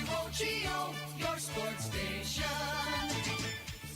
WOGO, your sports station.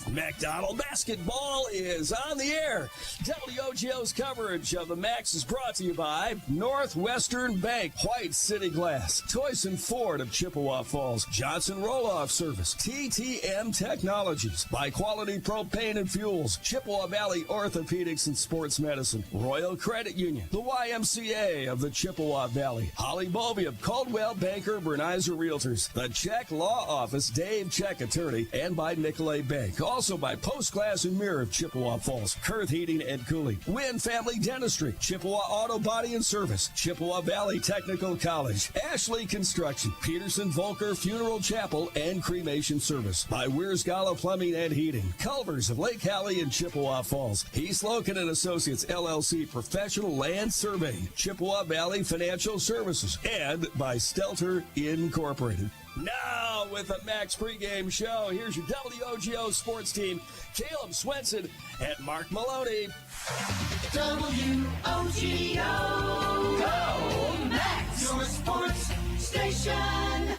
McDonell basketball is on the air. WOGO's coverage of the Max is brought to you by Northwestern Bank, White City Glass, Toyson Ford of Chippewa Falls, Johnson Roll-Off Service, TTM Technologies, by Quality Propane and Fuels, Chippewa Valley Orthopedics and Sports Medicine, Royal Credit Union, the YMCA of the Chippewa Valley, Holly Bovey of Caldwell Banker Bernizer Realtors, the Check Law Office, Dave Check Attorney, and by Nicolay Bank. Also by Post Glass and Mirror of Chippewa Falls, Kurth Heating and Cooling, Wynn Family Dentistry, Chippewa Auto Body and Service, Chippewa Valley Technical College, Ashley Construction, Peterson Volker Funeral Chapel and Cremation Service, by Weir's Gala Plumbing and Heating, Culver's of Lake Hallie and Chippewa Falls, Heath Loken and Associates LLC Professional Land Surveying, Chippewa Valley Financial Services, and by Stelter Incorporated. Now, with the Max pregame show, here's your WOGO sports team, Caleb Swenson and Mark Maloney. WOGO, go Max, your sports station.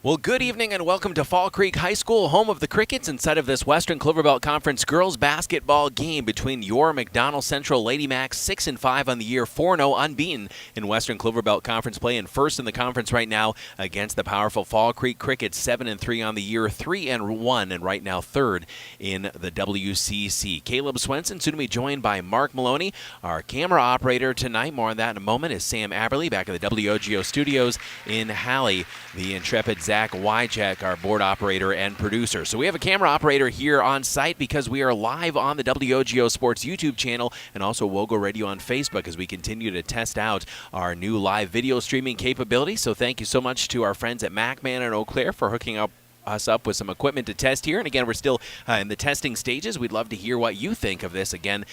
Well, good evening and welcome to Fall Creek High School, home of the Crickets, inside of this Western Cloverbelt Conference girls basketball game between your McDonell Central Lady Macs, 6-5 on the year, 4-0 unbeaten in Western Cloverbelt Conference play, and first in the conference right now against the powerful Fall Creek Crickets, 7-3 on the year, 3-1, and right now third in the WCC. Caleb Swenson, soon to be joined by Mark Maloney. Our camera operator tonight, more on that in a moment, is Sam Aberley back at the WOGO studios in Hallie. The intrepid Zach Wycheck, our board operator and producer. So we have a camera operator here on site because we are live on the WOGO Sports YouTube channel and also WOGO Radio on Facebook as we continue to test out our new live video streaming capability. So thank you so much to our friends at MacMan and Eau Claire for hooking us up with some equipment to test here. And again, we're still in the testing stages. We'd love to hear what you think of this. Again,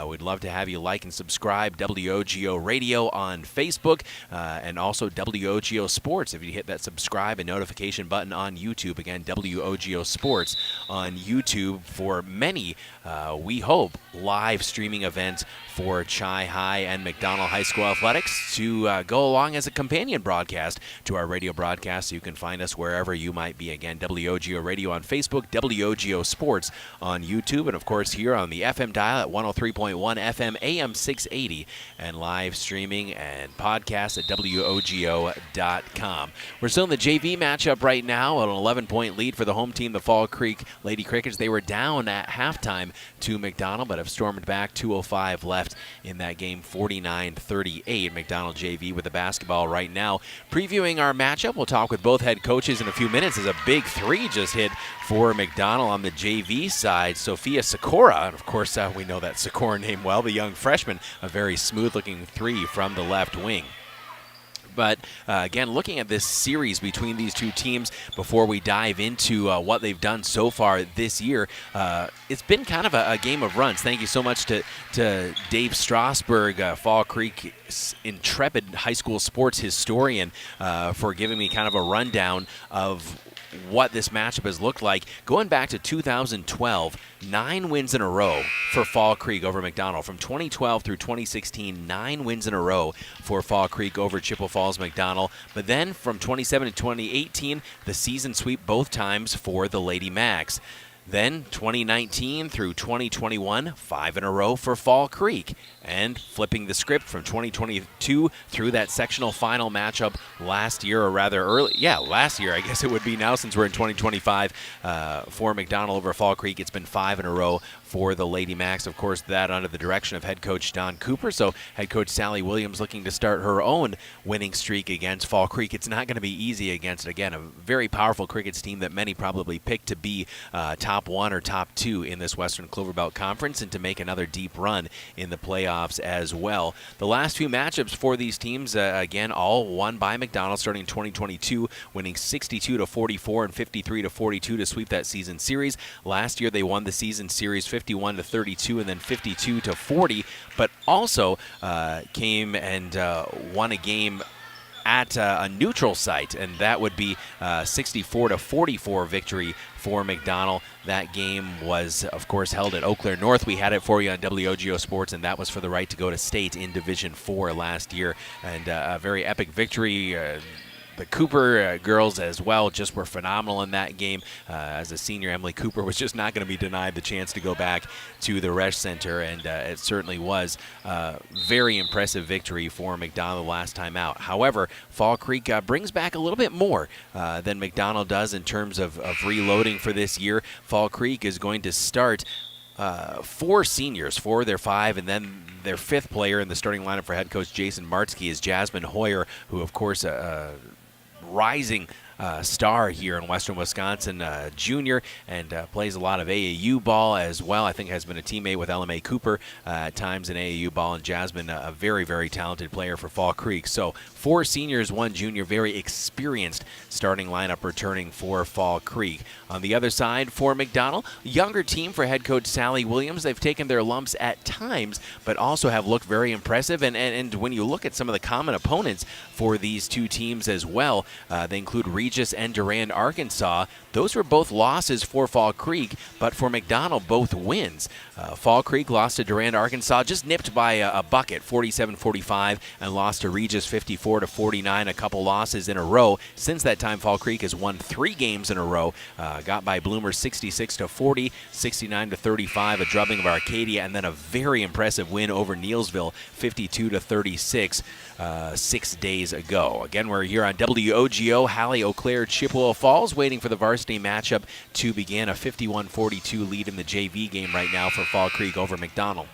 we'd love to have you like and subscribe WOGO Radio on Facebook and also WOGO Sports. If you hit that subscribe and notification button on YouTube, again, WOGO Sports on YouTube for many, we hope, live streaming events for Chi High and McDonell High School Athletics to go along as a companion broadcast to our radio broadcast. So you can find us wherever you might be. Again, WOGO Radio on Facebook, WOGO Sports on YouTube, and of course here on the FM dial at 103.1 FM, AM 680, and live streaming and podcast at WOGO.com. We're still in the JV matchup right now, an 11-point lead for the home team, the Fall Creek Lady Crickets. They were down at halftime to McDonell, but have stormed back. 2:05 left in that game, 49-38. McDonell JV with the basketball right now. Previewing our matchup, we'll talk with both head coaches in a few minutes as a big three just hit for McDonell on the JV side. Sophia Sikora, and of course we know that Sikora name well, the young freshman, a very smooth-looking three from the left wing. But again, looking at this series between these two teams before we dive into what they've done so far this year, it's been kind of a game of runs. Thank you so much to Dave Strasburg, Fall Creek's intrepid high school sports historian, for giving me kind of a rundown of what this matchup has looked like. Going back to 2012, 9 wins in a row for Fall Creek over McDonell. From 2012 through 2016, 9 wins in a row for Fall Creek over Chippewa Falls McDonell. But then from 2017 to 2018, the season sweep both times for the Lady Macs. Then 2019 through 2021, 5 in a row for Fall Creek. And flipping the script from 2022 through that sectional final matchup last year, or rather last year, I guess it would be now since we're in 2025, for McDonell over Fall Creek. It's been 5 in a row for the Lady Macs. Of course, that under the direction of head coach Don Cooper. So head coach Sally Williams looking to start her own winning streak against Fall Creek. It's not going to be easy against, again, a very powerful Crickets team that many probably picked to be top 1 or top 2 in this Western Cloverbelt Conference and to make another deep run in the playoffs as well. The last few matchups for these teams, again, all won by McDonell, starting in 2022, winning 62-44 and 53-42 to sweep that season series. Last year, they won the season series 51-32 and then 52-40, but also came and won a game at a neutral site, and that would be 64-44 victory for McDonell. That game was, of course, held at Eau Claire North. We had it for you on WOGO Sports, and that was for the right to go to state in Division 4 last year. And a very epic victory. The Cooper girls as well just were phenomenal in that game. As a senior, Emily Cooper was just not going to be denied the chance to go back to the Resch Center, and it certainly was a very impressive victory for McDonell last time out. However, Fall Creek brings back a little bit more than McDonell does in terms of reloading for this year. Fall Creek is going to start 4 seniors, 4 of their 5, and then their 5th player in the starting lineup for head coach Jason Martzke is Jasmine Hoyer, who, of course, rising star here in Western Wisconsin, junior, and plays a lot of AAU ball as well. I think has been a teammate with LMA Cooper at times in AAU ball, and Jasmine, a very, very talented player for Fall Creek. So 4 seniors, 1 junior, very experienced starting lineup returning for Fall Creek. On the other side for McDonell, younger team for head coach Sally Williams. They've taken their lumps at times, but also have looked very impressive. And when you look at some of the common opponents for these 2 teams as well, they include Regis and Durand, Arkansas. Those were both losses for Fall Creek, but for McDonell, both wins. Fall Creek lost to Durand, Arkansas, just nipped by a bucket, 47-45, and lost to Regis 54-49, a couple losses in a row. Since that time, Fall Creek has won 3 games in a row, got by Bloomer 66-40, 69-35, a drubbing of Arcadia, and then a very impressive win over Neelsville, 52-36, 6 days ago. Again, we're here on WOGO, Hallie, Eau Claire, Chippewa Falls, waiting for the varsity matchup to begin. A 51-42 lead in the JV game right now for Fall Creek over McDonell.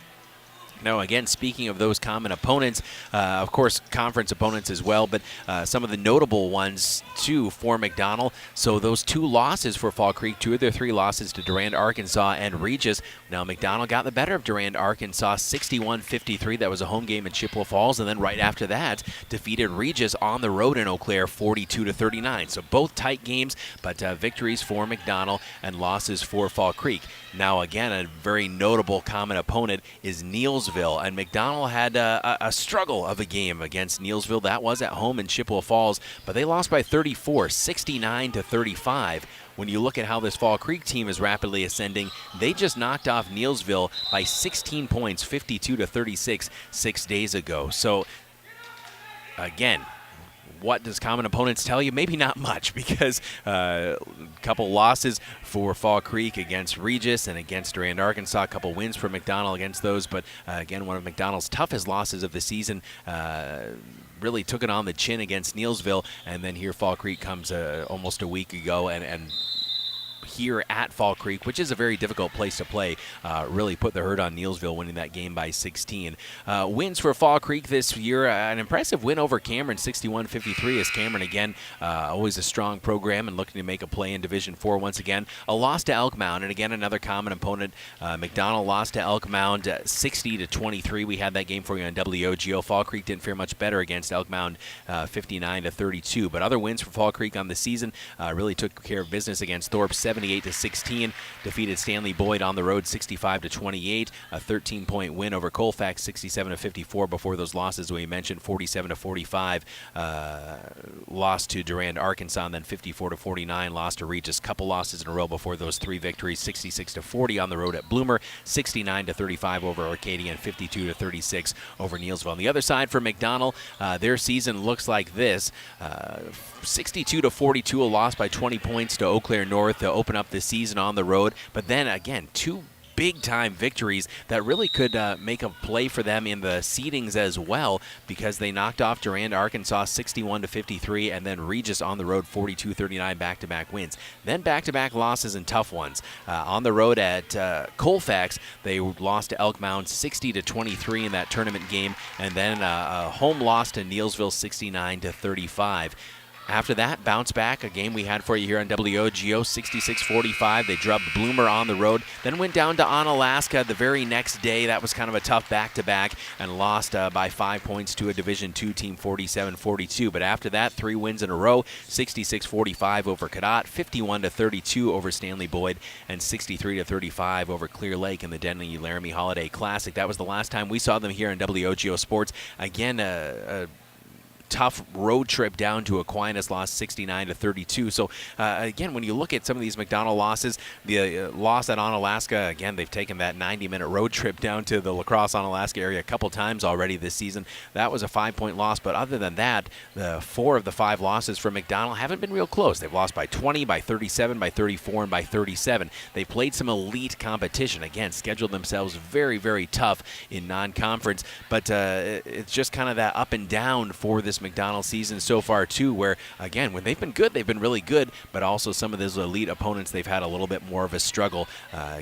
Now, again, speaking of those common opponents, of course, conference opponents as well, but some of the notable ones, too, for McDonell. So those 2 losses for Fall Creek, 2 of their 3 losses to Durand, Arkansas, and Regis. Now, McDonell got the better of Durand, Arkansas, 61-53. That was a home game in Chippewa Falls. And then right after that, defeated Regis on the road in Eau Claire, 42-39. So both tight games, but victories for McDonell and losses for Fall Creek. Now, again, a very notable common opponent is Neelsville, and McDonell had a struggle of a game against Neelsville. That was at home in Chippewa Falls, but they lost by 34, 69-35. When you look at how this Fall Creek team is rapidly ascending, they just knocked off Neelsville by 16 points, 52-36, 6 days ago. So, again, what does common opponents tell you? Maybe not much, because a couple losses for Fall Creek against Regis and against Durand, Arkansas, a couple wins for McDonell against those, but again, one of McDonell's toughest losses of the season. Really took it on the chin against Neelsville, and then here Fall Creek comes almost a week ago and here at Fall Creek, which is a very difficult place to play, really put the hurt on Neelsville, winning that game by 16. Wins for Fall Creek this year, an impressive win over Cameron, 61-53, as Cameron, again, always a strong program and looking to make a play in Division 4 once again. A loss to Elk Mound, and again, another common opponent. McDonell lost to Elk Mound 60-23. We had that game for you on WOGO. Fall Creek didn't fare much better against Elk Mound, 59-32. But other wins for Fall Creek on the season, really took care of business against Thorpe, 78-16, defeated Stanley Boyd on the road 65-28, a 13-point win over Colfax 67-54 before those losses we mentioned, 47-45, lost to Durand, Arkansas, and then 54-49, lost to Regis. Couple losses in a row before those 3 victories, 66-40 on the road at Bloomer, 69-35 over Arcadia, and 52-36 over Neelsville. On the other side for McDonell, their season looks like this. 62-42, a loss by 20 points to Eau Claire North to open up the season on the road. But then again, 2 big-time victories that really could make a play for them in the seedings as well, because they knocked off Durand, Arkansas 61-53, and then Regis on the road 42-39, back-to-back wins. Then back-to-back losses and tough ones. On the road at Colfax, they lost to Elk Mound 60-23 in that tournament game, and then a home loss to Neelsville 69-35. After that, bounce back, a game we had for you here on WOGO, 66-45. They drubbed Bloomer on the road, then went down to Onalaska the very next day. That was kind of a tough back-to-back, and lost by 5 points to a Division II team, 47-42. But after that, 3 wins in a row, 66-45 over Cadott, 51-32 over Stanley Boyd, and 63-35 over Clear Lake in the Denny Laramie Holiday Classic. That was the last time we saw them here on WOGO Sports. Again, a tough road trip down to Aquinas, lost 69-32. So again, when you look at some of these McDonell losses, the loss at Onalaska, again, they've taken that 90-minute road trip down to the La Crosse, Onalaska area a couple times already this season. That was a 5-point loss, but other than that, the 4 of the 5 losses for McDonell haven't been real close. They've lost by 20, by 37, by 34, and by 37. They played some elite competition. Again, scheduled themselves very, very tough in non-conference, but it's just kind of that up and down for this McDonell season so far, too, where, again, when they've been good, they've been really good, but also some of those elite opponents, they've had a little bit more of a struggle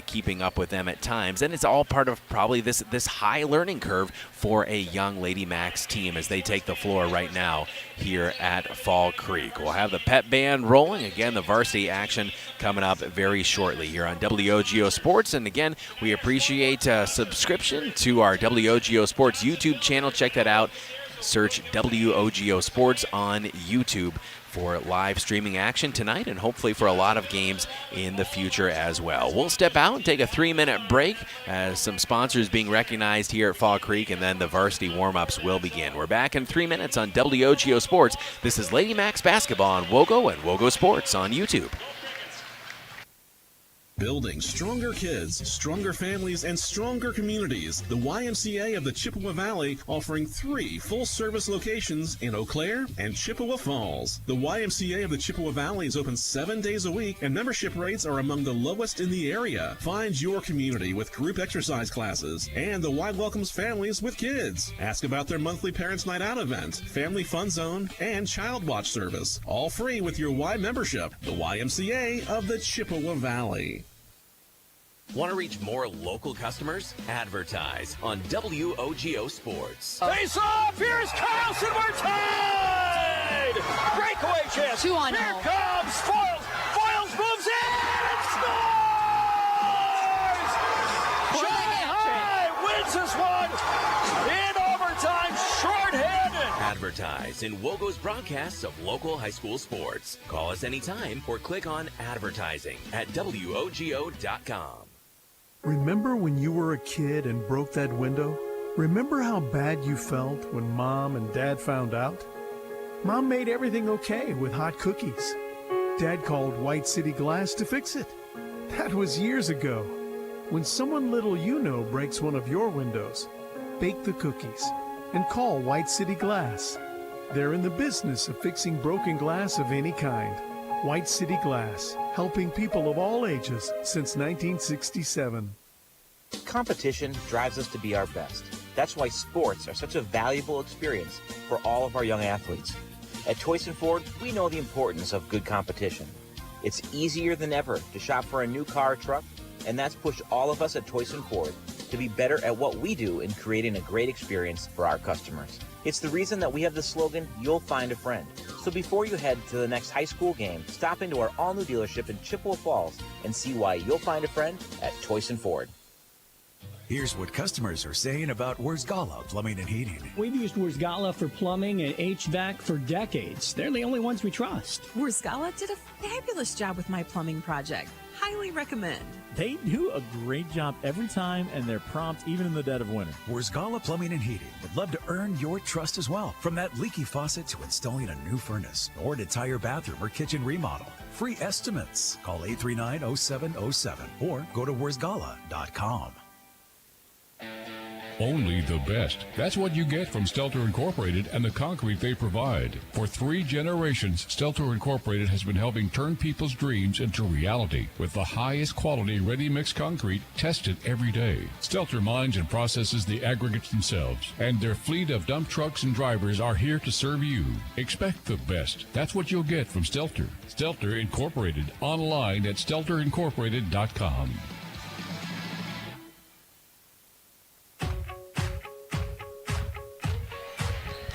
keeping up with them at times, and it's all part of probably this high learning curve for a young Lady Max team as they take the floor right now here at Fall Creek. We'll have the pep band rolling. Again, the varsity action coming up very shortly here on WOGO Sports. And again, we appreciate a subscription to our WOGO Sports YouTube channel. Check that out. Search WOGO Sports on YouTube for live streaming action tonight and hopefully for a lot of games in the future as well. We'll step out and take a 3-minute break as some sponsors being recognized here at Fall Creek, and then the varsity warm-ups will begin. We're back in 3 minutes on WOGO Sports. This is Lady Max Basketball on WOGO and WOGO Sports on YouTube. Building stronger kids, stronger families, and stronger communities. The YMCA of the Chippewa Valley offering 3 full-service locations in Eau Claire and Chippewa Falls. The YMCA of the Chippewa Valley is open 7 days a week, and membership rates are among the lowest in the area. Find your community with group exercise classes, and the Y welcomes families with kids. Ask about their monthly Parents' Night Out event, Family Fun Zone, and Child Watch service. All free with your Y membership. The YMCA of the Chippewa Valley. Want to reach more local customers? Advertise on WOGO Sports. Face off! Here's Carlson. We're tied! Breakaway chance. 2 on Here home. comes Foils. Foils moves in! Scores! Shanghai wins this one in overtime, shorthanded. Advertise in WOGO's broadcasts of local high school sports. Call us anytime or click on advertising at WOGO.com. Remember when you were a kid and broke that window? Remember how bad you felt when Mom and Dad found out? Mom made everything okay with hot cookies. Dad called White City Glass to fix it. That was years ago. When someone little you know breaks one of your windows, bake the cookies and call White City Glass. They're in the business of fixing broken glass of any kind. White City Glass, helping people of all ages since 1967. Competition drives us to be our best. That's why sports are such a valuable experience for all of our young athletes. At Toyson Ford, we know the importance of good competition. It's easier than ever to shop for a new car or truck, and that's pushed all of us at Toyson Ford to be better at what we do in creating a great experience for our customers. It's the reason that we have the slogan, "You'll find a friend." So before you head to the next high school game, stop into our all-new dealership in Chippewa Falls and see why you'll find a friend at Toyson Ford. Here's what customers are saying about Wurzgala Plumbing and Heating. We've used Wurzgala for plumbing and HVAC for decades. They're the only ones we trust. Wurzgala did a fabulous job with my plumbing project. Highly recommend. They do a great job every time, and they're prompt even in the dead of winter. Wurzgala Plumbing and Heating would love to earn your trust as well. From that leaky faucet to installing a new furnace or an entire bathroom or kitchen remodel. Free estimates. Call 839-0707 or go to wurzgala.com. Only the best. That's what you get from Stelter Incorporated and the concrete they provide. For 3 generations, Stelter Incorporated has been helping turn people's dreams into reality with the highest quality ready-mix concrete tested every day. Stelter mines and processes the aggregates themselves, and their fleet of dump trucks and drivers are here to serve you. Expect the best. That's what you'll get from Stelter. Stelter Incorporated, online at stelterincorporated.com.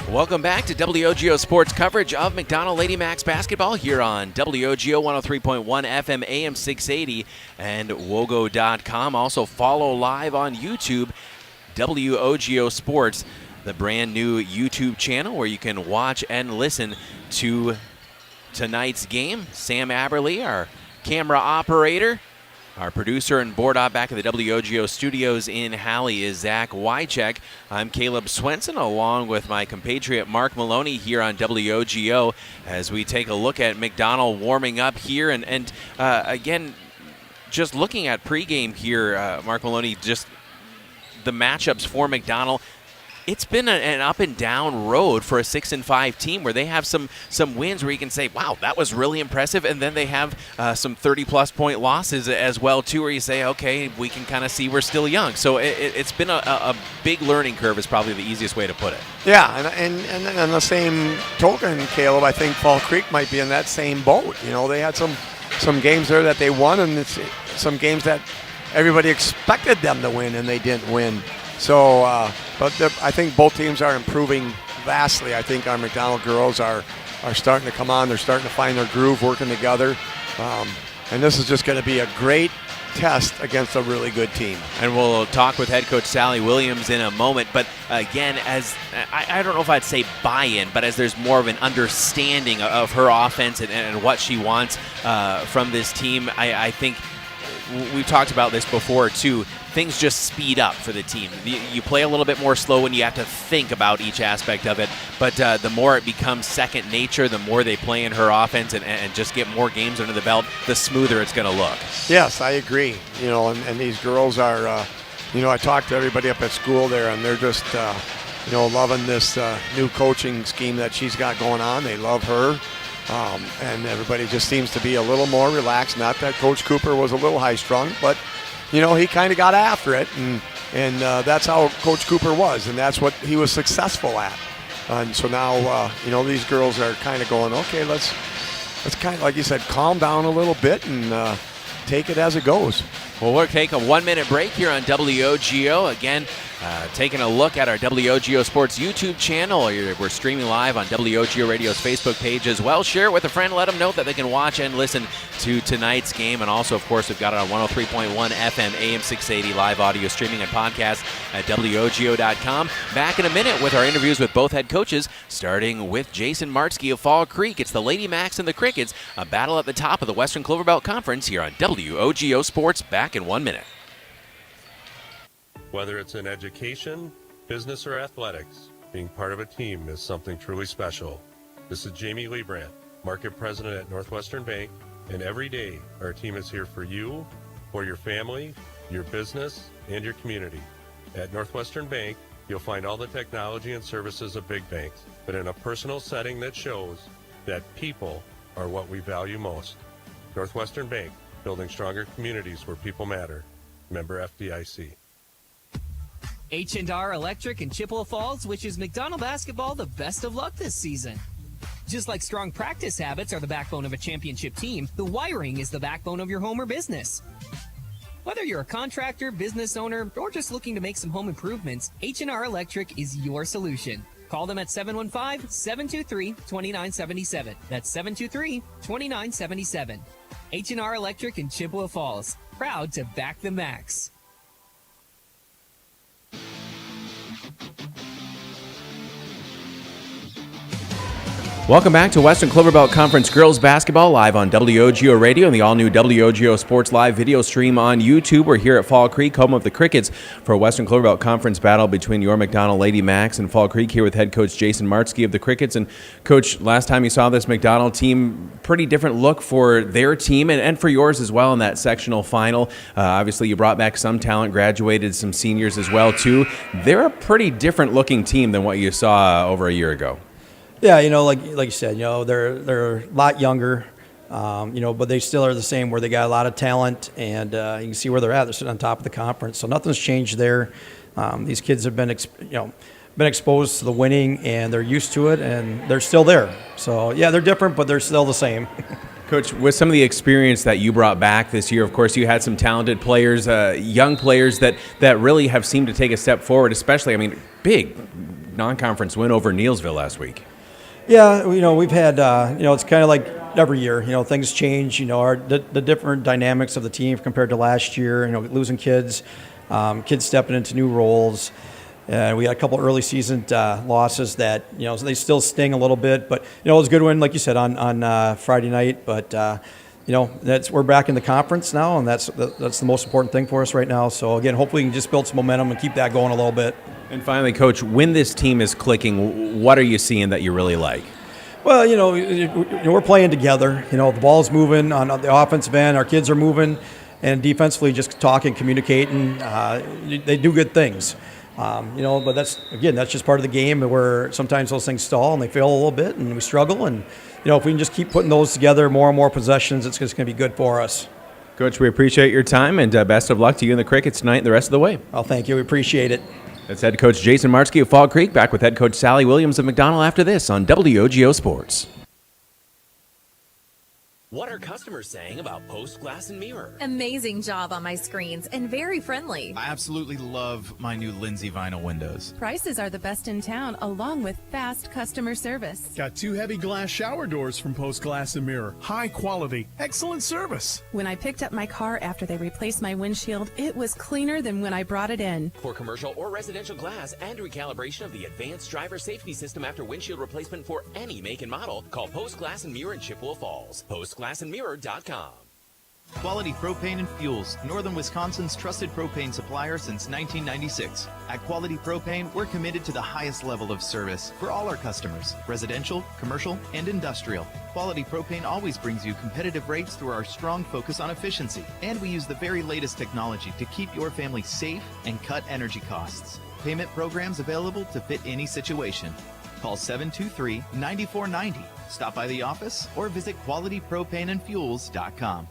Welcome back to WOGO Sports coverage of McDonell Lady Max basketball here on WOGO 103.1 FM AM 680 and WOGO.com. Also follow live on YouTube, WOGO Sports, the brand new YouTube channel where you can watch and listen to tonight's game. Sam Aberly, our camera operator, Our producer and board op back at the WOGO studios in Halley is Zach Wycheck. I'm Caleb Swenson, along with my compatriot Mark Maloney here on WOGO as we take a look at McDonell warming up here. And again, just looking at pregame here, Mark Maloney, just the matchups for McDonell. It's been an up and down road for a 6-5 team where they have some wins where you can say, wow, that was really impressive, and then they have some 30-plus point losses as well too, where you say, okay, we can kind of see we're still young. So it's been a big learning curve is probably the easiest way to put it. Yeah, and on the same token, Caleb, I think Fall Creek might be in that same boat. You know, they had some games there that they won, and it's some games that everybody expected them to win, and they didn't win. So, but I think both teams are improving vastly. I think our McDonell girls are starting to come on. They're starting to find their groove, working together. And this is just going to be a great test against a really good team. And we'll talk with head coach Sally Williams in a moment. But again, as I don't know if I'd say buy-in, but as there's more of an understanding of her offense and what she wants from this team, I think we've talked about this before too. Things just speed up for the team. You play a little bit more slow when you have to think about each aspect of it, but the more it becomes second nature, the more they play in her offense and just get more games under the belt, the smoother it's going to look. Yes, I agree. You know, and these girls are, you know, I talked to everybody up at school there, and they're just, you know, loving this new coaching scheme that she's got going on. They love her. And everybody just seems to be a little more relaxed. Not that Coach Cooper was a little high-strung, but you know, he kind of got after it, and that's how Coach Cooper was, and that's what he was successful at. And so now, you know, these girls are kind of going, okay, let's kind of, like you said, calm down a little bit and take it as it goes. Well, we'll take a 1-minute break here on WOGO. Again, taking a look at our WOGO Sports YouTube channel. We're streaming live on WOGO Radio's Facebook page as well. Share it with a friend. Let them know that they can watch and listen to tonight's game. And also, of course, we've got it on 103.1 FM, AM 680, live audio streaming and podcast at WOGO.com. Back in a minute with our interviews with both head coaches, starting with Jason Martzke of Fall Creek. It's the Lady Macs and the Crickets, a battle at the top of the Western Cloverbelt Conference here on WOGO Sports. Back in 1 minute. Whether it's in education, business, or athletics, being part of a team is something truly special. This is Jamie Leibrandt, Market President at Northwestern Bank, and every day our team is here for you, for your family, your business, and your community. At Northwestern Bank, you'll find all the technology and services of big banks, but in a personal setting that shows that people are what we value most. Northwestern Bank, building stronger communities where people matter. Member FDIC. H&R Electric in Chippewa Falls wishes McDonell basketball the best of luck this season. Just like strong practice habits are the backbone of a championship team, the wiring is the backbone of your home or business. Whether you're a contractor, business owner, or just looking to make some home improvements, H&R Electric is your solution. Call them at 715-723-2977. That's 723-2977. H&R Electric in Chippewa Falls. Proud to back the Macs. Welcome back to Western Cloverbelt Conference Girls Basketball, live on WOGO Radio and the all-new WOGO Sports live video stream on YouTube. We're here at Fall Creek, home of the Crickets, for a Western Cloverbelt Conference battle between your McDonell Lady Macs and Fall Creek, here with head coach Jason Martzke of the Crickets. And, Coach, last time you saw this McDonell team, pretty different look for their team and for yours as well in that sectional final. Obviously, you brought back some talent, graduated some seniors as well, too. They're a pretty different-looking team than what you saw over a year ago. Yeah, you know, like you said, you know, they're a lot younger, you know, but they still are the same where they got a lot of talent, and you can see where they're at. They're sitting on top of the conference, so nothing's changed there. These kids have been, been exposed to the winning, and they're used to it, and they're still there. So yeah, they're different, but they're still the same. Coach, with some of the experience that you brought back this year, of course, you had some talented players, young players that really have seemed to take a step forward, especially, I mean, big non-conference win over Neilsville last week. Yeah, you know, we've had, you know, it's kind of like every year, you know, things change, you know, the different dynamics of the team compared to last year, you know, losing kids, kids stepping into new roles. We had a couple early season losses that, you know, they still sting a little bit, but, you know, it was a good win, like you said, on Friday night. But, you we're back in the conference now, and that's the most important thing for us right now. So again, hopefully we can just build some momentum and keep that going a little bit. And finally, Coach, when this team is clicking, what are you seeing that you really like? Well, we're playing together. The ball's moving on the offensive end. Our kids are moving, and defensively, just talking, communicating. They do good things. But that's just part of the game where sometimes those things stall and they fail a little bit, and we struggle. And if we can just keep putting those together, more and more possessions, it's just going to be good for us. Coach, we appreciate your time, and best of luck to you and the Crickets tonight and the rest of the way. Oh, thank you. We appreciate it. That's head coach Jason Martzke of Fall Creek, back with head coach Sally Williams of McDonell after this on WOGO Sports. What are customers saying about Post Glass and Mirror? Amazing job on my screens and very friendly. I absolutely love my new Lindsay vinyl windows. Prices are the best in town, along with fast customer service. Got 2 heavy glass shower doors from Post Glass and Mirror. High quality, excellent service. When I picked up my car after they replaced my windshield, it was cleaner than when I brought it in. For commercial or residential glass and recalibration of the advanced driver safety system after windshield replacement for any make and model, call Post Glass and Mirror in Chippewa Falls. PostGlassandMirror.com. Quality Propane and Fuels, Northern Wisconsin's trusted propane supplier since 1996. At Quality Propane, we're committed to the highest level of service for all our customers, residential, commercial, and industrial. Quality Propane always brings you competitive rates through our strong focus on efficiency, and we use the very latest technology to keep your family safe and cut energy costs. Payment programs available to fit any situation. Call 723-9490. Stop by the office or visit qualitypropaneandfuels.com.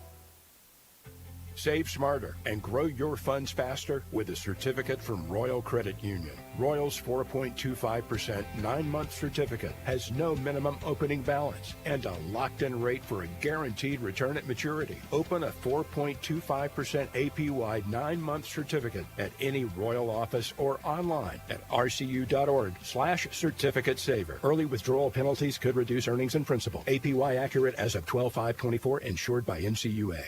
Save smarter and grow your funds faster with a certificate from Royal Credit Union. Royal's 4.25% 9-month certificate has no minimum opening balance and a locked-in rate for a guaranteed return at maturity. Open a 4.25% APY 9-month certificate at any Royal office or online at rcu.org/certificate saver. Early withdrawal penalties could reduce earnings and principal. APY accurate as of 12/5/24, insured by NCUA.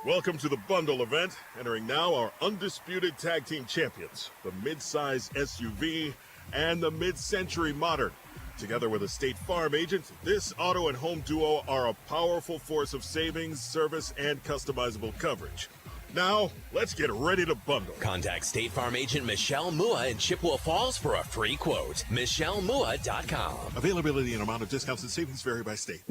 Welcome to the Bundle event. Entering now our undisputed tag team champions, the mid-size SUV and the mid-century modern. Together with a State Farm agent, this auto and home duo are a powerful force of savings, service, and customizable coverage. Now, let's get ready to bundle. Contact State Farm agent Michelle Mua in Chippewa Falls for a free quote. MichelleMua.com. Availability and amount of discounts and savings vary by state.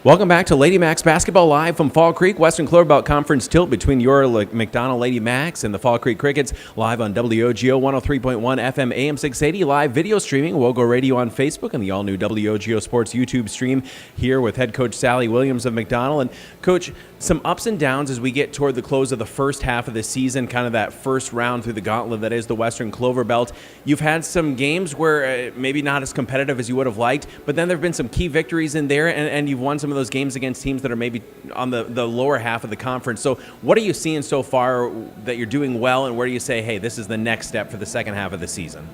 Welcome back to Lady Macs Basketball live from Fall Creek. Western Cloverbelt Conference tilt between your McDonell Lady Macs and the Fall Creek Crickets, live on WOGO 103.1 FM AM 680, live video streaming, WOGO Radio on Facebook, and the all-new WOGO Sports YouTube stream here with head coach Sally Williams of McDonell. And Coach, some ups and downs as we get toward the close of the first half of the season, kind of that first round through the gauntlet that is the Western Cloverbelt. You've had some games where maybe not as competitive as you would have liked, but then there have been some key victories in there, and you've won some of those games against teams that are maybe on the lower half of the conference. So what are you seeing so far that you're doing well, and where do you say, hey, this is the next step for the second half of the season?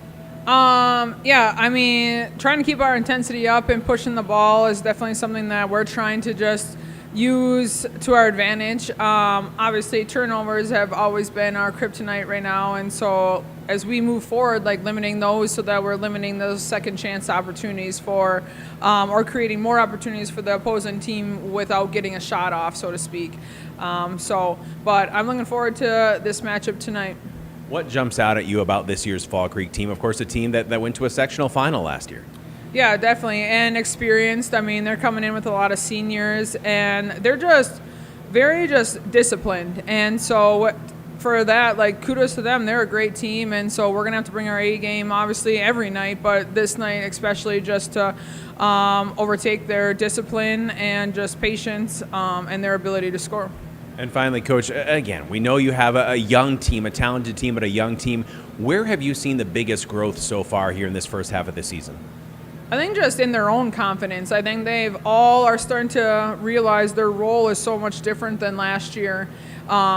Yeah, I mean, trying to keep our intensity up and pushing the ball is definitely something that we're trying to just use to our advantage. Obviously, turnovers have always been our kryptonite right now, and so as we move forward, like limiting those so that we're limiting those second chance opportunities for, or creating more opportunities for the opposing team without getting a shot off, so to speak. But I'm looking forward to this matchup tonight. What jumps out at you about this year's Fall Creek team? Of course, a team that went to a sectional final last year. Yeah, definitely, and experienced. I mean, they're coming in with a lot of seniors, and they're just very disciplined. And so for that, like, kudos to them. They're a great team, and so we're going to have to bring our A game, obviously, every night, but this night especially, just to overtake their discipline and just patience and their ability to score. And finally, Coach, again, we know you have a young team, a talented team, but a young team. Where have you seen the biggest growth so far here in this first half of the season? I think just in their own confidence. I think they've all are starting to realize their role is so much different than last year,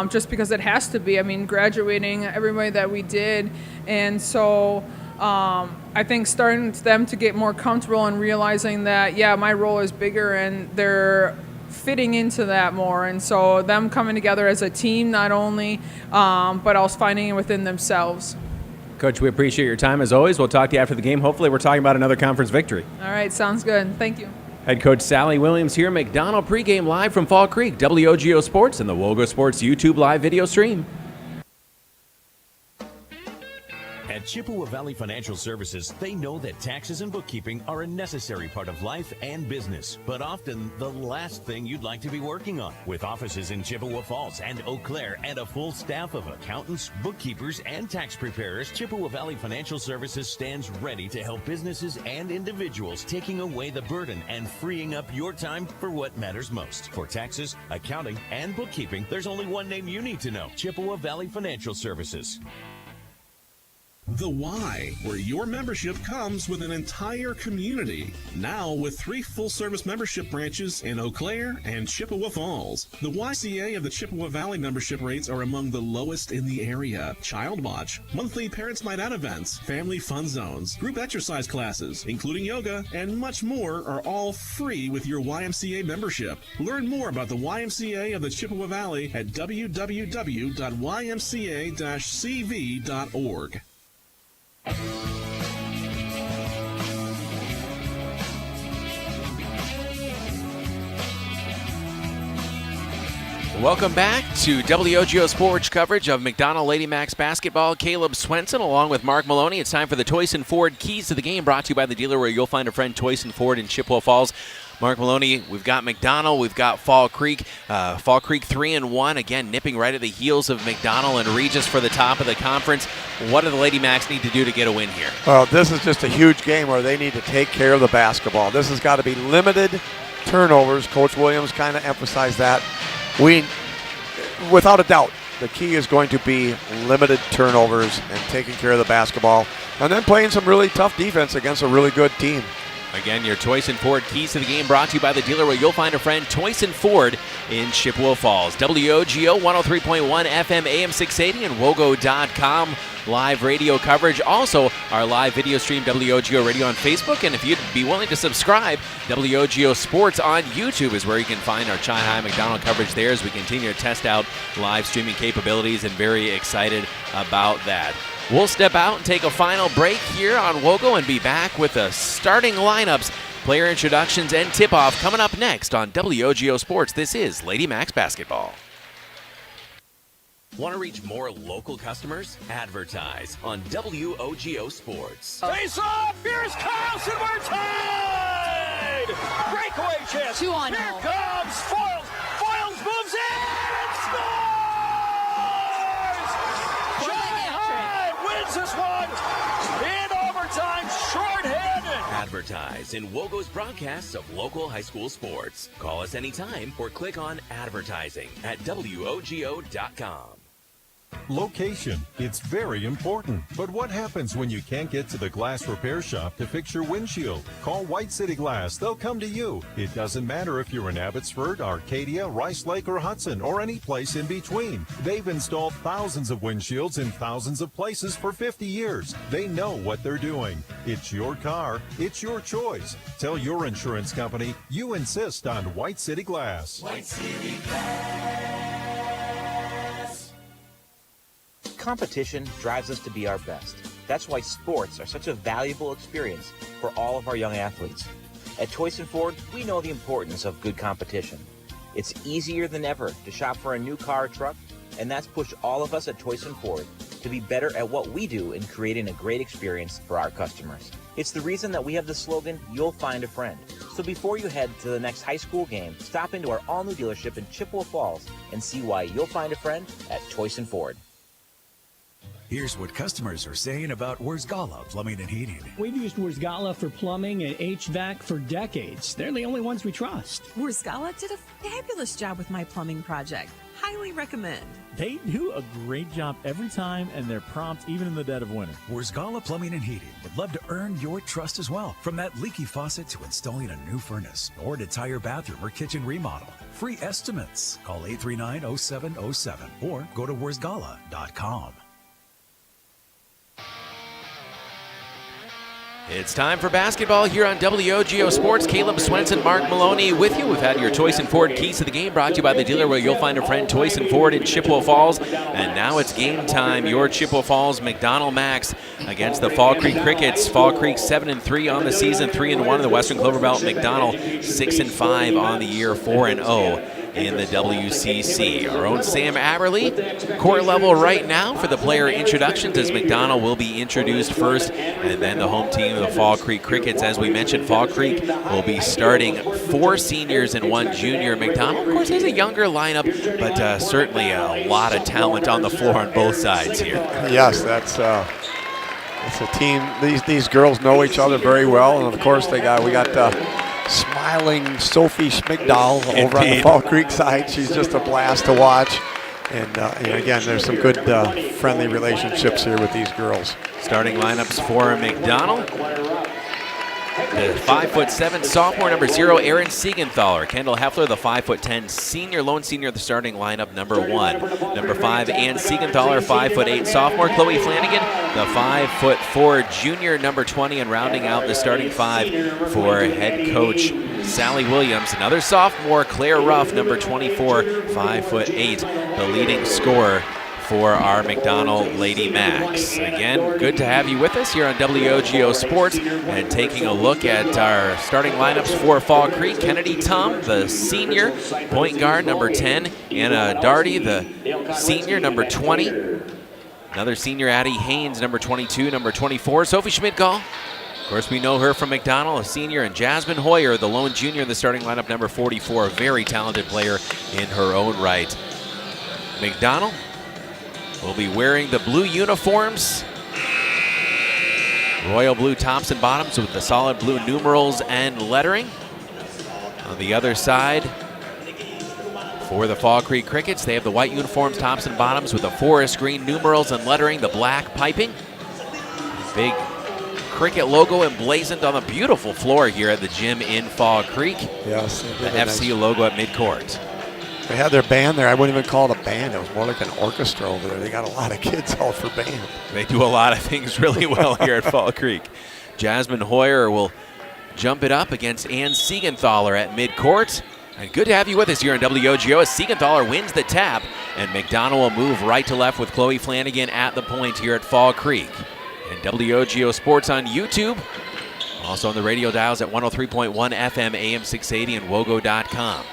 just because it has to be. I mean, graduating everybody that we did. And so I think starting them to get more comfortable and realizing that, yeah, my role is bigger, and they're fitting into that more. And so them coming together as a team, not only, but also finding it within themselves. Coach, we appreciate your time as always. We'll talk to you after the game. Hopefully we're talking about another conference victory. All right, sounds good. Thank you. Head coach Sally Williams here, McDonell pregame live from Fall Creek, WOGO Sports and the WOGO Sports YouTube live video stream. At Chippewa Valley Financial Services, they know that taxes and bookkeeping are a necessary part of life and business, but often the last thing you'd like to be working on. With offices in Chippewa Falls and Eau Claire and a full staff of accountants, bookkeepers, and tax preparers, Chippewa Valley Financial Services stands ready to help businesses and individuals, taking away the burden and freeing up your time for what matters most. For taxes, accounting, and bookkeeping, there's only one name you need to know: Chippewa Valley Financial Services. The Y, where your membership comes with an entire community. Now with 3 full-service membership branches in Eau Claire and Chippewa Falls. The YCA of the Chippewa Valley membership rates are among the lowest in the area. Child Watch, monthly Parents Night Out events, family fun zones, group exercise classes, including yoga, and much more are all free with your YMCA membership. Learn more about the YMCA of the Chippewa Valley at www.ymca-cv.org. Welcome back to WOGO Sports coverage of McDonell Lady Macs basketball. Caleb Swenson along with Mark Maloney. It's time for the Toyson Ford Keys to the Game, brought to you by the dealer where you'll find a friend, Toyson Ford in Chippewa Falls. Mark Maloney, we've got McDonell, we've got Fall Creek. Fall Creek 3-1, again, nipping right at the heels of McDonell and Regis for the top of the conference. What do the Lady Macs need to do to get a win here? Well, this is just a huge game where they need to take care of the basketball. This has got to be limited turnovers. Coach Williams kind of emphasized that. Without a doubt, the key is going to be limited turnovers and taking care of the basketball, and then playing some really tough defense against a really good team. Again, your Toyson Ford Keys to the Game, brought to you by the dealer where you'll find a friend, Toyson Ford in Chippewa Falls. WOGO 103.1 FM AM 680 and WOGO.com live radio coverage. Also, our live video stream, WOGO Radio on Facebook. And if you'd be willing to subscribe, WOGO Sports on YouTube is where you can find our Chi High McDonell coverage there as we continue to test out live streaming capabilities, and very excited about that. We'll step out and take a final break here on WOGO and be back with the starting lineups, player introductions, and tip-off coming up next on WOGO Sports. This is Lady Macs Basketball. Want to reach more local customers? Advertise on WOGO Sports. Face off! Here's Carlson, we're tied! Breakaway chance. 2 on. Here comes Foils. Foils moves in and scores! Wins this one in overtime, short-handed. Advertise in WOGO's broadcasts of local high school sports. Call us anytime or click on advertising at WOGO.com. Location. It's very important. But what happens when you can't get to the glass repair shop to fix your windshield? Call White City Glass. They'll come to you. It doesn't matter if you're in Abbotsford, Arcadia, Rice Lake, or Hudson, or any place in between. They've installed thousands of windshields in thousands of places for 50 years. They know what they're doing. It's your car. It's your choice. Tell your insurance company you insist on White City Glass. White City Glass. Competition drives us to be our best. That's why sports are such a valuable experience for all of our young athletes. At Toyson Ford, we know the importance of good competition. It's easier than ever to shop for a new car or truck, and that's pushed all of us at Toyson Ford to be better at what we do in creating a great experience for our customers. It's the reason that we have the slogan, "You'll find a friend." So before you head to the next high school game, stop into our all-new dealership in Chippewa Falls and see why you'll find a friend at Toyson Ford. Here's what customers are saying about Wurzgala Plumbing and Heating. We've used Wurzgala for plumbing and HVAC for decades. They're the only ones we trust. Wurzgala did a fabulous job with my plumbing project. Highly recommend. They do a great job every time, and they're prompt even in the dead of winter. Wurzgala Plumbing and Heating would love to earn your trust as well. From that leaky faucet to installing a new furnace or an entire bathroom or kitchen remodel. Free estimates. Call 839-0707 or go to wurzgala.com. It's time for basketball here on WOGO Sports. Caleb Swenson, Mark Maloney with you. We've had your Toyson Ford Keys to the Game brought to you by the dealer where you'll find a friend, Toyson Ford in Chippewa Falls. And now it's game time. Your Chippewa Falls McDonell Max against the Fall Creek Crickets. Fall Creek 7-3 on the season, 3-1 in the Western Cloverbelt. McDonell 6-5 on the year, 4-0 in the WCC. Our own Sam Aberly, court level right now for the player introductions, as McDonell will be introduced first, and then the home team of the Fall Creek Crickets. As we mentioned, Fall Creek will be starting 4 seniors and 1 junior. McDonell, of course, has a younger lineup, but certainly a lot of talent on the floor on both sides here. Yes, that's a team. These girls know each other very well, and of course we got smiling Sophie Schmigdahl over on the Fall Creek side. She's just a blast to watch. And again, there's some good friendly relationships here with these girls. Starting lineups for McDonell. The 5'7" sophomore, number 0, Erin Siegenthaler. Kendall Heffler, the 5'10" senior, lone senior, the starting lineup, number 1. Number 5, Ann Siegenthaler, 5'8" sophomore. Chloe Flanagan, the 5'4" junior, number 20, and rounding out the starting 5 for head coach Sally Williams. Another sophomore, Claire Ruff, number 24, 5'8", the leading scorer for our McDonell Lady Max. Again, good to have you with us here on WOGO Sports, and taking a look at our starting lineups for Fall Creek. Kennedy Tum, the senior, point guard, number 10. Anna Darty, the senior, number 20. Another senior, Addie Haynes, number 22, number 24. Sophie Schmidgall, of course, we know her from McDonell, a senior, and Jasmine Hoyer, the lone junior, the starting lineup, number 44, a very talented player in her own right. McDonell will be wearing the blue uniforms, royal blue tops and bottoms with the solid blue numerals and lettering. On the other side, for the Fall Creek Crickets, they have the white uniforms, tops and bottoms with the forest green numerals and lettering, the black piping. Big Cricket logo emblazoned on the beautiful floor here at the gym in Fall Creek. Yes. The FC logo at midcourt. They had their band there. I wouldn't even call it a band. It was more like an orchestra over there. They got a lot of kids out for band. They do a lot of things really well here at Fall Creek. Jasmine Hoyer will jump it up against Ann Siegenthaler at midcourt. And good to have you with us here on WOGO as Siegenthaler wins the tap, and McDonell will move right to left with Chloe Flanagan at the point here at Fall Creek. And WOGO Sports on YouTube, also on the radio dials at 103.1 FM, AM 680, and WOGO.com.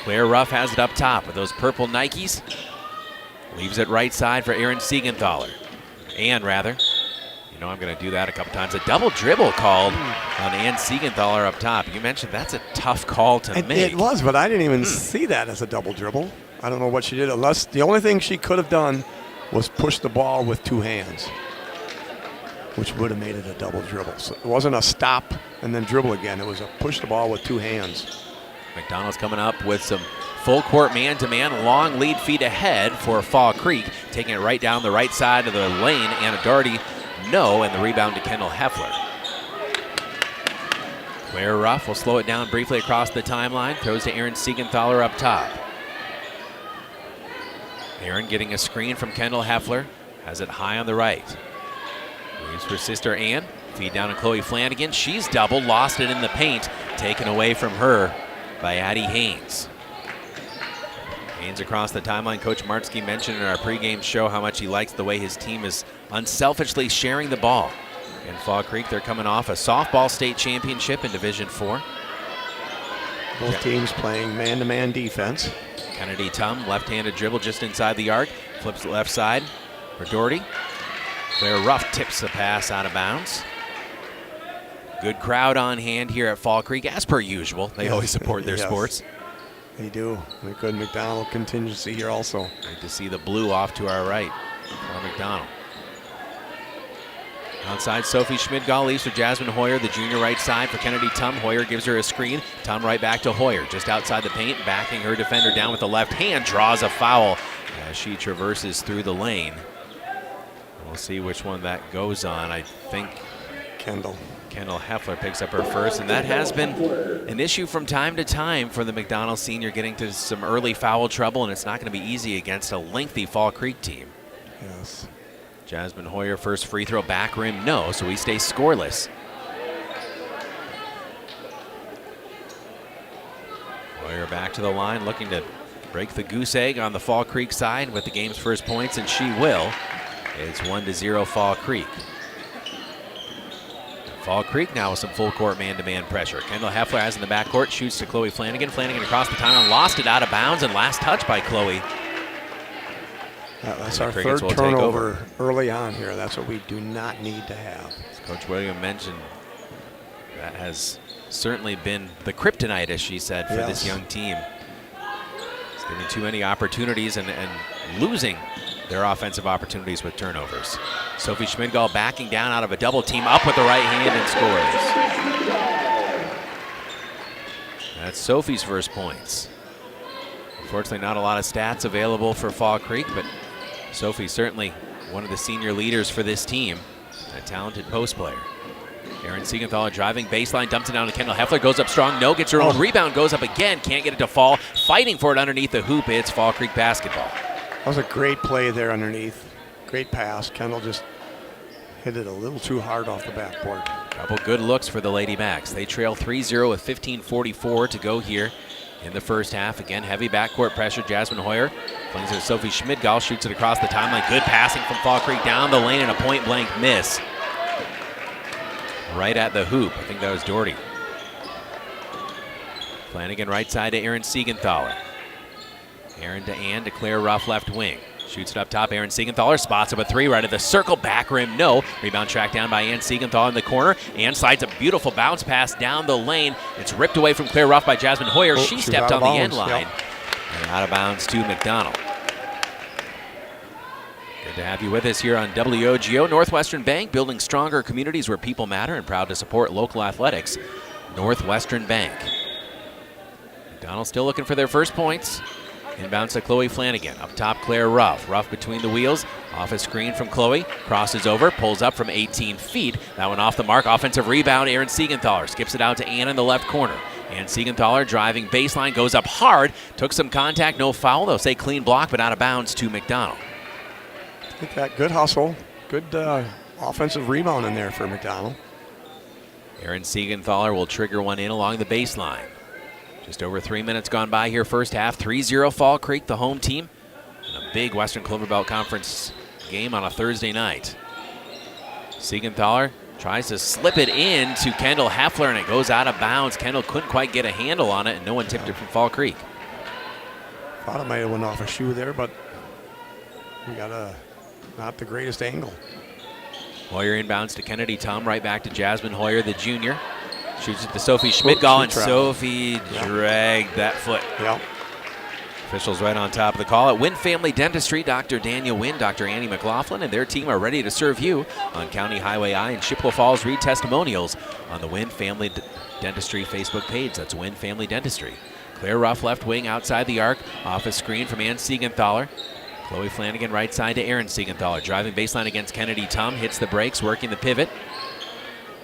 Claire Ruff has it up top with those purple Nikes. Leaves it right side for Erin Siegenthaler. I'm going to do that a couple times. A double dribble called on Ann Siegenthaler up top. You mentioned that's a tough call to make. It was, but I didn't even see that as a double dribble. I don't know what she did, unless the only thing she could have done was push the ball with 2 hands, which would have made it a double dribble. So it wasn't a stop and then dribble again. It was a push the ball with 2 hands. McDonell's coming up with some full court man-to-man, long lead feet ahead for Fall Creek, taking it right down the right side of the lane. Anna Darty, no, and the rebound to Kendall Heffler. Claire Ruff will slow it down briefly across the timeline, throws to Erin Siegenthaler up top. Erin getting a screen from Kendall Heffler, has it high on the right. Leaves for sister Ann, feed down to Chloe Flanagan. She's doubled, lost it in the paint, taken away from her by Addie Haynes. Haynes across the timeline. Coach Martzke mentioned in our pregame show how much he likes the way his team is unselfishly sharing the ball. In Fall Creek, they're coming off a softball state championship in Division 4. Both teams playing man-to-man defense. Kennedy Tum, left-handed dribble just inside the arc. Flips left side for Doherty. Claire Ruff tips the pass out of bounds. Good crowd on hand here at Fall Creek, as per usual. They always support their sports. They do. The good McDonell contingency here also. Great to see the blue off to our right for McDonell. Outside, Sophie Schmidgall leaves for Jasmine Hoyer, the junior right side for Kennedy Tum. Hoyer gives her a screen. Tum right back to Hoyer, just outside the paint, backing her defender down with the left hand, draws a foul as she traverses through the lane. We'll see which one that goes on. I think Kendall Heffler picks up her first, and that has been an issue from time to time for the McDonell senior, getting to some early foul trouble, and it's not going to be easy against a lengthy Fall Creek team. Yes. Jasmine Hoyer, first free throw, back rim, no, so he stays scoreless. Hoyer back to the line, looking to break the goose egg on the Fall Creek side with the game's first points, and she will. It's 1-0 Fall Creek. Fall Creek now with some full court man-to-man pressure. Kendall Heffler has in the backcourt, shoots to Chloe Flanagan. Flanagan across the timeline, lost it out of bounds, and last touch by Chloe. That's our third turnover early on here. That's what we do not need to have. As Coach William mentioned, that has certainly been the kryptonite, as she said, for this young team. It's giving too many opportunities and losing their offensive opportunities with turnovers. Sophie Schmidgall backing down out of a double team, up with the right hand and scores. That's Sophie's first points. Unfortunately, not a lot of stats available for Fall Creek, but Sophie certainly one of the senior leaders for this team, a talented post player. Erin Siegenthaler driving baseline, dumps it down to Kendall Heffler, goes up strong, no, gets her own rebound, goes up again, can't get it to fall, fighting for it underneath the hoop. It's Fall Creek basketball. That was a great play there underneath. Great pass. Kendall just hit it a little too hard off the backboard. Couple good looks for the Lady Macs. They trail 3-0 with 15:44 to go here in the first half. Again, heavy backcourt pressure. Jasmine Hoyer flings it to Sophie Schmidgall, shoots it across the timeline. Good passing from Fall Creek down the lane and a point-blank miss. Right at the hoop. I think that was Doherty. Flanagan right side to Erin Siegenthaler. Aaron to Ann to Claire Ruff left wing. Shoots it up top. Erin Siegenthaler spots up a three right at the circle. Back rim, no. Rebound tracked down by Ann Siegenthaler in the corner. Ann slides a beautiful bounce pass down the lane. It's ripped away from Claire Ruff by Jasmine Hoyer. She stepped on the end line. And out of bounds to McDonell. Good to have you with us here on WOGO. Northwestern Bank, building stronger communities where people matter, and proud to support local athletics. Northwestern Bank. McDonell still looking for their first points. Inbounds to Chloe Flanagan. Up top, Claire Ruff. Ruff between the wheels. Off a screen from Chloe. Crosses over. Pulls up from 18 feet. That one off the mark. Offensive rebound. Erin Siegenthaler skips it out to Ann in the left corner. Ann Siegenthaler driving baseline. Goes up hard. Took some contact. No foul. They'll say clean block, but out of bounds to McDonell. I think that good hustle. Good offensive rebound in there for McDonell. Erin Siegenthaler will trigger one in along the baseline. Just over 3 minutes gone by here first half. 3-0 Fall Creek, the home team. And a big Western Cloverbelt Conference game on a Thursday night. Siegenthaler tries to slip it in to Kendall Heffler, and it goes out of bounds. Kendall couldn't quite get a handle on it, and no one tipped it from Fall Creek. Thought it might have went off a shoe there, but we got not the greatest angle. Hoyer inbounds to Kennedy Tum, right back to Jasmine Hoyer, the junior. Shoots it to Sophie Schmidgall, and Sophie dragged that foot. Yep. Officials right on top of the call. At Wynn Family Dentistry, Dr. Daniel Wynn, Dr. Annie McLaughlin, and their team are ready to serve you on County Highway I in Chippewa Falls. Read testimonials on the Wynn Family Dentistry Facebook page. That's Wynn Family Dentistry. Claire Ruff left wing outside the arc. Off a screen from Ann Siegenthaler. Chloe Flanagan right side to Erin Siegenthaler. Driving baseline against Kennedy Tum. Hits the brakes, working the pivot.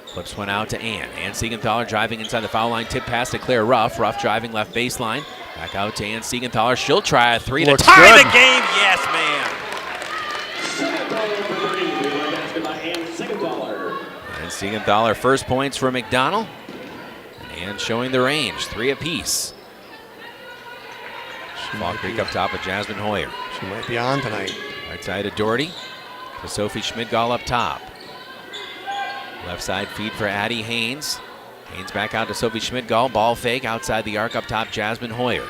Flips one out to Ann. Ann Siegenthaler driving inside the foul line. Tip pass to Claire Ruff. Ruff driving left baseline. Back out to Ann Siegenthaler. She'll try a three to tie the game. Yes, ma'am. Ann Siegenthaler first points for McDonell. And showing the range. 3 apiece. Fall Creek up top with Jasmine Hoyer. She might be on tonight. Right side to Doherty. To Sophie Schmidgall up top. Left side feed for Addie Haynes. Haynes back out to Sophie Schmidgall. Ball fake outside the arc up top, Jasmine Hoyer.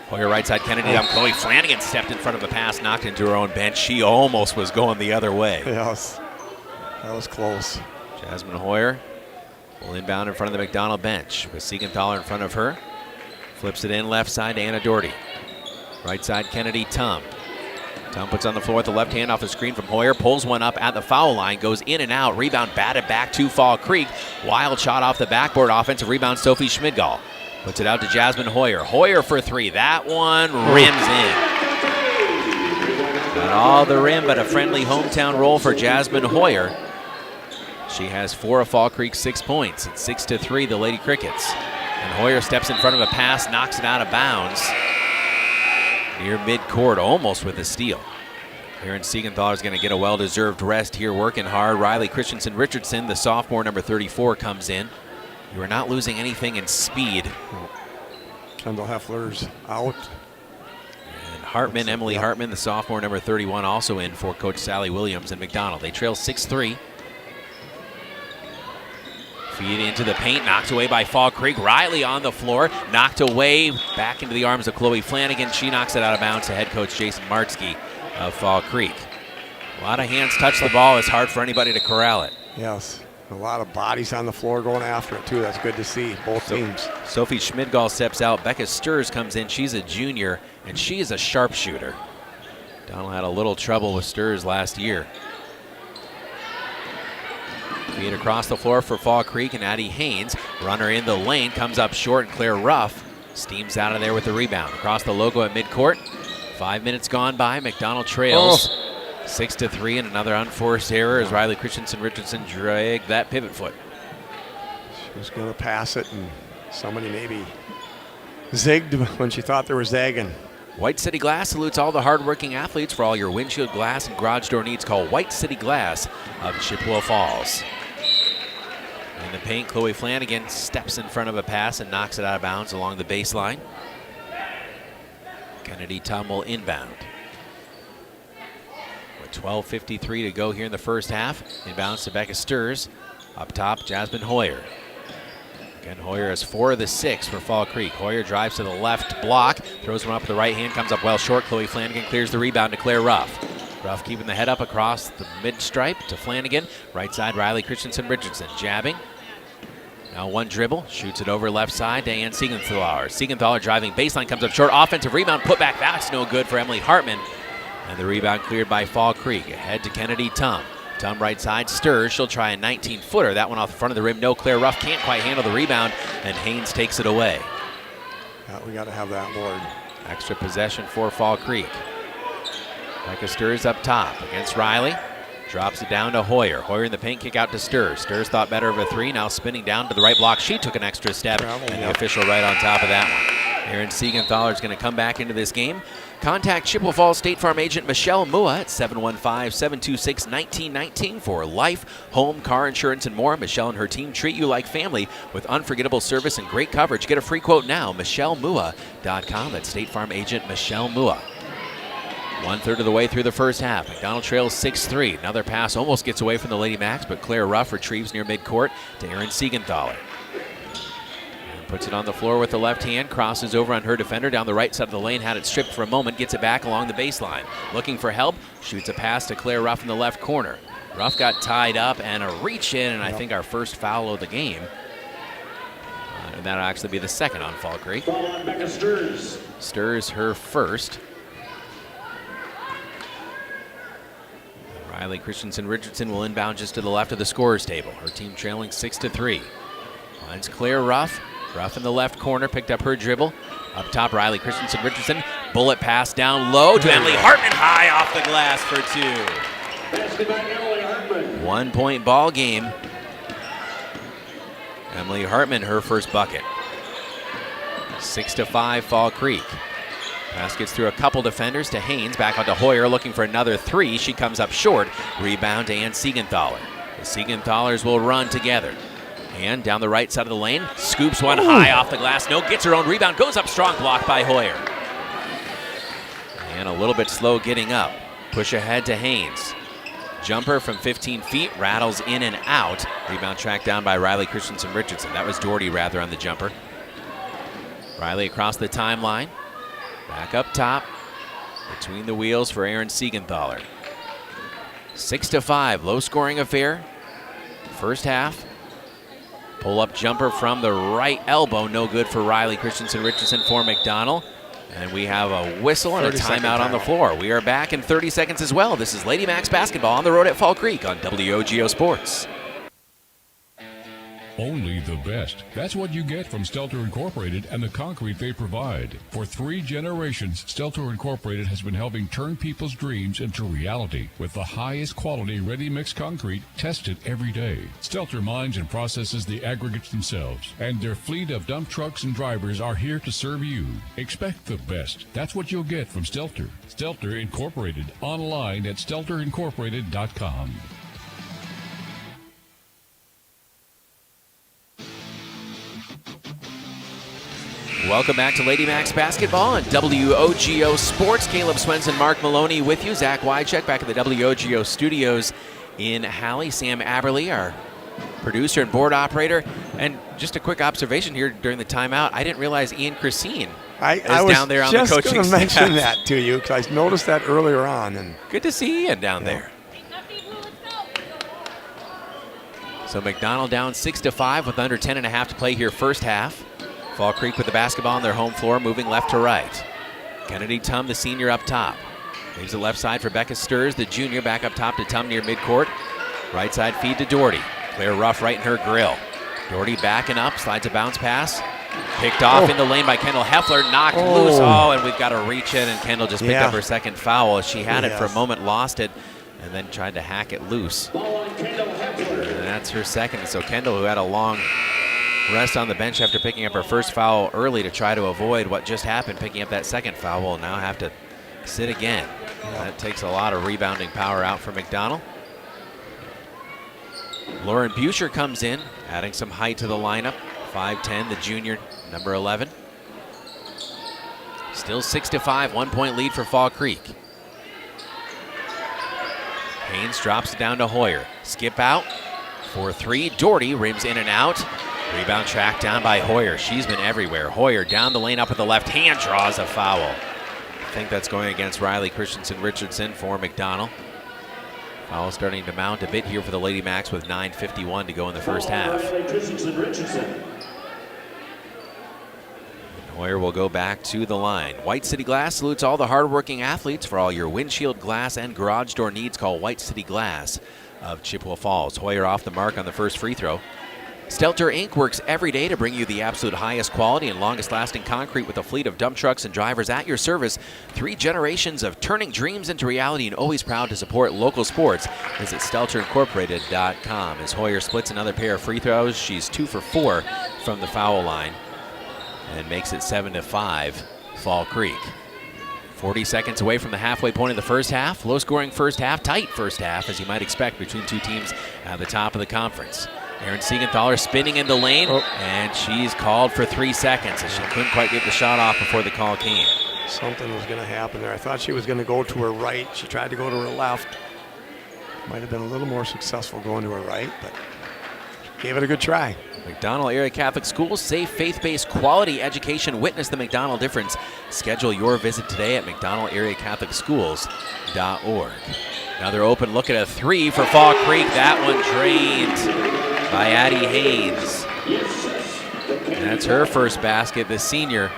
Hoyer right side, Kennedy up. Chloe Flanagan stepped in front of the pass, knocked into her own bench. She almost was going the other way. Yes, that was close. Jasmine Hoyer will inbound in front of the McDonell bench with Siegenthaler in front of her. Flips it in left side to Anna Doherty. Right side, Kennedy Tum. Tum puts on the floor with the left hand off the screen from Hoyer, pulls one up at the foul line, goes in and out, rebound batted back to Fall Creek. Wild shot off the backboard, offensive rebound, Sophie Schmidgall. Puts it out to Jasmine Hoyer. Hoyer for 3, that one rims in. Not all the rim, but a friendly hometown roll for Jasmine Hoyer. She has 4 of Fall Creek's 6 points. It's 6-3, the Lady Crickets. And Hoyer steps in front of a pass, knocks it out of bounds. Near midcourt, almost with a steal. Erin Siegenthaler is going to get a well-deserved rest here, working hard. Riley Christensen Richardson, the sophomore, number 34, comes in. You are not losing anything in speed. Kendall Heffler's out. And Hartman, Emily Hartman, the sophomore, number 31, also in for Coach Sally Williams and McDonell. They trail 6-3. Feed into the paint, knocked away by Fall Creek. Riley on the floor, knocked away, back into the arms of Chloe Flanagan. She knocks it out of bounds to head coach Jason Martzke of Fall Creek. A lot of hands touch the ball. It's hard for anybody to corral it. Yes, a lot of bodies on the floor going after it, too. That's good to see, both teams. Sophie Schmidgall steps out. Becca Sturz comes in. She's a junior, and she is a sharpshooter. Donald had a little trouble with Sturz last year. Feed across the floor for Fall Creek, and Addie Haynes, runner in the lane, comes up short, and Claire Ruff steams out of there with the rebound. Across the logo at midcourt. 5 minutes gone by. McDonell trails 6-3, and another unforced error as Riley Richardson dragged that pivot foot. She was going to pass it, and somebody maybe zigged when she thought they were zagging. White City Glass salutes all the hardworking athletes. For all your windshield glass and garage door needs, call White City Glass of Chippewa Falls. In the paint, Chloe Flanagan steps in front of a pass and knocks it out of bounds along the baseline. Kennedy Tum will inbound. With 12:53 to go here in the first half, inbounds to Becca Sturz. Up top, Jasmine Hoyer. Again, Hoyer has 4 of the 6 for Fall Creek. Hoyer drives to the left block, throws one up with the right hand, comes up well short. Chloe Flanagan clears the rebound to Claire Ruff. Ruff keeping the head up across the mid-stripe to Flanagan. Right side, Riley Richardson jabbing. Now one dribble, shoots it over left side to Ann Siegenthaler. Siegenthaler driving baseline, comes up short. Offensive rebound, put back. That's no good for Emily Hartman. And the rebound cleared by Fall Creek. Ahead to Kennedy Tum. Tum right side, Sturz. She'll try a 19-footer. That one off the front of the rim. No, Claire Ruff can't quite handle the rebound, and Haynes takes it away. Yeah, we got to have that, Lord. Extra possession for Fall Creek. Becca Sturz up top against Riley. Drops it down to Hoyer. Hoyer in the paint, kick out to Sturz. Sturz thought better of a 3, now spinning down to the right block. She took an extra step, and the official right on top of that one. Erin Siegenthaler is going to come back into this game. Contact Chippewa Falls State Farm agent Michelle Mua at 715-726-1919 for life, home, car insurance, and more. Michelle and her team treat you like family with unforgettable service and great coverage. Get a free quote now, MichelleMua.com. That's State Farm agent Michelle Mua. 1/3 of the way through the first half. McDonell trails 6-3. Another pass almost gets away from the Lady Macs, but Claire Ruff retrieves near midcourt to Erin Siegenthaler. Puts it on the floor with the left hand, crosses over on her defender down the right side of the lane, had it stripped for a moment, gets it back along the baseline. Looking for help, shoots a pass to Claire Ruff in the left corner. Ruff got tied up and a reach in, and I think our first foul of the game. And that'll actually be the second on Fall Creek. Foul on Becca Sturz. Sturz her first. Riley Richardson will inbound just to the left of the scorer's table. Her team trailing 6-3. Finds Claire Ruff. Ruff in the left corner, picked up her dribble. Up top, Riley Richardson. Bullet pass down low to Emily Hartman, high off the glass for 2. 1 point ball game. Emily Hartman, her first bucket. 6-5 Fall Creek. Pass gets through a couple defenders to Haynes, back onto Hoyer, looking for another 3. She comes up short. Rebound to Ann Siegenthaler. The Siegenthalers will run together. And down the right side of the lane, scoops one high off the glass. No, gets her own rebound, goes up strong, blocked by Hoyer. And a little bit slow getting up. Push ahead to Haynes. Jumper from 15 feet, rattles in and out. Rebound tracked down by Riley Richardson. That was Doherty rather on the jumper. Riley across the timeline. Back up top. Between the wheels for Erin Siegenthaler. 6-5, low scoring affair. First half. Pull-up jumper from the right elbow, no good for Riley Richardson for McDonell. And we have a whistle and a timeout on the floor. We are back in 30 seconds as well. This is Lady Macs basketball on the road at Fall Creek on WOGO Sports. Only the best. That's what you get from Stelter Incorporated and the concrete they provide. For 3 generations, Stelter Incorporated has been helping turn people's dreams into reality with the highest quality ready-mix concrete tested every day. Stelter mines and processes the aggregates themselves, and their fleet of dump trucks and drivers are here to serve you. Expect the best. That's what you'll get from Stelter. Stelter Incorporated, online at stelterincorporated.com. Welcome back to Lady Macs basketball on WOGO Sports. Caleb Swenson, Mark Maloney with you. Zach Wycheck back at the WOGO studios in Halley. Sam Aberly, our producer and board operator. And just a quick observation here during the timeout, I didn't realize Ian Christine is down there on the coaching staff. I was just going to mention that to you because I noticed that earlier on. And good to see Ian down there. So McDonell down 6-5 with under 10.5 to play here first half. Fall Creek with the basketball on their home floor, moving left to right. Kennedy Tum, the senior, up top. Leaves it left side for Becca Sturz, the junior, back up top to Tum near midcourt. Right side feed to Doherty. Claire Ruff right in her grill. Doherty backing up, slides a bounce pass. Picked off in the lane by Kendall Heffler, knocked loose. Oh, and we've got to reach in, and Kendall just picked up her second foul. She had it for a moment, lost it, and then tried to hack it loose. And that's her second. So Kendall, who had a long rest on the bench after picking up her first foul early to try to avoid what just happened, picking up that second foul, will now have to sit again. That takes a lot of rebounding power out for McDonell. Lauren Buescher comes in, adding some height to the lineup. 5'10", the junior, number 11. Still 6-5, 1 point lead for Fall Creek. Haynes drops it down to Hoyer. Skip out for three. Doherty rims in and out. Rebound tracked down by Hoyer. She's been everywhere. Hoyer down the lane up with the left hand, draws a foul. I think that's going against Riley Christensen-Richardson for McDonell. Foul starting to mount a bit here for the Lady Macs with 9:51 to go in the first half. Hoyer will go back to the line. White City Glass salutes all the hardworking athletes. For all your windshield glass and garage door needs, call White City Glass of Chippewa Falls. Hoyer off the mark on the first free throw. Stelter Inc. works every day to bring you the absolute highest quality and longest lasting concrete with a fleet of dump trucks and drivers at your service. 3 generations of turning dreams into reality, and always proud to support local sports. Visit StelterIncorporated.com. As Hoyer splits another pair of free throws, she's 2 for 4 from the foul line and makes it 7-5 Fall Creek. 40 seconds away from the halfway point of the first half. Low scoring first half, tight first half, as you might expect between two teams at the top of the conference. Erin Siegenthaler spinning in the lane, and she's called for 3 seconds, as she couldn't quite get the shot off before the call came. Something was going to happen there. I thought she was going to go to her right. She tried to go to her left. Might have been a little more successful going to her right, but gave it a good try. McDonell Area Catholic Schools, safe, faith-based, quality education. Witness the McDonell difference. Schedule your visit today at McDonellAreaCatholicSchools.org. Another open look at a 3 for Fall Creek. That one drained by Addie Haynes. And that's her first basket, the senior.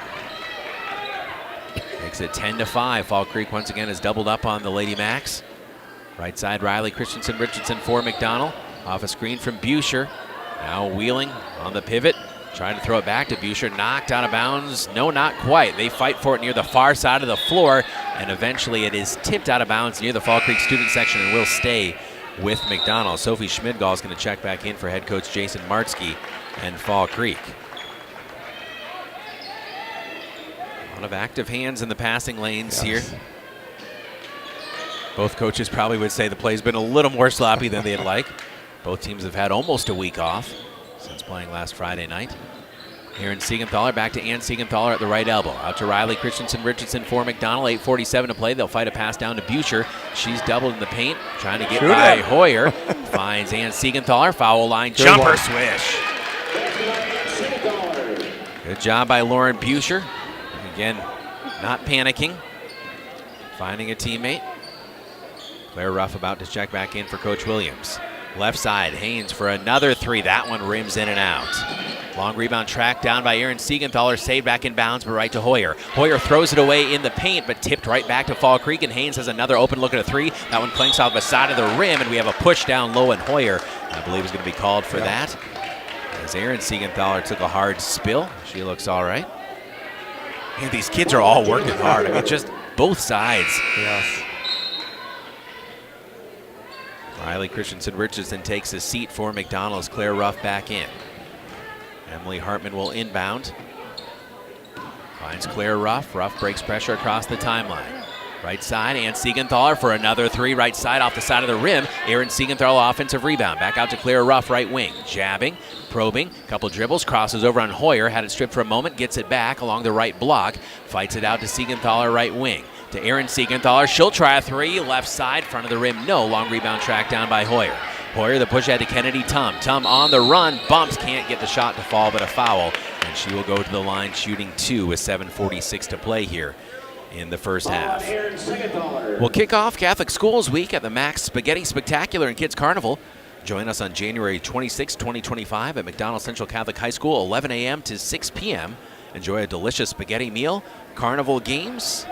Makes it 10-5. Fall Creek once again has doubled up on the Lady Macs. Right side, Riley Christensen-Richardson for McDonell. Off a screen from Buescher. Now wheeling on the pivot. Trying to throw it back to Buescher. Knocked out of bounds. No, not quite. They fight for it near the far side of the floor. And eventually it is tipped out of bounds near the Fall Creek student section and will stay with McDonell. Sophie Schmidgall is going to check back in for head coach Jason Martzke and Fall Creek. A lot of active hands in the passing lanes here. Both coaches probably would say the play's been a little more sloppy than they'd like. Both teams have had almost a week off since playing last Friday night. Erin Siegenthaler back to Ann Siegenthaler at the right elbow. Out to Riley Christensen-Richardson for McDonell. 8:47 to play. They'll fight a pass down to Buescher. She's doubled in the paint, trying to get by Hoyer. Finds Ann Siegenthaler. Foul line jumper swish. Good job by Lauren Buescher. Again, not panicking. Finding a teammate. Claire Ruff about to check back in for Coach Williams. Left side, Haynes for another 3. That one rims in and out. Long rebound tracked down by Erin Siegenthaler, saved back in bounds, but right to Hoyer. Hoyer throws it away in the paint, but tipped right back to Fall Creek, and Haynes has another open look at a 3. That one clanks off the side of the rim, and we have a push down low, and Hoyer, I believe, is going to be called for that. As Erin Siegenthaler took a hard spill. She looks all right. And these kids are all working hard. I mean, just both sides. Yes. Riley Christensen-Richardson takes a seat for McDonell's. Claire Ruff back in. Emily Hartman will inbound. Finds Claire Ruff. Ruff breaks pressure across the timeline. Right side, and Siegenthaler for another three. Right side off the side of the rim. Aaron Siegenthaler offensive rebound. Back out to Claire Ruff, right wing. Jabbing, probing, couple dribbles, crosses over on Hoyer. Had it stripped for a moment, gets it back along the right block. Fights it out to Siegenthaler, right wing. To Aaron Siegenthaler. She'll try a three. Left side, front of the rim. No. Long rebound tracked down by Hoyer. Hoyer, the push ahead to Kennedy Tum. Tum on the run. Bumps, can't get the shot to fall, but a foul. And she will go to the line shooting 2 with 7:46 to play here in the first half. We'll kick off Catholic Schools Week at the Max Spaghetti Spectacular and Kids Carnival. Join us on January 26, 2025 at McDonell Central Catholic High School, 11 a.m. to 6 p.m. Enjoy a delicious spaghetti meal, carnival games,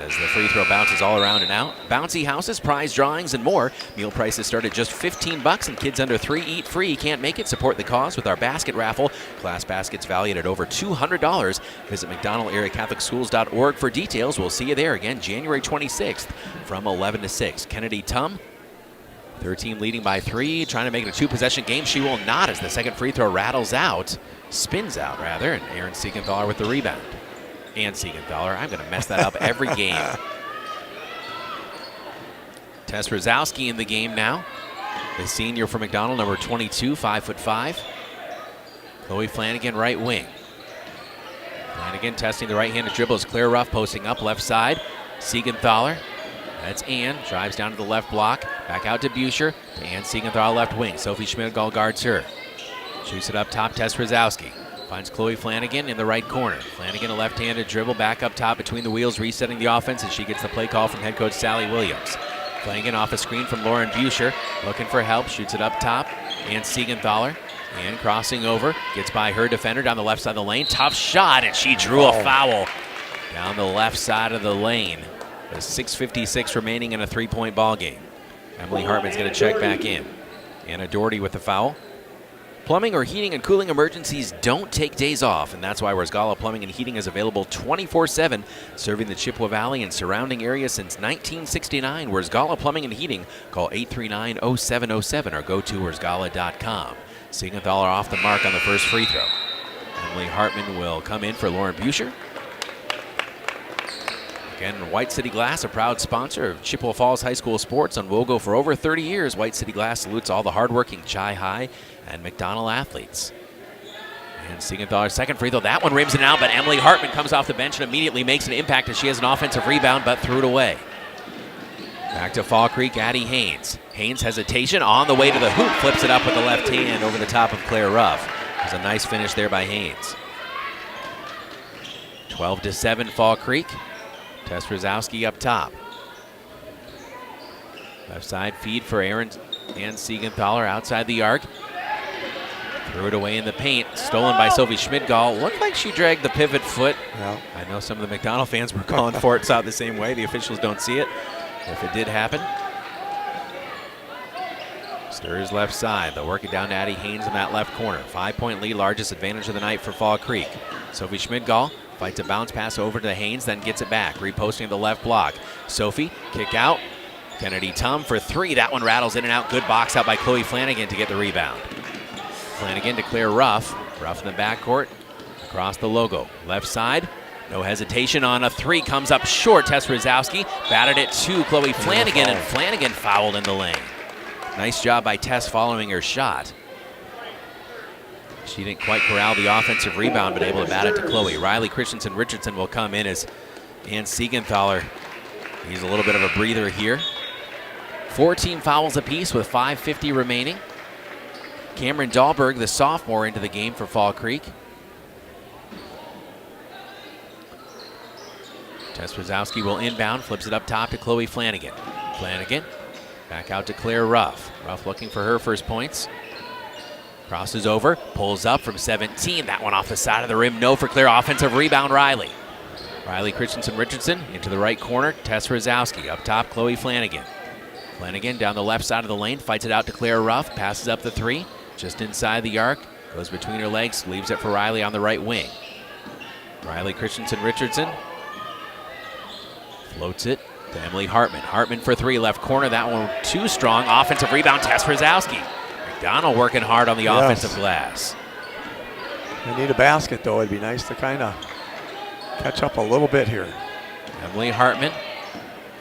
as the free throw bounces all around and out. Bouncy houses, prize drawings, and more. Meal prices start at just $15, and kids under 3 eat free. Can't make it? Support the cause with our basket raffle. Class baskets valued at over $200. Visit McDonell-area-Catholic-Schools.org for details. We'll see you there again January 26th from 11 to 6. Kennedy Tum, their team leading by 3, trying to make it a 2-possession game. She will not as the second free throw rattles out, spins out rather, and Aaron Siegenthaler with the rebound. And Siegenthaler. I'm going to mess that up every game. Tess Rosowski in the game now. The senior for McDonell, number 22, 5'5". Chloe Flanagan, right wing. Flanagan testing the right-handed dribble as Claire Ruff posting up left side. Siegenthaler. That's Ann. Drives down to the left block. Back out to Buescher. And Siegenthaler left wing. Sophie Schmidgall guards her. Shoots it up top, Tess Rosowski. Finds Chloe Flanagan in the right corner. Flanagan, a left-handed dribble back up top between the wheels, resetting the offense, and she gets the play call from head coach Sally Williams. Flanagan off a screen from Lauren Buescher, looking for help, shoots it up top, and Siegenthaler. And crossing over, gets by her defender down the left side of the lane. Tough shot, and she drew a foul down the left side of the lane. With 6:56 remaining in a 3-point ball game. Emily Hartman's going to check back in. Anna Doherty with the foul. Plumbing or heating and cooling emergencies don't take days off, and that's why Rosgala Plumbing and Heating is available 24/7, serving the Chippewa Valley and surrounding areas since 1969. Rosgala Plumbing and Heating, call 839-0707 or go to rosgala.com. Siegenthaler off the mark on the first free throw. Emily Hartman will come in for Lauren Buescher. Again, White City Glass, a proud sponsor of Chippewa Falls High School sports on WOGO for over 30 years. White City Glass salutes all the hardworking Chi High and McDonell athletes. And Siegenthaler's second free throw. That one rims it out, but Emily Hartman comes off the bench and immediately makes an impact as she has an offensive rebound, but threw it away. Back to Fall Creek, Addie Haynes. Haynes hesitation on the way to the hoop, flips it up with the left hand over the top of Claire Ruff. There's a nice finish there by Haynes. 12-7 Fall Creek. Tess Rosowski up top. Left side feed for Aaron and Siegenthaler outside the arc. Threw it away in the paint. Stolen by Sophie Schmidgall. Looked like she dragged the pivot foot. Yeah. I know some of the McDonell fans were calling for it. Saw it the same way. The officials don't see it. If it did happen. Stirs left side. They'll work it down to Addie Haynes in that left corner. 5-point lead, largest advantage of the night for Fall Creek. Sophie Schmidgall fights a bounce pass over to Haynes, then gets it back. Reposting the left block. Sophie, kick out. Kennedy Tum for 3. That one rattles in and out. Good box out by Chloe Flanagan to get the rebound. Flanagan to Claire Ruff. Ruff in the backcourt. Across the logo. Left side. No hesitation on a 3. Comes up short. Tess Rosowski batted it to Chloe Flanagan, and Flanagan fouled in the lane. Nice job by Tess following her shot. She didn't quite corral the offensive rebound, but able to bat it to Chloe. Riley Christensen Richardson will come in as Ann Siegenthaler. He's a little bit of a breather here. 14 fouls apiece with 5:50 remaining. Cameron Dahlberg, the sophomore, into the game for Fall Creek. Tess Rosowski will inbound, flips it up top to Chloe Flanagan. Flanagan back out to Claire Ruff. Ruff looking for her first points. Crosses over, pulls up from 17. That one off the side of the rim. No for Claire. Offensive rebound, Riley. Riley Christensen Richardson into the right corner. Tess Rosowski up top, Chloe Flanagan. Flanagan down the left side of the lane, fights it out to Claire Ruff, passes up the 3, just inside the arc, goes between her legs, leaves it for Riley on the right wing. Riley Christensen Richardson floats it to Emily Hartman. Hartman for 3, left corner. That one too strong. Offensive rebound, Tess Rosowski. McDonell working hard on the offensive glass. They need a basket, though. It'd be nice to kind of catch up a little bit here. Emily Hartman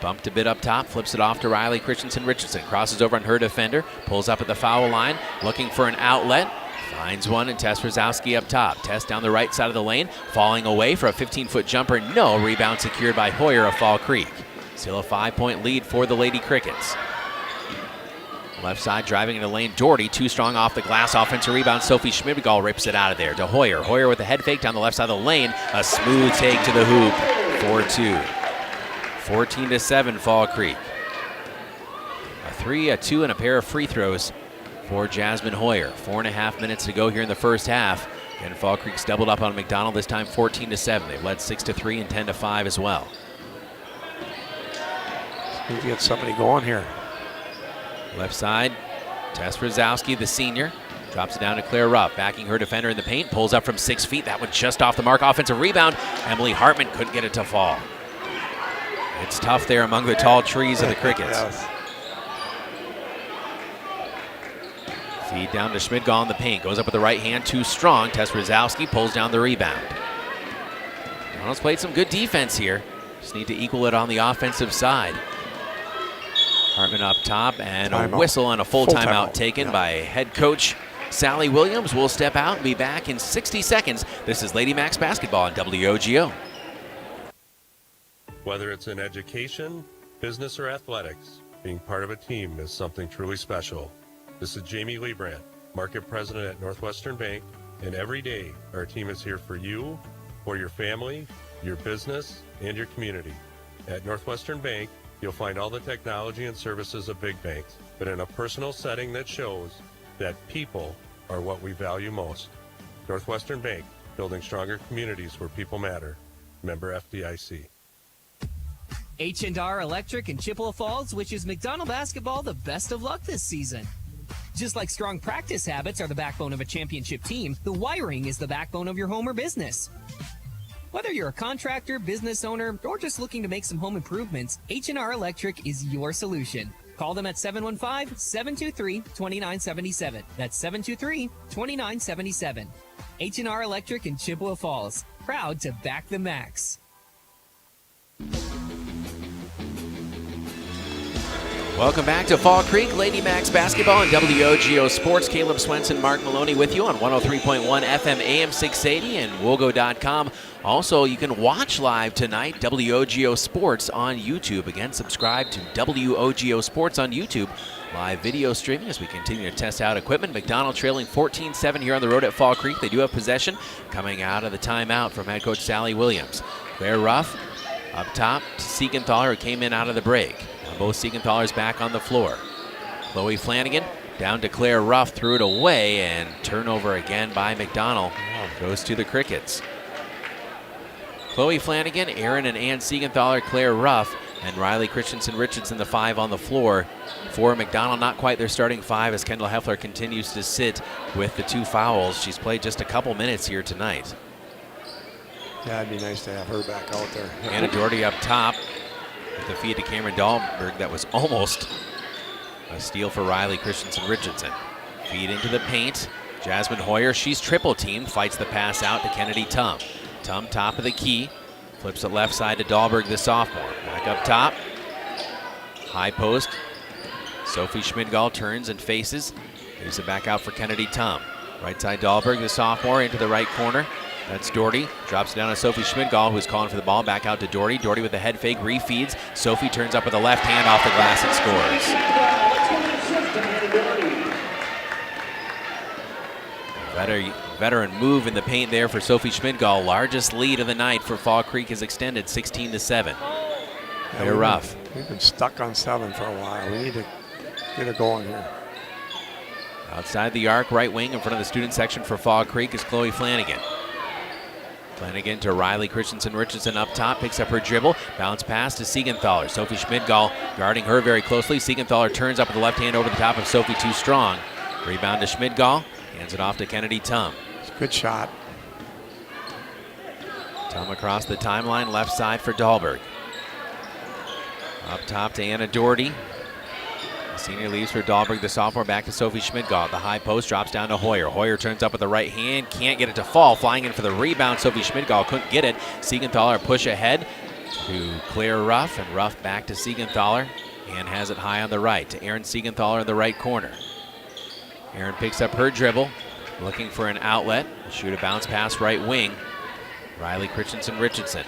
Bumped a bit up top, flips it off to Riley Richardson, crosses over on her defender, pulls up at the foul line, looking for an outlet, finds one, and Tess Rosowski up top. Tess down the right side of the lane, falling away for a 15-foot jumper. No, rebound secured by Hoyer of Fall Creek. Still a 5-point lead for the Lady Crickets. Left side driving into lane, Doherty, too strong off the glass, offensive rebound. Sophie Schmidgall rips it out of there to Hoyer. Hoyer with a head fake down the left side of the lane, a smooth take to the hoop, 4-2. 14-7 Fall Creek. A 3, a 2, and a pair of free throws for Jasmine Hoyer. 4.5 minutes to go here in the first half. And Fall Creek's doubled up on McDonell, this time 14-7. They've led 6-3 and 10-5 as well. Need to get somebody going here. Left side, Tess Rosowski, the senior, drops it down to Claire Ruff, backing her defender in the paint, pulls up from 6 feet. That one just off the mark. Offensive rebound. Emily Hartman couldn't get it to fall. It's tough there among the tall trees of the Crickets. Yes. Feed down to Schmidgall in the paint. Goes up with the right hand, too strong. Tess Rosowski pulls down the rebound. Donald's played some good defense here. Just need to equal it on the offensive side. Hartman up top, and a whistle and a full timeout taken by head coach Sally Williams. Will step out and be back in 60 seconds. This is Lady Max basketball on WOGO. Whether it's in education, business, or athletics, being part of a team is something truly special. This is Jamie Lebrand, Market President at Northwestern Bank, and every day our team is here for you, for your family, your business, and your community. At Northwestern Bank, you'll find all the technology and services of big banks, but in a personal setting that shows that people are what we value most. Northwestern Bank, building stronger communities where people matter. Member FDIC. H&R Electric in Chippewa Falls wishes McDonell basketball the best of luck this season. Just like strong practice habits are the backbone of a championship team, the wiring is the backbone of your home or business. Whether you're a contractor, business owner, or just looking to make some home improvements, H&R Electric is your solution. Call them at 715-723-2977. That's 723-2977. H&R Electric in Chippewa Falls. Proud to back the Max. Welcome back to Fall Creek Lady Max basketball and WOGO Sports. Caleb Swenson, Mark Maloney with you on 103.1 FM AM 680 and WOGO.com. Also, you can watch live tonight WOGO Sports on YouTube. Again, subscribe to WOGO Sports on YouTube. Live video streaming as we continue to test out equipment. McDonell trailing 14-7 here on the road at Fall Creek. They do have possession coming out of the timeout from head coach Sally Williams. Claire Ruff up top to Siegenthaler, who came in out of the break. Both Siegenthalers back on the floor. Chloe Flanagan down to Claire Ruff, threw it away, and turnover again by McDonell. Goes to the Crickets. Chloe Flanagan, Aaron and Ann Siegenthaler, Claire Ruff, and Riley Richardson, the 5 on the floor for McDonell. Not quite their starting 5 as Kendall Heffler continues to sit with the 2 fouls. She's played just a couple minutes here tonight. Yeah, it'd be nice to have her back out there. Anna Doherty up top. With the feed to Cameron Dahlberg, that was almost a steal for Riley Richardson. Feed into the paint. Jasmine Hoyer, she's triple teamed, fights the pass out to Kennedy Tum. Tum top of the key, flips it left side to Dahlberg, the sophomore. Back up top, high post. Sophie Schmidgall turns and faces. Leaves it back out for Kennedy Tum. Right side Dahlberg, the sophomore, into the right corner. That's Doherty. Drops it down to Sophie Schmidgall, who's calling for the ball. Back out to Doherty. Doherty with the head fake, refeeds. Sophie turns up with the left hand off the glass and scores. Veteran move in the paint there for Sophie Schmidgall. Largest lead of the night for Fall Creek is extended 16-7. They're rough. We've been stuck on 7 for a while. We need to get it going here. Outside the arc, right wing in front of the student section for Fall Creek is Chloe Flanagan. Flanagan to Riley Richardson up top, picks up her dribble, bounce pass to Siegenthaler. Sophie Schmidgall guarding her very closely. Siegenthaler turns up with the left hand over the top of Sophie, too strong. Rebound to Schmidgall, hands it off to Kennedy Tum. It's a good shot. Tum across the timeline, left side for Dahlberg. Up top to Anna Doherty. The senior leaves for Dahlberg, the sophomore, back to Sophie Schmidgall. The high post drops down to Hoyer. Hoyer turns up with the right hand, can't get it to fall. Flying in for the rebound, Sophie Schmidgall couldn't get it. Siegenthaler push ahead. to Claire Ruff, and Ruff back to Siegenthaler, and has it high on the right to Aaron Siegenthaler in the right corner. Aaron picks up her dribble, looking for an outlet. Shoot a bounce pass right wing. Riley Richardson.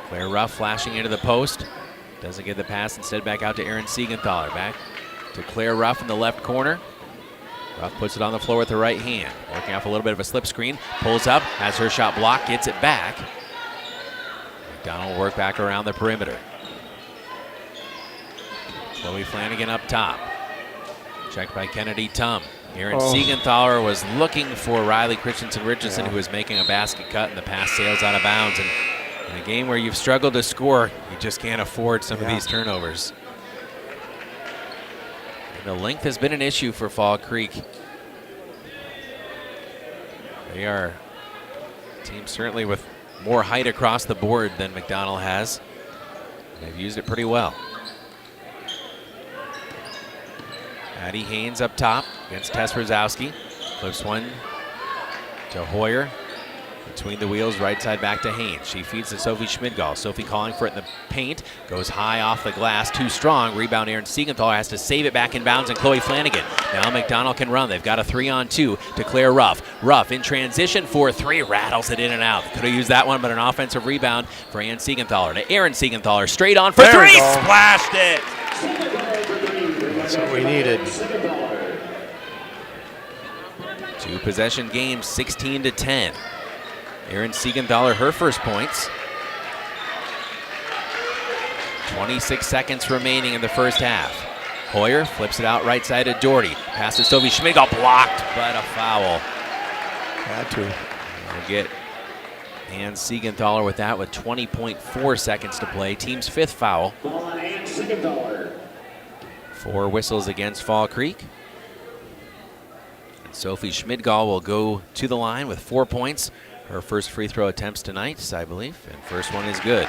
Claire Ruff flashing into the post. Doesn't get the pass, instead back out to Aaron Siegenthaler. Back to Claire Ruff in the left corner. Ruff puts it on the floor with the right hand. Working off a little bit of a slip screen. Pulls up, has her shot blocked, gets it back. McDonell will work back around the perimeter. Chloe Flanagan up top. Checked by Kennedy Tum. Aaron Siegenthaler was looking for Riley Richardson, who was making a basket cut, and the pass sails out of bounds. And in a game where you've struggled to score, you just can't afford some of these turnovers. And the length has been an issue for Fall Creek. They are a team certainly with more height across the board than McDonell has. They've used it pretty well. Addie Haynes up top against Tess Rosowski. Flips one to Hoyer. Between the wheels, right side back to Haynes. She feeds to Sophie Schmidgall. Sophie calling for it in the paint. Goes high off the glass, too strong. Rebound Aaron Siegenthaler has to save it back in bounds, and Chloe Flanagan. Now McDonell can run. They've got a 3-on-2 to Claire Ruff. Ruff in transition for 3, rattles it in and out. Could have used that one, but an offensive rebound for Ann Siegenthaler. To Aaron Siegenthaler, straight on for 3, splashed it! That's what we needed. 2-possession game, 16-10. Aaron Siegenthaler, her first points. 26 seconds remaining in the first half. Hoyer flips it out right side to Doherty. Pass to Sophie Schmidgall, blocked, but a foul. Had to. We'll get Ann Siegenthaler with that with 20.4 seconds to play. Team's 5th foul. 4 whistles against Fall Creek. And Sophie Schmidgall will go to the line with 4 points. Her first free throw attempts tonight, I believe, and first one is good.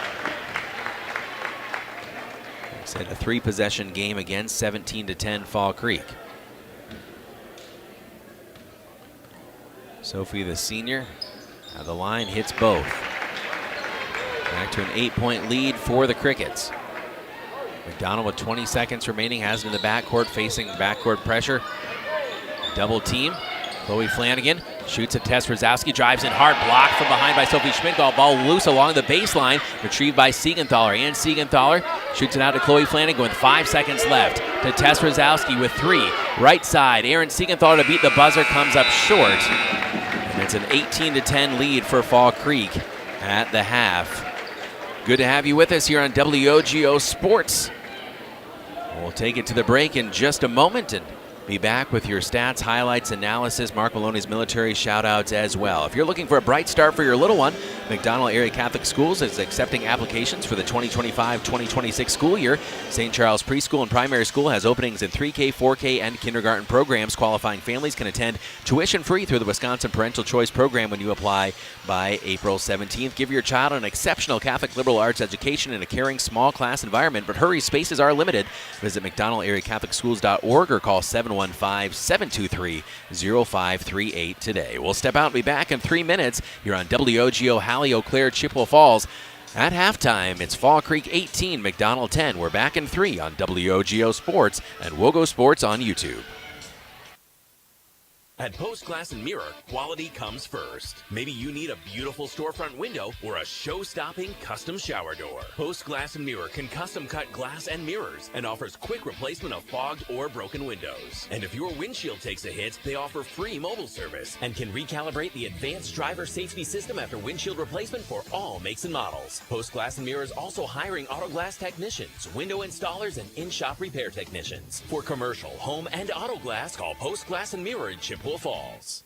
It's a 3-possession game again, 17-10 Fall Creek. Sophie, the senior, the line hits both. Back to an 8-point lead for the Crickets. McDonell with 20 seconds remaining has it in the backcourt, facing backcourt pressure. Double team. Chloe Flanagan shoots at Tess Rosowski, drives in hard, blocked from behind by Sophie Schmidgall. Ball loose along the baseline, retrieved by Siegenthaler. And Siegenthaler shoots it out to Chloe Flanagan with 5 seconds left. To Tess Rosowski with 3. Right side, Aaron Siegenthaler to beat the buzzer, comes up short. And it's an 18-10 lead for Fall Creek at the half. Good to have you with us here on WOGO Sports. We'll take it to the break in just a moment and be back with your stats, highlights, analysis, Mark Maloney's military shout-outs as well. If you're looking for a bright start for your little one, McDonell Area Catholic Schools is accepting applications for the 2025-2026 school year. St. Charles Preschool and Primary School has openings in 3K, 4K, and kindergarten programs. Qualifying families can attend tuition-free through the Wisconsin Parental Choice Program when you apply by April 17th. Give your child an exceptional Catholic liberal arts education in a caring small class environment, but hurry, spaces are limited. Visit McDonellAreaCatholicSchools.org or call 715-723-0538 today. We'll step out and be back in 3 minutes. You're on WOGO Halley, Eau Claire, Chippewa Falls. At halftime, it's Fall Creek 18, McDonell 10. We're back in 3 on WOGO Sports and WOGO Sports on YouTube. At Post Glass and Mirror, quality comes first. Maybe you need a beautiful storefront window or a show-stopping custom shower door. Post Glass and Mirror can custom cut glass and mirrors and offers quick replacement of fogged or broken windows. And if your windshield takes a hit, they offer free mobile service and can recalibrate the advanced driver safety system after windshield replacement for all makes and models. Post Glass and Mirror is also hiring auto glass technicians, window installers, and in-shop repair technicians. For commercial, home, and auto glass, call Post Glass and Mirror in Chippewa Falls.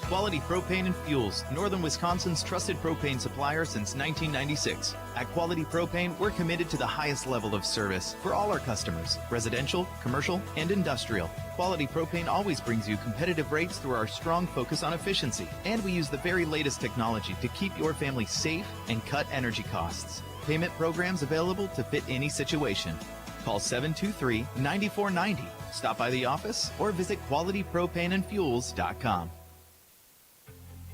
Quality Propane and Fuels, Northern Wisconsin's trusted propane supplier since 1996. At Quality Propane, we're committed to the highest level of service for all our customers, residential, commercial, and industrial. Quality Propane always brings you competitive rates through our strong focus on efficiency, and we use the very latest technology to keep your family safe and cut energy costs. Payment programs available to fit any situation. Call 723-9490. Stop by the office or visit qualitypropaneandfuels.com.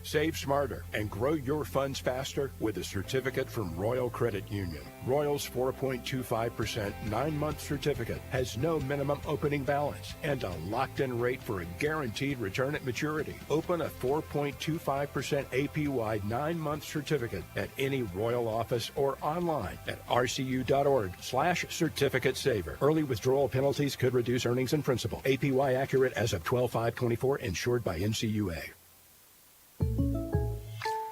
Save smarter and grow your funds faster with a certificate from Royal Credit Union. Royal's 4.25% 9-month certificate has no minimum opening balance and a locked-in rate for a guaranteed return at maturity. Open a 4.25% APY 9-month certificate at any Royal office or online at rcu.org/certificate saver. Early withdrawal penalties could reduce earnings and principal. APY accurate as of 12/5/24, insured by NCUA.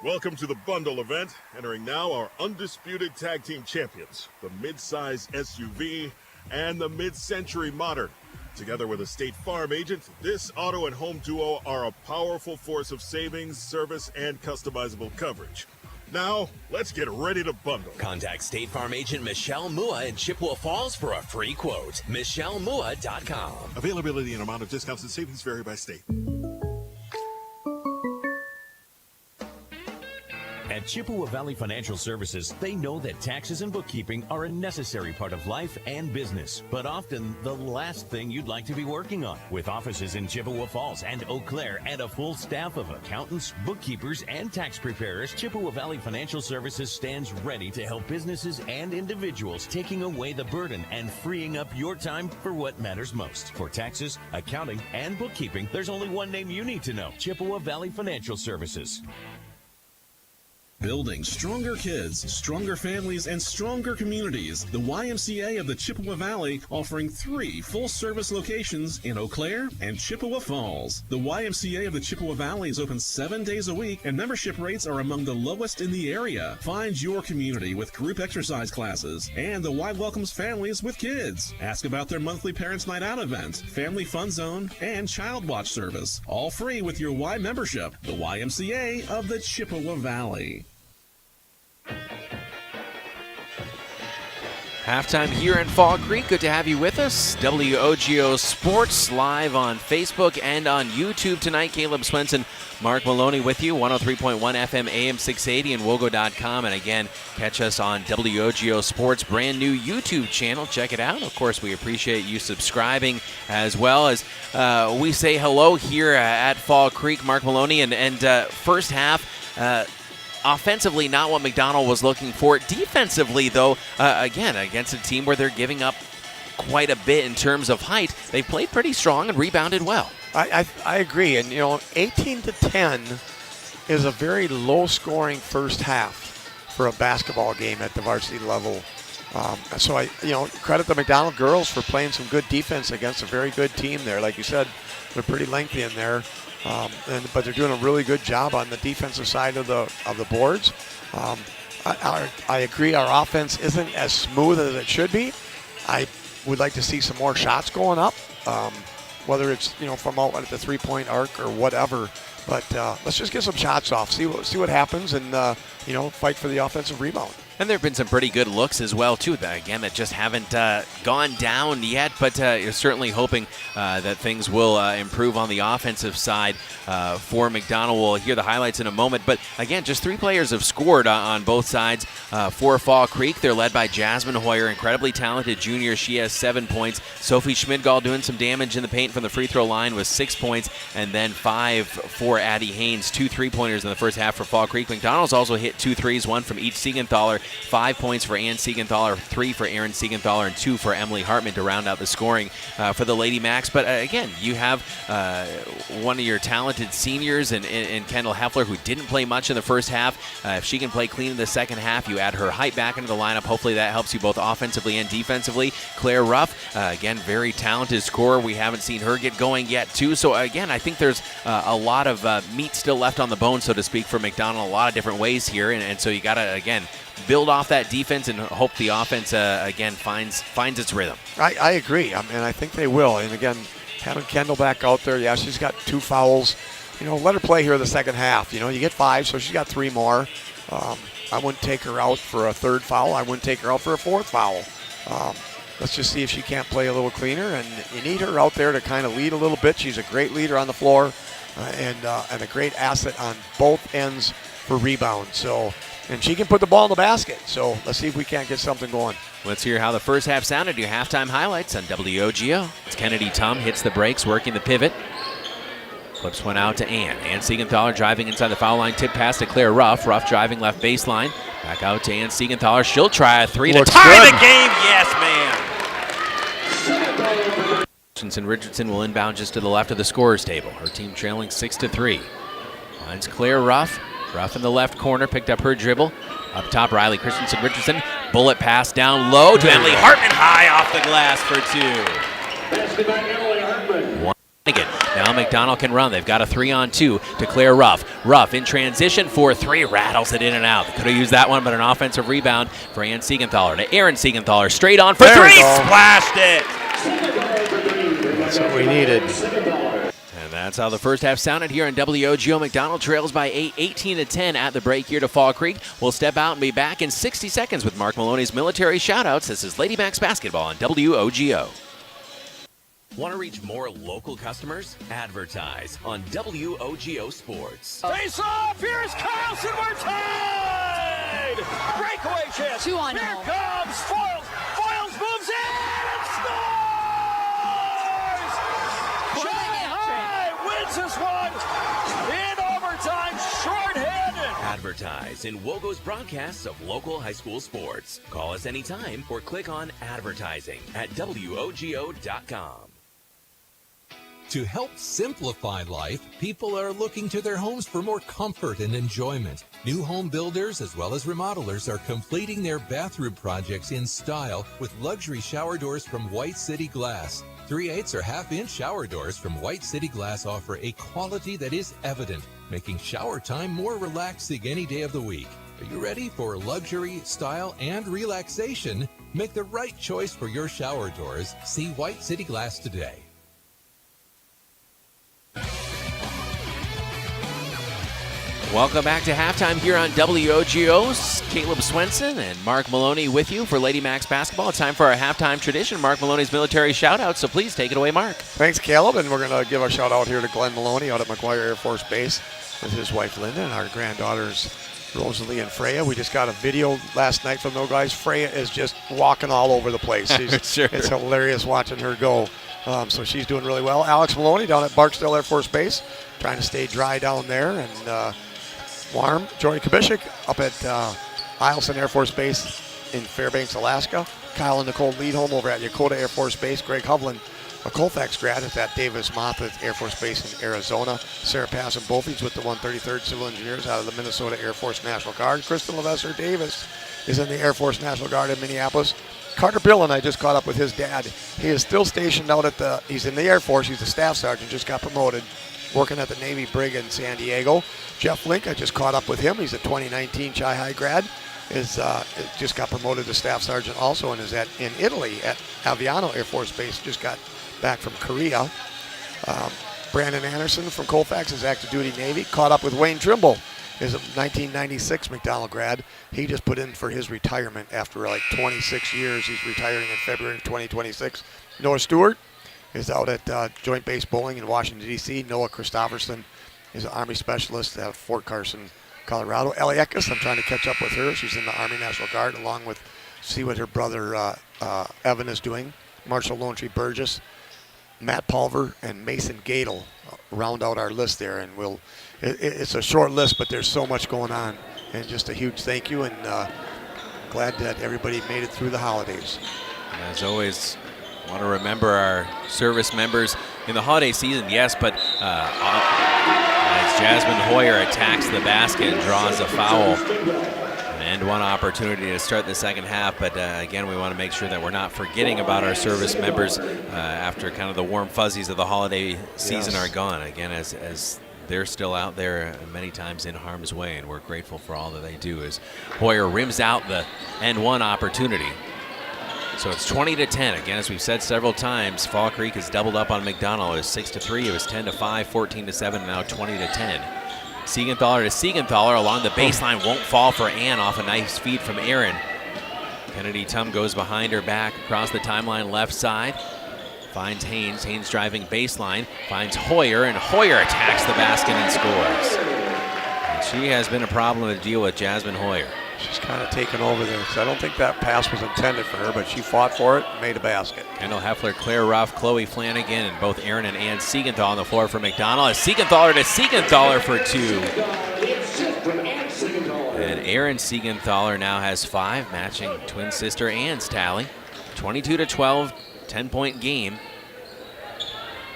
Welcome to the bundle event. Entering now our undisputed tag team champions, the mid-size SUV and the mid-century modern. Together with a State Farm agent, this auto and home duo are a powerful force of savings, service, and customizable coverage. Now, let's get ready to bundle. Contact State Farm agent Michelle Mua in Chippewa Falls for a free quote. MichelleMua.com. Availability and amount of discounts and savings vary by state. At Chippewa Valley Financial Services, they know that taxes and bookkeeping are a necessary part of life and business, but often the last thing you'd like to be working on. With offices in Chippewa Falls and Eau Claire and a full staff of accountants, bookkeepers, and tax preparers, Chippewa Valley Financial Services stands ready to help businesses and individuals, taking away the burden and freeing up your time for what matters most. For taxes, accounting, and bookkeeping, there's only one name you need to know: Chippewa Valley Financial Services. Building stronger kids, stronger families, and stronger communities. The YMCA of the Chippewa Valley offering 3 full-service locations in Eau Claire and Chippewa Falls. The YMCA of the Chippewa Valley is open 7 days a week, and membership rates are among the lowest in the area. Find your community with group exercise classes, and the Y welcomes families with kids. Ask about their monthly Parents' Night Out event, Family Fun Zone, and Child Watch service. All free with your Y membership. The YMCA of the Chippewa Valley. Halftime here in Fall Creek. Good to have you with us. WOGO Sports live on Facebook and on YouTube tonight. Caleb Swenson, Mark Maloney with you. 103.1 FM, AM 680 and WOGO.com. And again, catch us on WOGO Sports' brand new YouTube channel. Check it out. Of course, we appreciate you subscribing as well as we say hello here at Fall Creek. Mark Maloney and first half. Offensively, not what McDonell was looking for. Defensively, though, again, against a team where they're giving up quite a bit in terms of height, they played pretty strong and rebounded well. I agree. And, 18-10 is a very low-scoring first half for a basketball game at the varsity level. So I credit the McDonell girls for playing some good defense against a very good team there. Like you said, they're pretty lengthy in there. But they're doing a really good job on the defensive side of the boards. I agree our offense isn't as smooth as it should be. I would like to see some more shots going up, whether it's from out at the three-point arc or whatever. But let's just get some shots off, see what happens, and fight for the offensive rebound. And there have been some pretty good looks as well, too, that just haven't gone down yet. But you're certainly hoping that things will improve on the offensive side for McDonell. We'll hear the highlights in a moment. But, again, just 3 players have scored on both sides for Fall Creek. They're led by Jasmine Hoyer, incredibly talented junior. She has 7 points. Sophie Schmidgall doing some damage in the paint from the free throw line with 6 points. And then 5 for Addie Haynes, 2 3-pointers in the first half for Fall Creek. McDonell's also hit 2 threes, 1 from each Siegenthaler. 5 points for Ann Siegenthaler, 3 for Aaron Siegenthaler, and 2 for Emily Hartman to round out the scoring for the Lady Macs. But again, you have one of your talented seniors in Kendall Heffler, who didn't play much in the first half. If she can play clean in the second half, you add her height back into the lineup. Hopefully that helps you both offensively and defensively. Claire Ruff, again, very talented scorer. We haven't seen her get going yet, too. So again, I think there's a lot of meat still left on the bone, so to speak, for McDonell, a lot of different ways here. And so you got to, again, build off that defense and hope the offense, again, finds its rhythm. I agree. I think they will. And, again, having Kendall back out there, yeah, she's got 2 fouls. Let her play here the second half. You get 5, so she's got 3 more. I wouldn't take her out for a 3rd foul. I wouldn't take her out for a 4th foul. Let's just see if she can't play a little cleaner. And you need her out there to kind of lead a little bit. She's a great leader on the floor and a great asset on both ends for rebounds. And she can put the ball in the basket. So let's see if we can't get something going. Let's hear how the first half sounded. Your halftime highlights on WOGO. It's Kennedy Tum, hits the brakes, working the pivot. Flips one out to Ann. Ann Siegenthaler driving inside the foul line. Tip pass to Claire Ruff. Ruff driving left baseline. Back out to Ann Siegenthaler. She'll try a three to tie the game. Yes, ma'am. Richardson will inbound just to the left of the scorer's table. Her team trailing 6-3. Finds Claire Ruff. Ruff in the left corner. Picked up her dribble. Up top, Riley Richardson. Bullet pass down low to Emily Hartman. High off the glass for two. One again. Now McDonell can run. They've got a 3-on-2 to Claire Ruff. Ruff in transition for three. Rattles it in and out. They could have used that one, but an offensive rebound for Ann Siegenthaler. To Erin Siegenthaler. Straight on for three. Splashed it. That's what we needed. And that's how the first half sounded here on WOGO. McDonell trails by 8, 18-10 at the break here to Fall Creek. We'll step out and be back in 60 seconds with Mark Maloney's military shoutouts. This is Lady Macs basketball on WOGO. Want to reach more local customers? Advertise on WOGO Sports. Face off! Here's Carlson. We're tied! Breakaway chance. 2 on 0. Here comes Foils. Foils moves in and scores! Shy High wins this one in overtime, short-handed. Advertise in WOGO's broadcasts of local high school sports. Call us anytime or click on advertising at WOGO.com. To help simplify life, people are looking to their homes for more comfort and enjoyment. New home builders as well as remodelers are completing their bathroom projects in style with luxury shower doors from White City Glass. 3/8 or half-inch shower doors from White City Glass offer a quality that is evident, making shower time more relaxing any day of the week. Are you ready for luxury, style, and relaxation? Make the right choice for your shower doors. See White City Glass today. Welcome back to halftime here on WOGO. Caleb Swenson and Mark Maloney with you for Lady Macs basketball. It's time for our halftime tradition, Mark Maloney's military shout-out, so please take it away, Mark. Thanks, Caleb, and we're going to give a shout-out here to Glenn Maloney out at McGuire Air Force Base with his wife, Linda, and our granddaughters, Rosalie and Freya. We just got a video last night from those guys. Freya is just walking all over the place. Sure. It's hilarious watching her go. So she's doing really well. Alex Maloney down at Barksdale Air Force Base, trying to stay dry down there, and warm. Jory Kabishik up at Eielson Air Force Base in Fairbanks, Alaska. Kyle and Nicole Leadholm over at Yokota Air Force Base. Greg Hovland, a Colfax grad, is at Davis-Monthan Air Force Base in Arizona. Sarah Pass and Bofies with the 133rd Civil Engineers out of the Minnesota Air Force National Guard. Kristen Levesser Davis is in the Air Force National Guard in Minneapolis. Carter Bill and I just caught up with his dad. He is still stationed out at he's in the Air Force. He's a staff sergeant, just got promoted, working at the Navy Brig in San Diego. Jeff Link, I just caught up with him. He's a 2019 Chi High grad. Just got promoted to staff sergeant also, and is in Italy at Aviano Air Force Base. Just got back from Korea. Brandon Anderson from Colfax is active duty Navy. Caught up with Wayne Trimble, is a 1996 McDonell grad. He just put in for his retirement after like 26 years. He's retiring in February of 2026. Noah Stewart is out at Joint Base Bowling in Washington, D.C. Noah Christopherson is an Army specialist at Fort Carson, Colorado. Ellie Eckes, I'm trying to catch up with her. She's in the Army National Guard, along with, see what her brother Evan is doing. Marshall Lone Tree Burgess, Matt Pulver, and Mason Gadel round out our list there. And it's a short list, but there's so much going on. And just a huge thank you, and glad that everybody made it through the holidays. As always, I want to remember our service members in the holiday season, yes, but as Jasmine Hoyer attacks the basket and draws a foul, and one opportunity to start the second half, but again, we want to make sure that we're not forgetting about our service members after kind of the warm fuzzies of the holiday season are gone. Again, as they're still out there many times in harm's way, and we're grateful for all that they do as Hoyer rims out the N1 opportunity. So it's 20-10. Again, as we've said several times, Fall Creek has doubled up on McDonell. It was 6-3, it was 10-5, 14-7, and now 20-10. Siegenthaler to Siegenthaler along the baseline, won't fall for Ann off a nice feed from Aaron. Kennedy Tum goes behind her back across the timeline left side. Finds Haynes. Haynes driving baseline. Finds Hoyer, and Hoyer attacks the basket and scores. And she has been a problem to deal with, Jasmine Hoyer. She's kind of taken over there because I don't think that pass was intended for her, but she fought for it and made a basket. Kendall Heffler, Claire Ruff, Chloe Flanagan, and both Aaron and Ann Siegenthaler on the floor for McDonell. A Siegenthaler to Siegenthaler for 2. And Aaron Siegenthaler now has 5, matching twin sister Ann's tally. 22-12, 10-point game.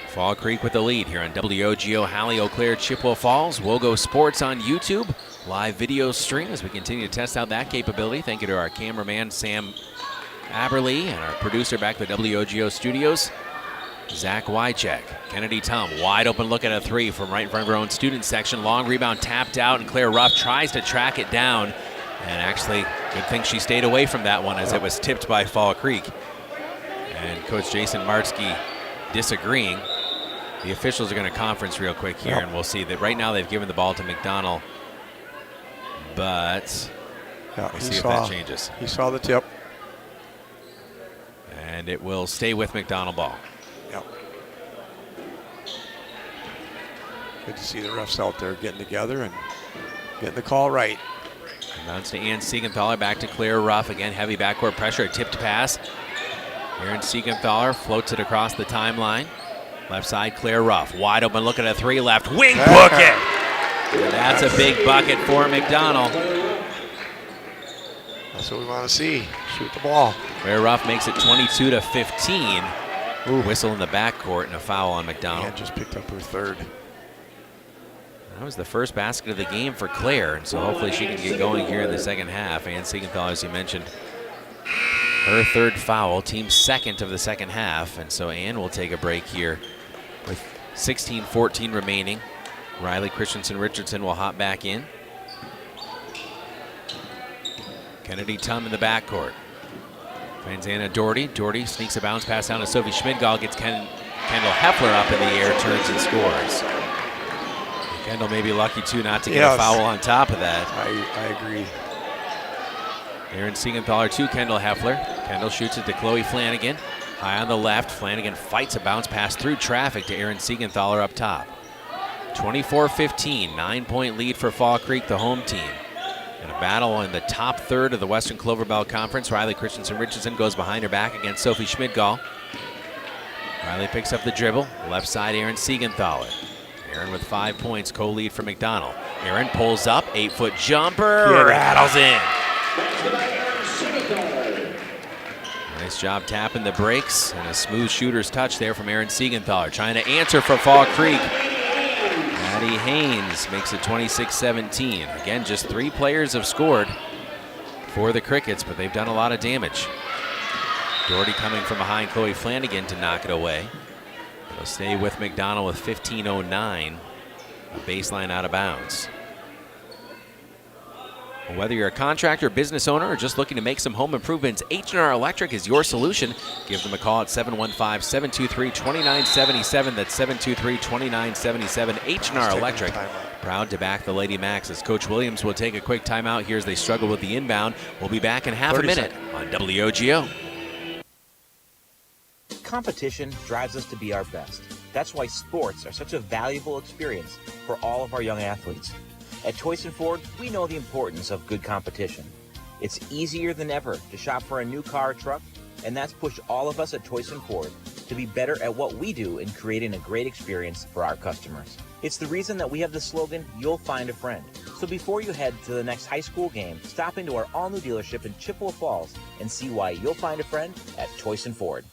Fall Creek with the lead here on WOGO, Halley, Eau Claire, Chippewa Falls. WOGO Sports on YouTube. Live video stream as we continue to test out that capability. Thank you to our cameraman, Sam Aberly, and our producer back at the WOGO studios, Zach Wycheck. Kennedy Tum, wide open look at a 3 from right in front of her own student section. Long rebound tapped out, and Claire Ruff tries to track it down. And actually, good thing she stayed away from that one as it was tipped by Fall Creek. And Coach Jason Martzke disagreeing. The officials are going to conference real quick here, and we'll see that right now they've given the ball to McDonell. But we'll see if that changes. He saw the tip. And it will stay with McDonell ball. Yep. Good to see the refs out there getting together and getting the call right. Bounce to Ann Siegenthaler, back to Claire Ruff. Again, heavy backcourt pressure, a tipped pass. Aaron Siegenthaler floats it across the timeline. Left side, Claire Ruff. Wide open look at a 3 left. Wing bucket! And that's a big bucket for McDonell. That's what we want to see. Shoot the ball. Claire Ruff makes it 22-15. Whistle in the backcourt and a foul on McDonell. Ann just picked up her 3rd. That was the first basket of the game for Claire, and so hopefully she can get going here in the second half. Ann Siegenthaler, as you mentioned, her 3rd foul, team 2nd of the second half, and so Ann will take a break here with 16-14 remaining. Riley Christensen-Richardson will hop back in. Kennedy Tum in the backcourt. Finds Anna Doherty. Doherty sneaks a bounce pass down to Sophie Schmidgall, gets Kendall Heffler up in the air, turns and scores. Kendall may be lucky, too, not to get a foul on top of that. I agree. Aaron Siegenthaler to Kendall Heffler. Kendall shoots it to Chloe Flanagan. High on the left. Flanagan fights a bounce pass through traffic to Aaron Siegenthaler up top. 24-15, 9-point lead for Fall Creek, the home team. In a battle in the top 3rd of the Western Cloverbelt Conference, Riley Christensen-Richardson goes behind her back against Sophie Schmidgall. Riley picks up the dribble. Left side, Aaron Siegenthaler. Aaron with 5 points, co-lead for McDonell. Aaron pulls up, 8-foot jumper, rattles in. Nice job tapping the brakes, and a smooth shooter's touch there from Aaron Siegenthaler. Trying to answer for Fall Creek. Maddie Haynes makes it 26-17. Again, just 3 players have scored for the Crickets, but they've done a lot of damage. Doherty coming from behind Chloe Flanagan to knock it away. It'll stay with McDonell with 15:09. A baseline out of bounds. Whether you're a contractor, business owner, or just looking to make some home improvements, H&R Electric is your solution. Give them a call at 715-723-2977. That's 723-2977. H&R Electric, proud to back the Lady Macs. As Coach Williams will take a quick timeout here as they struggle with the inbound. We'll be back in half a minute on WOGO. Competition drives us to be our best. That's why sports are such a valuable experience for all of our young athletes. At Toyson Ford, we know the importance of good competition. It's easier than ever to shop for a new car or truck, and that's pushed all of us at Toyson Ford to be better at what we do in creating a great experience for our customers. It's the reason that we have the slogan, "You'll find a friend." So before you head to the next high school game, stop into our all-new dealership in Chippewa Falls and see why you'll find a friend at Toyson Ford.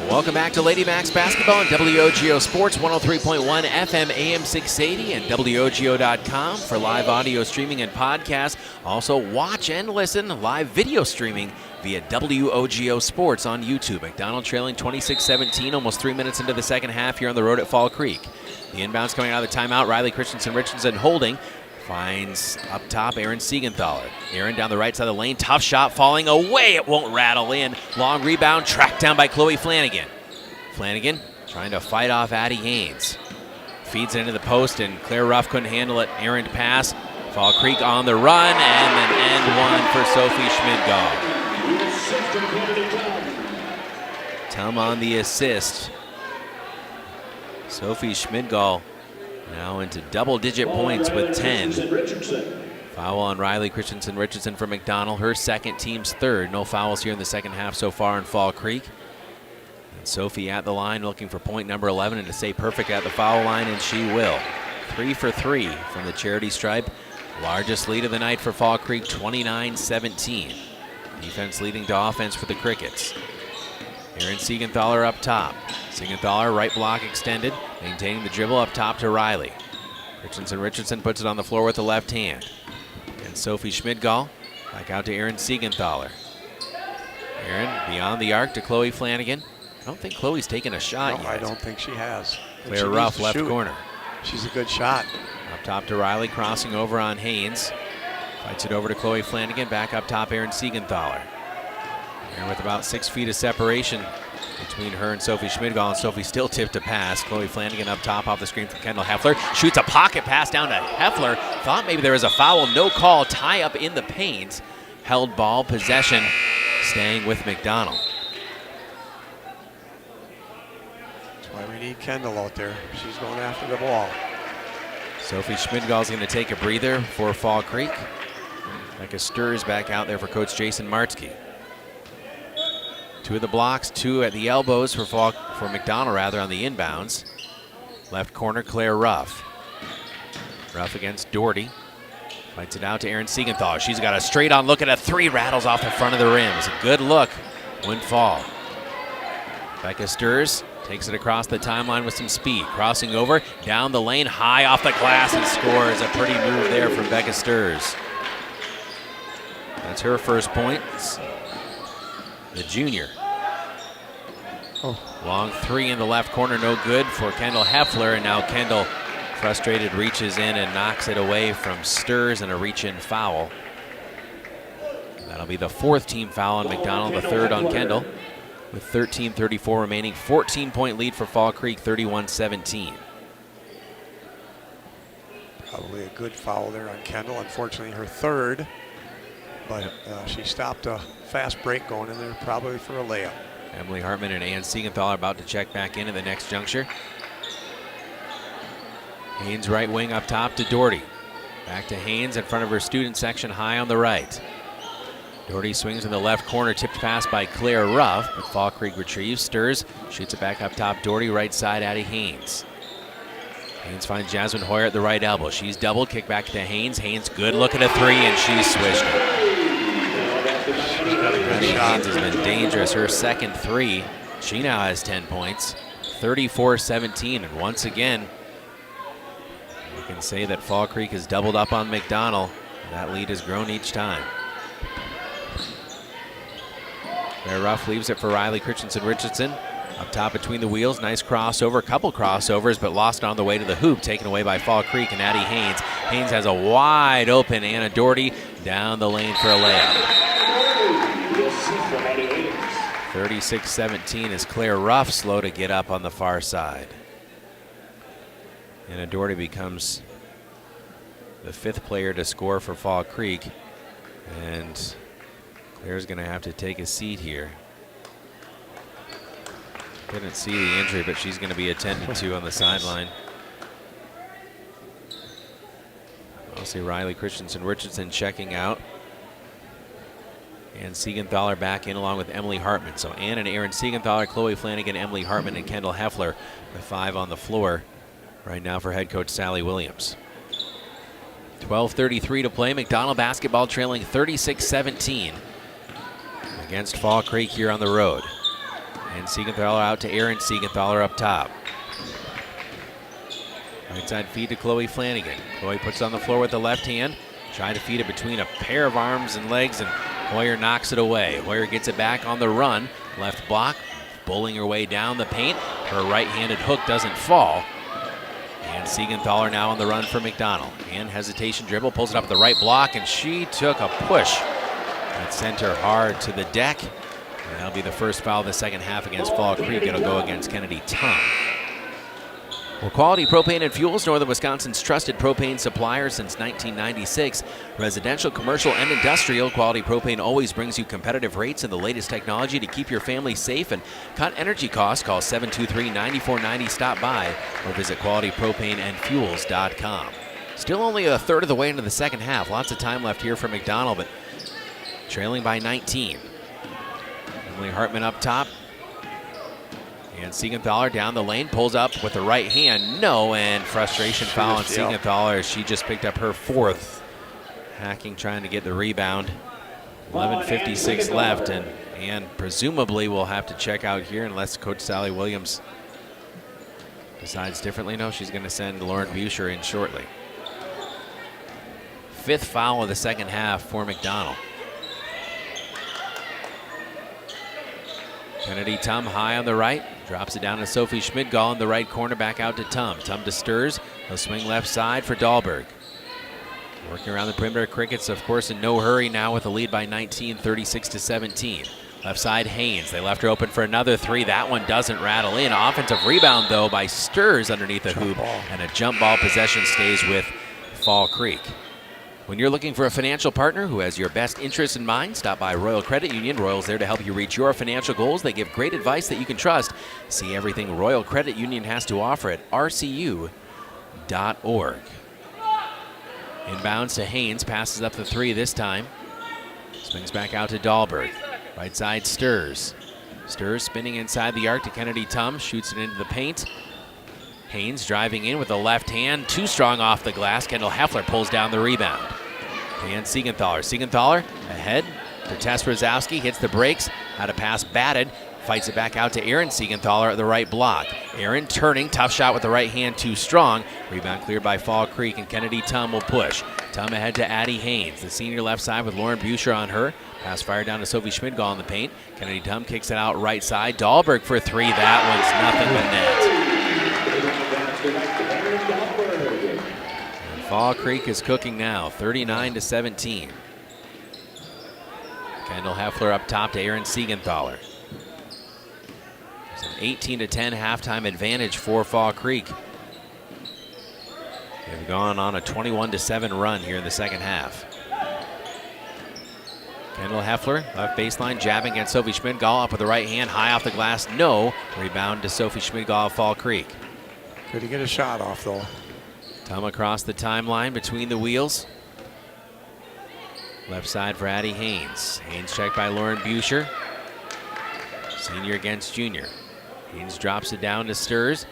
Welcome back to Lady Macs Basketball on WOGO Sports 103.1 FM AM 680 and WOGO.com for live audio streaming and podcast. Also watch and listen live video streaming via WOGO Sports on YouTube. McDonell trailing 26-17, almost 3 minutes into the second half here on the road at Fall Creek. The inbounds coming out of the timeout, Riley Christensen-Richardson holding. Finds up top Aaron Siegenthaler. Aaron down the right side of the lane. Tough shot falling away. It won't rattle in. Long rebound tracked down by Chloe Flanagan. Flanagan trying to fight off Addie Haynes. Feeds it into the post, and Claire Ruff couldn't handle it. Errant pass. Fall Creek on the run, and an end one for Sophie Schmidgall. Tum on the assist. Sophie Schmidgall Now into double-digit points with 10. Foul on Riley Christensen-Richardson for McDonell, her second, team's third. No fouls here in the second half so far in Fall Creek. And Sophie at the line looking for point number 11 and to stay perfect at the foul line, and she will. 3 for 3 from the charity stripe. Largest lead of the night for Fall Creek, 29-17. Defense leading to offense for the Crickets. Aaron Siegenthaler up top. Siegenthaler, right block extended, maintaining the dribble up top to Riley. Richardson puts it on the floor with the left hand. And Sophie Schmidgall back out to Aaron Siegenthaler. Aaron beyond the arc to Chloe Flanagan. I don't think Chloe's taken a shot yet. I don't think she has. Claire Ruff, left corner. She's a good shot. Up top to Riley, crossing over on Haynes. Fights it over to Chloe Flanagan, back up top Aaron Siegenthaler. And with about 6 feet of separation between her and Sophie Schmidgall, and Sophie still tipped to pass. Chloe Flanagan up top off the screen from Kendall Heffler. Shoots a pocket pass down to Heffler. Thought maybe there was a foul, no call. Tie up in the paint. Held ball possession, staying with McDonell. That's why we need Kendall out there. She's going after the ball. Sophie Schmidgall's going to take a breather for Fall Creek. Becca Sturz back out there for Coach Jason Martzke. 2 of the blocks, 2 at the elbows for McDonell on the inbounds. Left corner, Claire Ruff. Ruff against Doherty. Fights it out to Aaron Siegenthaler. She's got a straight-on look at a 3, rattles off the front of the rim. It's a good look, wouldn't fall. Becca Sturz takes it across the timeline with some speed. Crossing over, down the lane, high off the glass, and scores. A pretty move there from Becca Sturz. That's her first points. The junior. Long 3 in the left corner, no good for Kendall Heffler, and now Kendall, frustrated, reaches in and knocks it away from Sturz, and a reach-in foul. That'll be the 4th team foul on McDonell, the 3rd on Kendall. With 13:34 remaining, 14-point lead for Fall Creek, 31-17. Probably a good foul there on Kendall. Unfortunately, her 3rd. But she stopped a fast break going in there, probably for a layup. Emily Hartman and Ann Siegenthaler about to check back in at the next juncture. Haynes right wing up top to Doherty. Back to Haynes in front of her student section, high on the right. Doherty swings in the left corner, tipped pass by Claire Ruff, but Fall Creek retrieves. Sturz shoots it back up top. Doherty right side, Addie Haynes. Haynes finds Jasmine Hoyer at the right elbow. She's doubled, kick back to Haynes. Haynes, good look at a 3, and she swished it. Haynes has been dangerous. Her second 3. She now has 10 points. 34-17, and once again, we can say that Fall Creek has doubled up on McDonell. That lead has grown each time. Claire Ruff leaves it for Riley Christensen-Richardson. Up top between the wheels, nice crossover, couple crossovers, but lost on the way to the hoop, taken away by Fall Creek and Addie Haynes. Haynes has a wide open Anna Doherty down the lane for a layup. 36-17 as Claire Ruff slow to get up on the far side. Anna Doherty becomes the 5th player to score for Fall Creek, and Claire's going to have to take a seat here. Couldn't see the injury, but she's going to be attended to on the sideline. I'll see Riley Christensen-Richardson checking out. And Siegenthaler back in along with Emily Hartman. So Ann and Aaron Siegenthaler, Chloe Flanagan, Emily Hartman, and Kendall Heffler, the 5 on the floor right now for head coach Sally Williams. 12:33 to play. McDonell basketball trailing 36-17 against Fall Creek here on the road. And Siegenthaler out to Aaron Siegenthaler up top. Right side feed to Chloe Flanagan. Chloe puts it on the floor with the left hand. Trying to feed it between a pair of arms and legs, and Hoyer knocks it away. Hoyer gets it back on the run. Left block, bowling her way down the paint. Her right-handed hook doesn't fall. And Siegenthaler now on the run for McDonell. And hesitation dribble, pulls it up at the right block, and she took a push that sent her hard to the deck. And that'll be the first foul of the second half against Fall Creek. It'll go against Kennedy Tongue. Well, Quality Propane and Fuels, Northern Wisconsin's trusted propane supplier since 1996. Residential, commercial, and industrial, Quality Propane always brings you competitive rates and the latest technology to keep your family safe and cut energy costs. Call 723-9490, stop by, or visit qualitypropaneandfuels.com. Still only a third of the way into the second half. Lots of time left here for McDonell, but trailing by 19. Emily Hartman up top. And Siegenthaler down the lane, pulls up with the right hand. No, and frustration foul on Siegenthaler. She just picked up her fourth. Hacking trying to get the rebound. 11:56 left, and presumably we'll have to check out here unless Coach Sally Williams decides differently. No, she's going to send Lauren Buescher in shortly. Fifth foul of the second half for McDonell. Kennedy Tum high on the right, drops it down to Sophie Schmidgall in the right corner, back out to Tum. Tum to Sturs, he'll swing left side for Dahlberg. Working around the perimeter, Crickets, of course, in no hurry now with a lead by 19, 36-17. Left side, Haynes. They left her open for another three. That one doesn't rattle in. Offensive rebound, though, by Sturs underneath the hoop, and a jump ball possession stays with Fall Creek. When you're looking for a financial partner who has your best interests in mind, stop by Royal Credit Union. Royal's there to help you reach your financial goals. They give great advice that you can trust. See everything Royal Credit Union has to offer at rcu.org. Inbounds to Haynes, passes up the three this time. Swings back out to Dahlberg. Right side, Sturs. Sturs spinning inside the arc to Kennedy Tum, shoots it into the paint. Haynes driving in with the left hand, too strong off the glass. Kendall Heffler pulls down the rebound. And Siegenthaler. Siegenthaler ahead to Tess Rosowski, hits the brakes, had a pass batted, fights it back out to Aaron Siegenthaler at the right block. Aaron turning, tough shot with the right hand, too strong. Rebound cleared by Fall Creek, and Kennedy Tum will push. Tum ahead to Addie Haynes, the senior left side with Lauren Buescher on her. Pass fired down to Sophie Schmidgall in the paint. Kennedy Tum kicks it out right side. Dahlberg for three. That one's nothing but net. And Fall Creek is cooking now, 39-17. Kendall Heffler up top to Aaron Siegenthaler. It's an 18-10 halftime advantage for Fall Creek. They've gone on a 21-7 run here in the second half. Kendall Heffler, left baseline, jabbing against Sophie Schmidgall, up with the right hand, high off the glass, no. Rebound to Sophie Schmidgall of Fall Creek. Couldn't get a shot off, though. Tum across the timeline between the wheels. Left side for Addie Haynes. Haynes checked by Lauren Buescher. Senior against junior. Haynes drops it down to Sturs.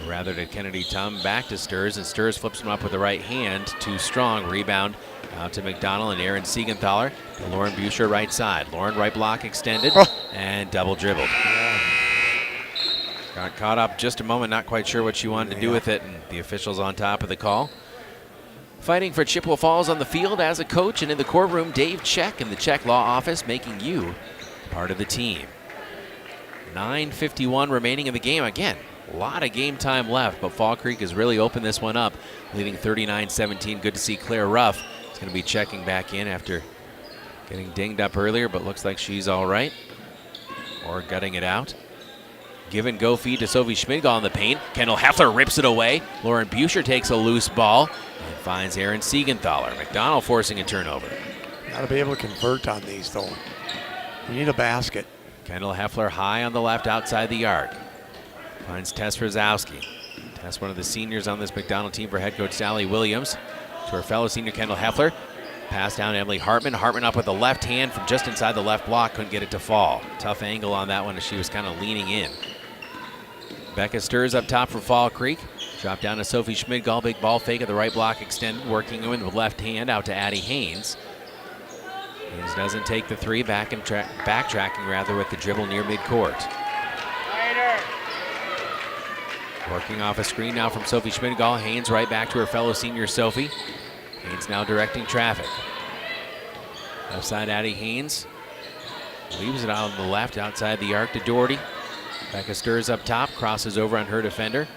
Or rather to Kennedy Tum, back to Sturs, and Sturs flips him up with the right hand. Too strong. Rebound out to McDonell and Aaron Siegenthaler. To Lauren Buescher, right side. Lauren, right block extended, and double dribbled. Got caught up just a moment, not quite sure what she wanted to do with it, and the officials on top of the call. Fighting for Chippewa Falls on the field as a coach, and in the courtroom, Dave Check in the Check Law Office, making you part of the team. 9:51 remaining in the game. Again, a lot of game time left, but Fall Creek has really opened this one up, leading 39-17. Good to see Claire Ruff. Is going to be checking back in after getting dinged up earlier, but looks like she's all right, or gutting it out. Give and go feed to Sophie Schmidgall in the paint. Kendall Heffler rips it away. Lauren Buescher takes a loose ball and finds Aaron Siegenthaler. McDonell forcing a turnover. Got to be able to convert on these, though. You need a basket. Kendall Heffler high on the left outside the arc. Finds Tess Rosowski. Tess, one of the seniors on this McDonell team for head coach Sally Williams. To her fellow senior Kendall Heffler. Pass down to Emily Hartman. Hartman up with the left hand from just inside the left block. Couldn't get it to fall. Tough angle on that one as she was kind of leaning in. Becca Sturs up top for Fall Creek. Drop down to Sophie Schmidgall. Big ball fake at the right block extended. Working in with the left hand out to Addie Haynes. Haynes doesn't take the three. Backtracking rather with the dribble near midcourt. Working off a screen now from Sophie Schmidgall. Haynes right back to her fellow senior Sophie. Haynes now directing traffic. Left side Addie Haynes. Leaves it out on the left outside the arc to Doherty. Becca Sturs up top, crosses over on her defender.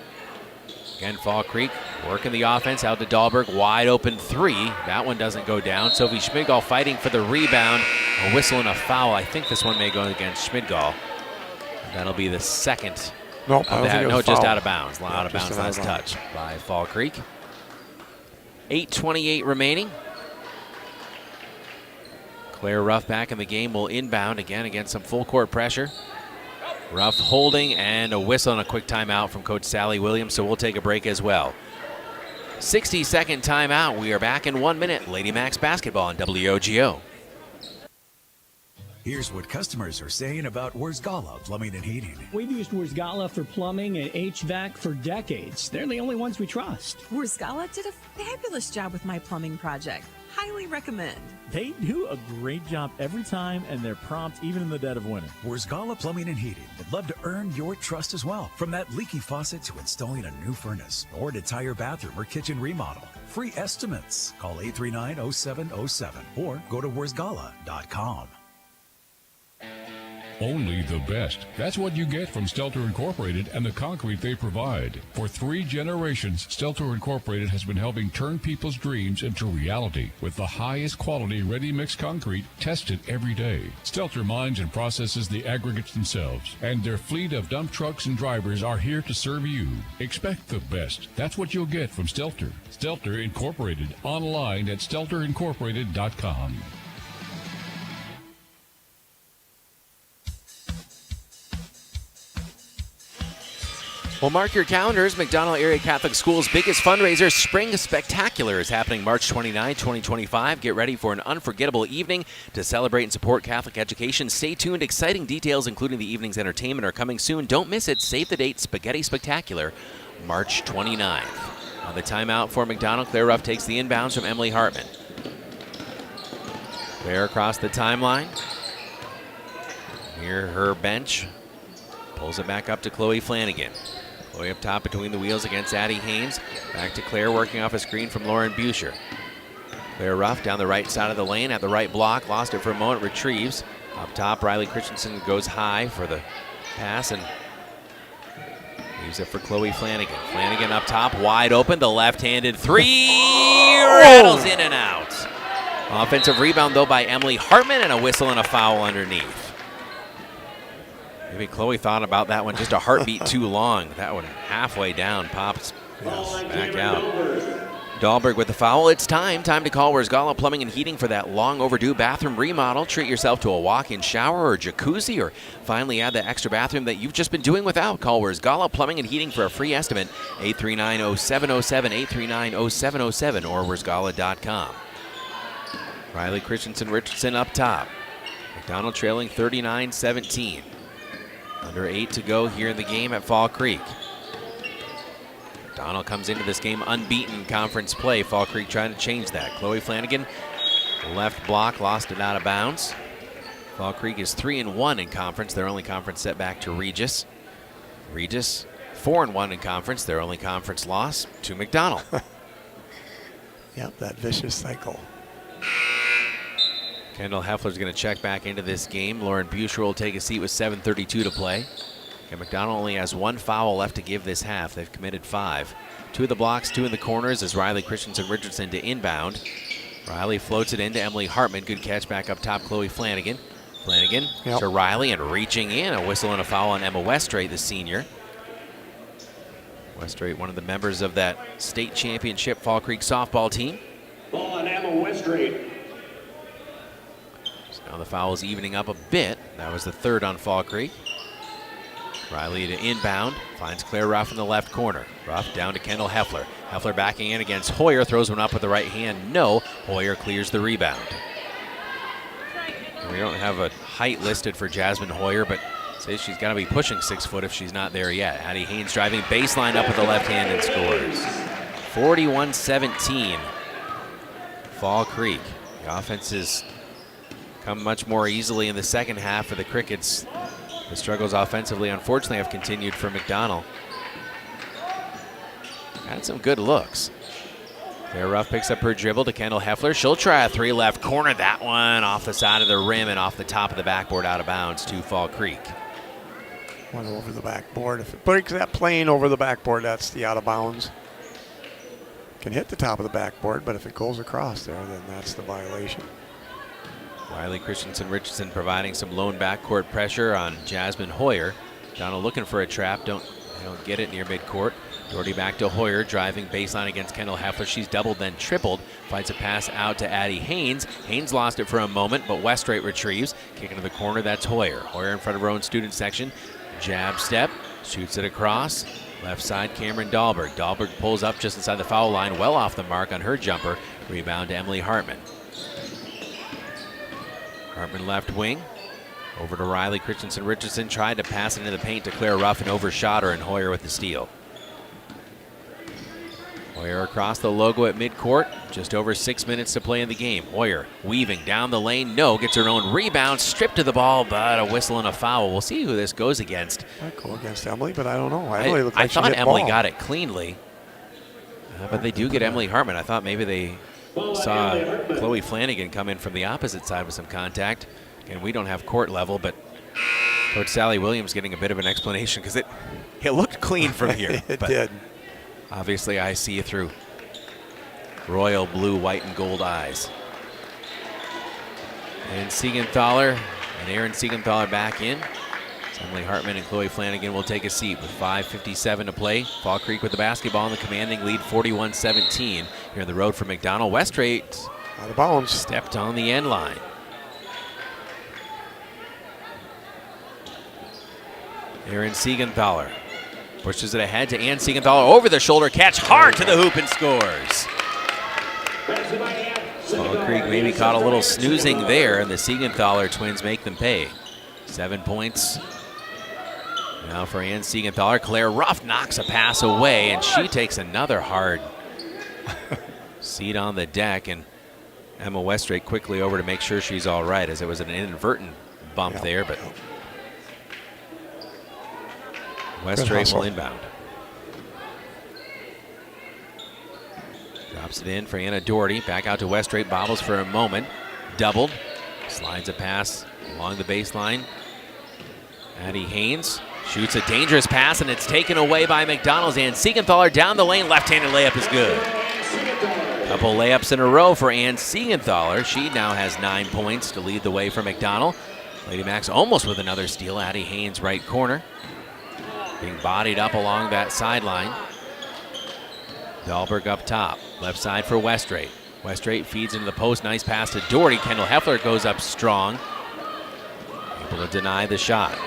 Again, Fall Creek working the offense out to Dahlberg. Wide open three. That one doesn't go down. Sophie Schmidgall fighting for the rebound. A whistle and a foul. I think this one may go against Schmidgall. That'll be the second Nope, I don't think it was no, a just foul. out of bounds. Yeah, Out of just bounds an last out of touch by Fall Creek. 8:28 remaining. Claire Ruff back in the game, will inbound again against some full court pressure. Ruff holding and a whistle and a quick timeout from Coach Sally Williams, so we'll take a break as well. 60-second timeout. We are back in 1 minute. Lady Max basketball on WOGO. Here's what customers are saying about Wurzgala Plumbing and Heating. We've used Wurzgala for plumbing and HVAC for decades. They're the only ones we trust. Wurzgala did a fabulous job with my plumbing project. Highly recommend. They do a great job every time, and they're prompt even in the dead of winter. Wurzgala Plumbing and Heating would love to earn your trust as well. From that leaky faucet to installing a new furnace or an entire bathroom or kitchen remodel. Free estimates. Call 839-0707 or go to wurzgala.com. Only the best. That's what you get from Stelter Incorporated and the concrete they provide. For 3 generations, Stelter Incorporated has been helping turn people's dreams into reality with the highest quality ready-mix concrete tested every day. Stelter mines and processes the aggregates themselves, and their fleet of dump trucks and drivers are here to serve you. Expect the best. That's what you'll get from Stelter. Stelter Incorporated, online at stelterincorporated.com. Well, mark your calendars. McDonell Area Catholic School's biggest fundraiser, Spring Spectacular, is happening March 29, 2025. Get ready for an unforgettable evening to celebrate and support Catholic education. Stay tuned. Exciting details, including the evening's entertainment, are coming soon. Don't miss it. Save the date. Spaghetti Spectacular, March 29th. On the timeout for McDonell, Claire Ruff takes the inbounds from Emily Hartman. Claire across the timeline. Near her bench. Pulls it back up to Chloe Flanagan. Chloe up top between the wheels against Addie Haynes. Back to Claire, working off a screen from Lauren Buscher. Claire Ruff down the right side of the lane at the right block. Lost it for a moment, retrieves. Up top, Riley Christensen goes high for the pass and leaves it for Chloe Flanagan. Flanagan up top, wide open. The left-handed three rattles in and out. Offensive rebound, though, by Emily Hartman, and a whistle and a foul underneath. Maybe Chloe thought about that one just a heartbeat too long. That one halfway down, pops back out. Dahlberg with the foul. It's time to call Wurzgala Plumbing and Heating for that long overdue bathroom remodel. Treat yourself to a walk-in shower or jacuzzi, or finally add the extra bathroom that you've just been doing without. Call Wurzgala Plumbing and Heating for a free estimate. 839-0707, 839-0707, or wurzgala.com. Riley Richardson up top. McDonell trailing 39-17. Under 8 to go here in the game at Fall Creek. McDonell comes into this game unbeaten in conference play. Fall Creek trying to change that. Chloe Flanagan, left block, lost it out of bounds. Fall Creek is 3-1 in conference. Their only conference setback to Regis. Regis 4-1 in conference. Their only conference loss to McDonell. Yep, that vicious cycle. Kendall Heffler's going to check back into this game. Lauren Buscher will take a seat with 7:32 to play. And McDonell only has 1 foul left to give this half. They've committed 5. 2 of the blocks, 2 in the corners as Riley Richardson to inbound. Riley floats it into Emily Hartman. Good catch back up top, Chloe Flanagan. Flanagan to Riley and reaching in. A whistle and a foul on Emma Westrate, the senior. Westrate, one of the members of that state championship Fall Creek softball team. Ball on Emma Westrate. Now the foul is evening up a bit. That was the 3rd on Fall Creek. Riley to inbound. Finds Claire Ruff in the left corner. Ruff down to Kendall Heffler. Heffler backing in against Hoyer. Throws one up with the right hand. No. Hoyer clears the rebound. And we don't have a height listed for Jasmine Hoyer, but says she's got to be pushing 6 foot if she's not there yet. Addie Haynes driving baseline up with the left hand and scores. 41-17. Fall Creek. The offense is come much more easily in the second half for the Crickets. The struggles offensively, unfortunately, have continued for McDonell. Had some good looks. Claire Ruff picks up her dribble to Kendall Heffler. She'll try a 3 left corner. That one off the side of the rim and off the top of the backboard out of bounds to Fall Creek. One over the backboard. If it breaks that plane over the backboard, that's the out of bounds. Can hit the top of the backboard, but if it goes across there, then that's the violation. Riley Richardson providing some lone backcourt pressure on Jasmine Hoyer. McDonell looking for a trap. They don't get it near midcourt. Doherty back to Hoyer, driving baseline against Kendall Heffler. She's doubled, then tripled. Fights a pass out to Addie Haynes. Haynes lost it for a moment, but Westrate retrieves. Kick into the corner, that's Hoyer. Hoyer in front of her own student section. Jab step, shoots it across. Left side, Cameron Dahlberg. Dahlberg pulls up just inside the foul line, well off the mark on her jumper. Rebound to Emily Hartman. Hartman left wing. Over to Riley Christensen-Richardson. Tried to pass it into the paint to Claire Ruff and overshot her, and Hoyer with the steal. Hoyer across the logo at midcourt. Just over 6 minutes to play in the game. Hoyer weaving down the lane. No, gets her own rebound. Stripped to the ball, but a whistle and a foul. We'll see who this goes against. Might go against Emily, but I don't know. I thought Emily got it cleanly. But they do get Emily Hartman. I thought maybe they saw Chloe Flanagan come in from the opposite side with some contact. And we don't have court level, but Coach Sally Williams getting a bit of an explanation because it looked clean from here. It did. Obviously, I see you through royal blue, white, and gold eyes. And Siegenthaler and Aaron Siegenthaler back in. Emily Hartman and Chloe Flanagan will take a seat with 5:57 to play. Fall Creek with the basketball in the commanding lead, 41-17. Here on the road for McDonell. Westrate out of bounds. Stepped on the end line. Aaron Siegenthaler pushes it ahead to Ann Siegenthaler. Over the shoulder catch, hard to the hoop and scores. Fall Creek maybe caught a little snoozing there, and the Siegenthaler twins make them pay. 7 points. Now for Ann Siegenthaler. Claire Ruff knocks a pass away, and she takes another hard seat on the deck. And Emma Westrate quickly over to make sure she's all right, as it was an inadvertent bump there, but Westrate will inbound. Drops it in for Anna Doherty. Back out to Westrate. Bobbles for a moment. Doubled. Slides a pass along the baseline. Addie Haynes shoots a dangerous pass, and it's taken away by McDonell's. And Siegenthaler down the lane. Left-handed layup is good. Couple layups in a row for Ann Siegenthaler. She now has 9 points to lead the way for McDonell. Lady Max almost with another steal. Addie Haynes right corner. Being bodied up along that sideline. Dahlberg up top. Left side for Westrate. Westrate feeds into the post. Nice pass to Doherty. Kendall Heffler goes up strong. Able to deny the shot.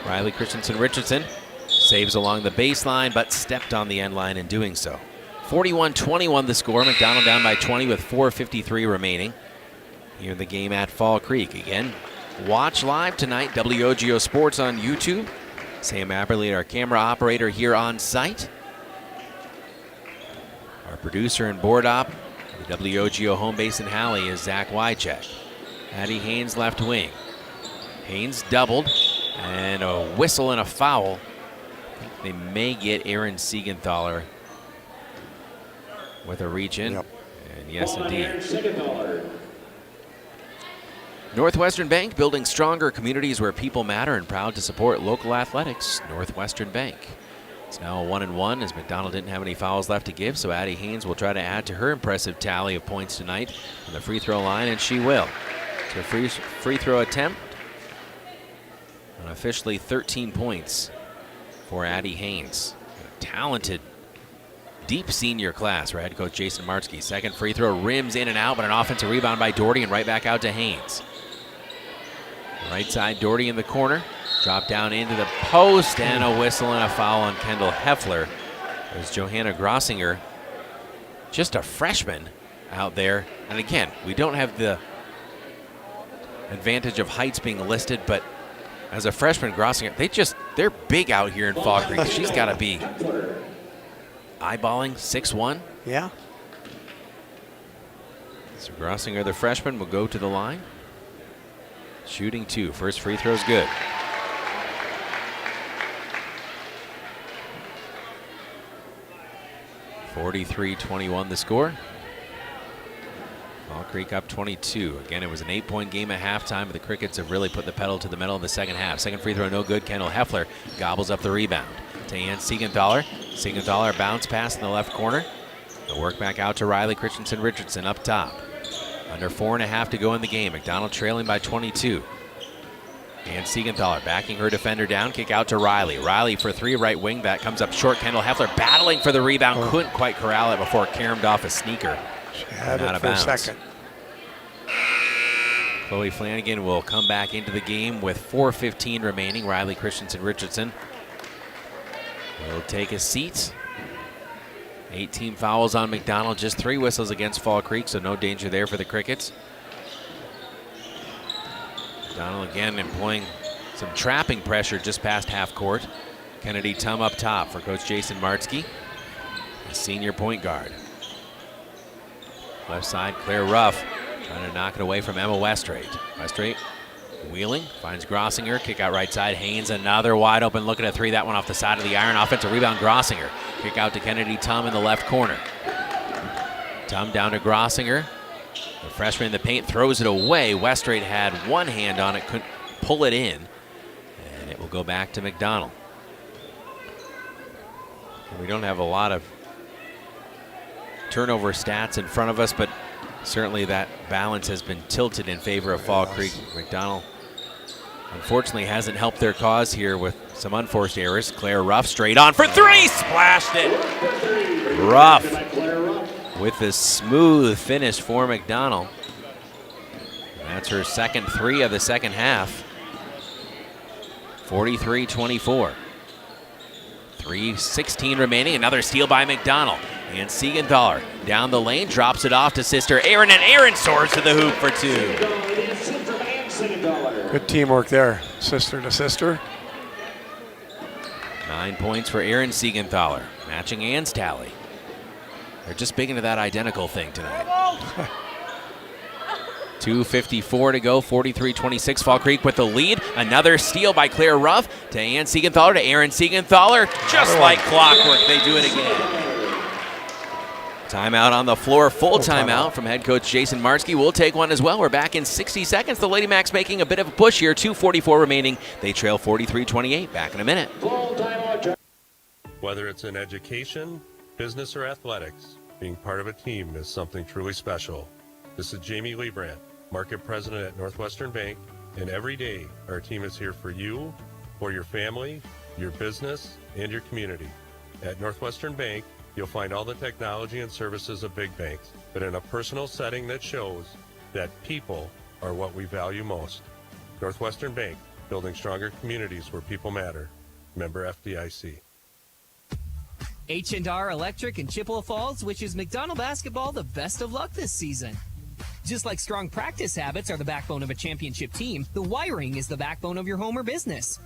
Riley Christensen-Richardson saves along the baseline, but stepped on the end line in doing so. 41-21 the score. McDonell down by 20 with 4:53 remaining. Here in the game at Fall Creek. Again, watch live tonight. WOGO Sports on YouTube. Sam Aberley, our camera operator here on site. Our producer and board op, the WOGO home base in Halley, is Zach Wycheck. Addie Haynes left wing. Haynes doubled, and a whistle and a foul. I think they may get Aaron Siegenthaler with a reach in. Yep. And yes, indeed. Northwestern Bank, building stronger communities where people matter, and proud to support local athletics. Northwestern Bank. It's now a 1-1 as McDonell didn't have any fouls left to give, so Addie Haynes will try to add to her impressive tally of points tonight on the free throw line, and she will. So free throw attempt, and officially 13 points for Addie Haynes. A talented, deep senior class for head coach Jason Martzke. Second free throw rims in and out, but an offensive rebound by Doherty, and right back out to Haynes. Right side, Doherty in the corner. Drop down into the post, and a whistle and a foul on Kendall Heffler. There's Johanna Grossinger, just a freshman out there. And again, we don't have the advantage of heights being listed, but as a freshman, Grossinger, they're big out here in Fall Creek. She's got to be eyeballing 6'1". Yeah. So Grossinger, the freshman, will go to the line. Shooting 2. First free throw's good. (43-21) the score. Fall Creek up 22. Again, it was an 8-point game at halftime, but the Crickets have really put the pedal to the metal in the second half. Second free throw, no good. Kendall Heffler gobbles up the rebound to Ann Siegenthaler. Siegenthaler bounce pass in the left corner. The work back out to Riley Christensen-Richardson up top. Under 4.5 to go in the game. McDonell trailing by 22. And Siegenthaler backing her defender down, kick out to Riley. Riley for three, right wing, that comes up short. Kendall Heffler battling for the rebound, couldn't quite corral it before it caromed off a sneaker. She had out it of for bounds. a second. Chloe Flanagan will come back into the game with 4:15 remaining. Riley Christensen Richardson will take a seat. 18 fouls on McDonell, just 3 whistles against Fall Creek, so no danger there for the Crickets. McDonell again employing some trapping pressure just past half court. Kennedy Tum up top for Coach Jason Martzke, a senior point guard. Left side, Claire Ruff trying to knock it away from Emma Westrate. Westrate wheeling, finds Grossinger, kick out right side. Haynes, another wide open look at a three, that one off the side of the iron. Offensive rebound, Grossinger. Kick out to Kennedy Tum in the left corner. Tum down to Grossinger. The freshman in the paint throws it away. Westrate had one hand on it, couldn't pull it in. And it will go back to McDonell. And we don't have a lot of turnover stats in front of us, but certainly that balance has been tilted in favor of Fall Creek. McDonell unfortunately hasn't helped their cause here with some unforced errors. Claire Ruff straight on for three, splashed it. Ruff with the smooth finish for McDonell. That's her second three of the second half. 43-24. 3:16 remaining. Another steal by McDonell. And Siegenthaler down the lane, drops it off to sister Aaron, and Aaron soars to the hoop for two. Good teamwork there, sister to sister. 9 points for Aaron Siegenthaler, matching Ann's tally. They're just big into that identical thing tonight. 2:54 to go, 43-26. Fall Creek with the lead. Another steal by Claire Ruff to Ann Siegenthaler to Aaron Siegenthaler. Just like clockwork, they do it again. Timeout on the floor, full timeout from head coach Jason Martzke. We'll take one as well. We're back in 60 seconds. The Lady Macs making a bit of a push here. 2:44 remaining. They trail 43-28. Back in a minute. Whether it's in education, business, or athletics, being part of a team is something truly special. This is Jamie Leibrandt, Market President at Northwestern Bank, and every day our team is here for you, for your family, your business, and your community. At Northwestern Bank, you'll find all the technology and services of big banks, but in a personal setting that shows that people are what we value most. Northwestern Bank, building stronger communities where people matter. Member FDIC. H&R Electric in Chippewa Falls wishes McDonell basketball the best of luck this season. Just like strong practice habits are the backbone of a championship team, the wiring is the backbone of your home or business.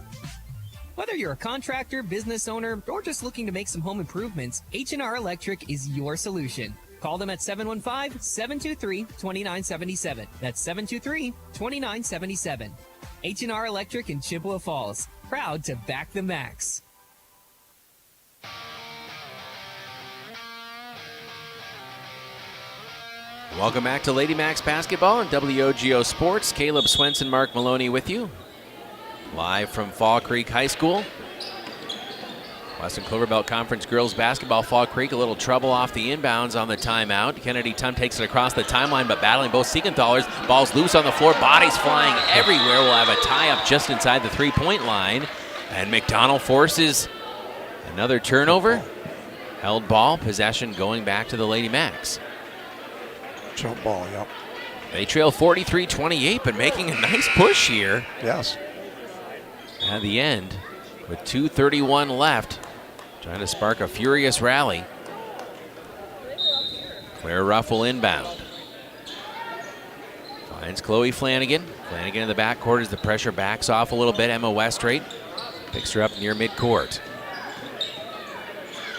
Whether you're a contractor, business owner, or just looking to make some home improvements, H&R Electric is your solution. Call them at 715-723-2977. That's 723-2977. H&R Electric in Chippewa Falls. Proud to back the Macs. Welcome back to Lady Macs basketball and WOGO Sports. Caleb Swenson, Mark Maloney with you. Live from Fall Creek High School. Western Cloverbelt Conference girls basketball. Fall Creek a little trouble off the inbounds on the timeout. Kennedy Tum takes it across the timeline, but battling both Siegenthalers. Ball's loose on the floor, bodies flying everywhere. We'll have a tie-up just inside the three-point line. And McDonell forces another turnover. Held ball, possession going back to the Lady Macs. Jump ball, yep. They trail 43-28, but making a nice push here. Yes. At the end, with 2:31 left, trying to spark a furious rally. Claire Ruff will inbound. Finds Chloe Flanagan. Flanagan in the backcourt as the pressure backs off a little bit. Emma Westrate picks her up near midcourt.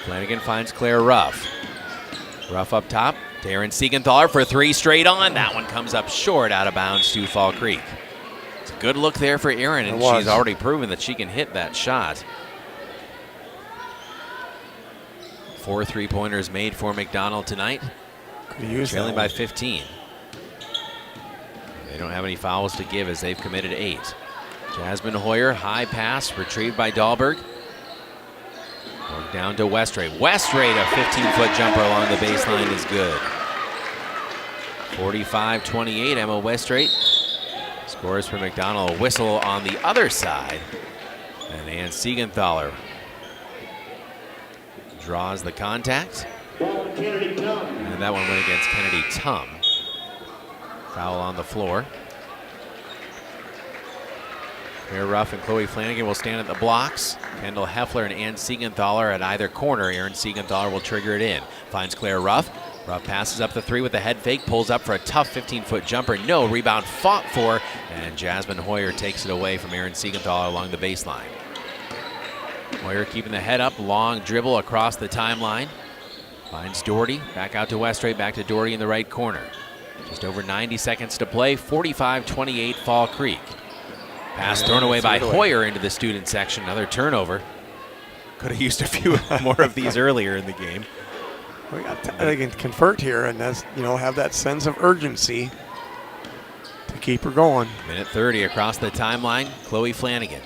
Flanagan finds Claire Ruff. Ruff up top. Darren Siegenthaler for three straight on. That one comes up short, out of bounds to Fall Creek. It's a good look there for Aaron, and she's already proven that she can hit that shot. 4 3-pointers made for McDonell tonight. Trailing by 15. They don't have any fouls to give as they've committed 8. Jasmine Hoyer, high pass, retrieved by Dahlberg. Work down to Westrate. Westrate, a 15-foot jumper along the baseline is good. 45-28, Emma Westrate Scores for McDonell. A whistle on the other side. And Ann Siegenthaler draws the contact. And that one went against Kennedy Tum. Foul on the floor. Claire Ruff and Chloe Flanagan will stand at the blocks. Kendall Heffler and Ann Siegenthaler at either corner. Erin Siegenthaler will trigger it in. Finds Claire Ruff. Ruff passes up the three with the head fake. Pulls up for a tough 15-foot jumper. No. Rebound fought for. And Jasmine Hoyer takes it away from Erin Siegenthaler along the baseline. Hoyer keeping the head up. Long dribble across the timeline. Finds Doherty. Back out to Westrate. Back to Doherty in the right corner. Just over 90 seconds to play. 45-28 Fall Creek. Pass thrown away by Hoyer into the student section. Another turnover. Could have used a few more of these earlier in the game. They can convert here and have that sense of urgency to keep her going. Minute 30 across the timeline. Chloe Flanagan.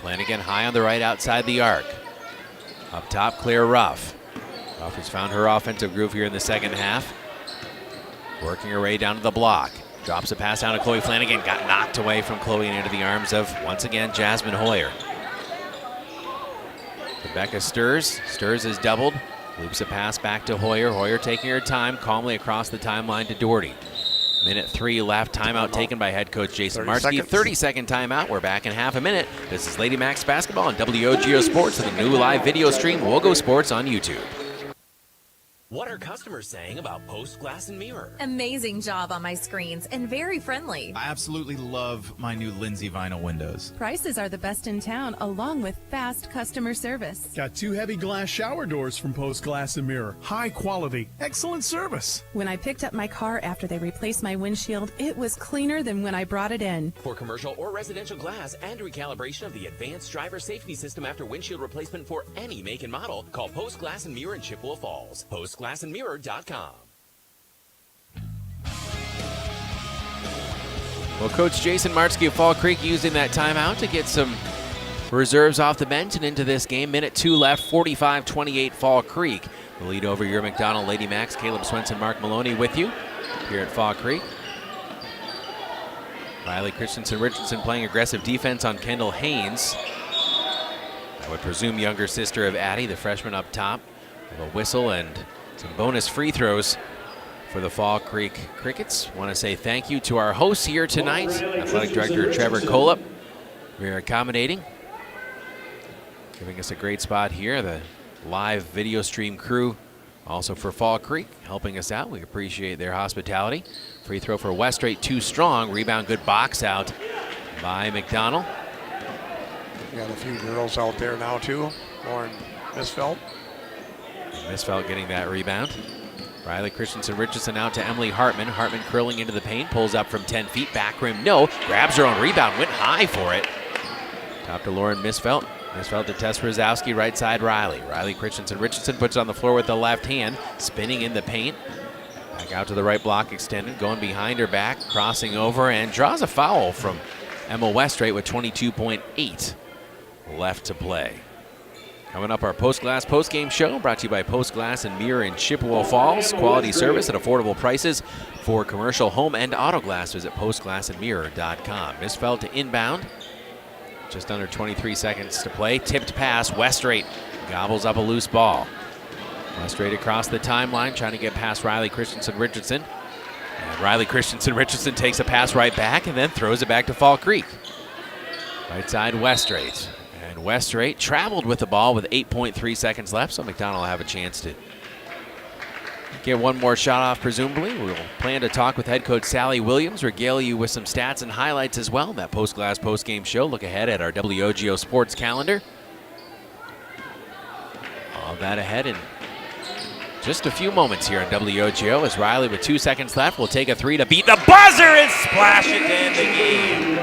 Flanagan high on the right outside the arc. Up top, Claire Ruff. Ruff has found her offensive groove here in the second half. Working her way down to the block. Drops a pass down to Chloe Flanagan. Got knocked away from Chloe and into the arms of, once again, Jasmine Hoyer. Rebecca Stirs. Stirs is doubled. Loops a pass back to Hoyer. Hoyer taking her time calmly across the timeline to Doherty. Minute 3 left. Timeout taken by head coach Jason Marski. 30-second timeout. We're back in half a minute. This is Lady Max basketball on WOGO Sports and the new live video stream, WOGO Sports on YouTube. What are customers saying about Post Glass and Mirror? Amazing job on my screens and very friendly. I absolutely love my new Lindsay vinyl windows. Prices are the best in town, along with fast customer service. Got 2 heavy glass shower doors from Post Glass and Mirror. High quality, excellent service. When I picked up my car after they replaced my windshield, it was cleaner than when I brought it in. For commercial or residential glass and recalibration of the advanced driver safety system after windshield replacement for any make and model, call Post Glass and Mirror in Chippewa Falls. PostGlassandMirror.com. Well, Coach Jason Marski of Fall Creek using that timeout to get some reserves off the bench and into this game. Minute 2 left, 45-28 Fall Creek. The lead over your McDonell Lady Max. Caleb Swenson, Mark Maloney with you here at Fall Creek. Riley Christensen-Richardson playing aggressive defense on Kendall Haynes. I would presume younger sister of Addie, the freshman up top. A whistle and some bonus free throws for the Fall Creek Crickets. Want to say thank you to our hosts here tonight. Athletic Director Trevor Kolop. We're accommodating, giving us a great spot here. The live video stream crew also for Fall Creek helping us out. We appreciate their hospitality. Free throw for Westrate, too strong. Rebound, good box out by McDonell. We got a few girls out there now too. Lauren Misfeld. Misfeld getting that rebound. Riley Christensen-Richardson out to Emily Hartman. Hartman curling into the paint, pulls up from 10 feet, back rim, no. Grabs her own rebound, went high for it. Top to Lauren Misfeld. Misfeld to Tess Rosowski, right side Riley. Riley Christensen-Richardson puts it on the floor with the left hand, spinning in the paint. Back out to the right block extended, going behind her back, crossing over, and draws a foul from Emma Westrate with 22.8 left to play. Coming up, our Post Glass postgame show brought to you by Post Glass and Mirror in Chippewa Falls. Quality service at affordable prices for commercial, home, and auto glass. Visit postglassandmirror.com. Misfeld to inbound. Just under 23 seconds to play. Tipped pass. Westrate gobbles up a loose ball. Westrate across the timeline, trying to get past Riley Christensen-Richardson. And Riley Christensen-Richardson takes a pass right back and then throws it back to Fall Creek. Right side, Westrate. And Westrate traveled with the ball with 8.3 seconds left, so McDonell will have a chance to get one more shot off, presumably. We'll plan to talk with head coach Sally Williams, regale you with some stats and highlights as well. That Post Glass postgame show. Look ahead at our WOGO Sports calendar. All that ahead in just a few moments here on WOGO as Riley, with 2 seconds left, will take a three to beat the buzzer and splash it to end the game.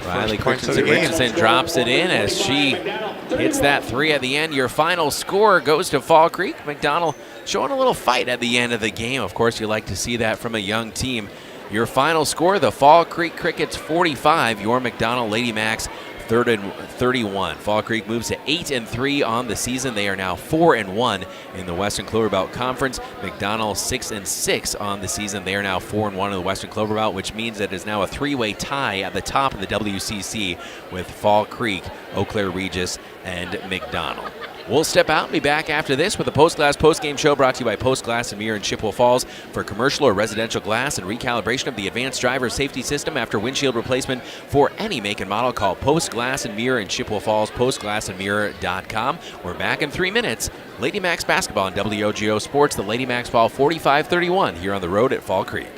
Riley Christensen-Richardson drops it in as she hits that three at the end. Your final score goes to Fall Creek. McDonell showing a little fight at the end of the game. Of course, you like to see that from a young team. Your final score, the Fall Creek Crickets 45, your McDonell Lady Max 3rd and 31. Fall Creek moves to 8-3 on the season. They are now 4-1 in the Western Cloverbelt Conference. McDonell 6-6 on the season. They are now 4-1 in the Western Cloverbelt, which means that it is now a three-way tie at the top of the WCC with Fall Creek, Eau Claire Regis, and McDonell. We'll step out and be back after this with a Post Glass postgame show brought to you by Post Glass and Mirror in Chippewa Falls. For commercial or residential glass and recalibration of the advanced driver safety system after windshield replacement for any make and model, call Post Glass and Mirror in Chippewa Falls, postglassandmirror.com. We're back in 3 minutes. Lady Max basketball on WOGO Sports. The Lady Max fall 45-31 here on the road at Fall Creek.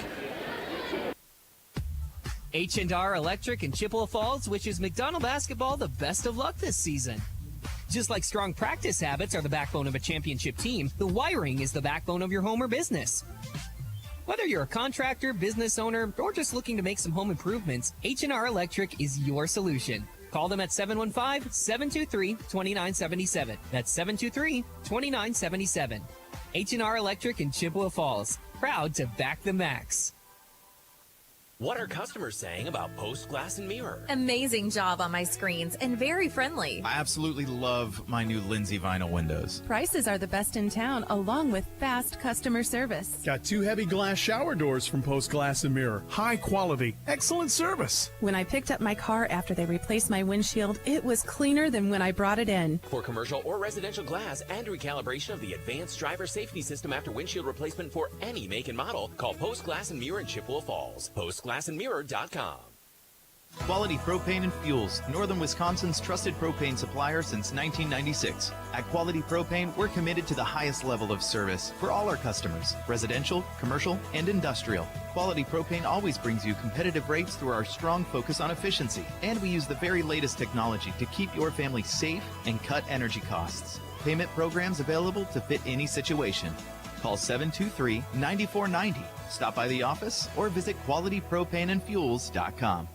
H&R Electric in Chippewa Falls wishes McDonell basketball the best of luck this season. Just like strong practice habits are the backbone of a championship team, the wiring is the backbone of your home or business. Whether you're a contractor, business owner, or just looking to make some home improvements, H&R Electric is your solution. Call them at 715-723-2977. That's 723-2977. H&R Electric in Chippewa Falls. Proud to back the Max. What are customers saying about Post Glass and Mirror? Amazing job on my screens and very friendly. I absolutely love my new Lindsay vinyl windows. Prices are the best in town, along with fast customer service. Got 2 heavy glass shower doors from Post Glass and Mirror. High quality, excellent service. When I picked up my car after they replaced my windshield, it was cleaner than when I brought it in. For commercial or residential glass and recalibration of the advanced driver safety system after windshield replacement for any make and model, call Post Glass and Mirror in Chippewa Falls. postglassandmirror.com. Quality Propane and Fuels, Northern Wisconsin's trusted propane supplier since 1996. At Quality Propane, we're committed to the highest level of service for all our customers, residential, commercial, and industrial. Quality Propane always brings you competitive rates through our strong focus on efficiency, and we use the very latest technology to keep your family safe and cut energy costs. Payment programs available to fit any situation. Call 723-9490. Stop by the office or visit qualitypropaneandfuels.com.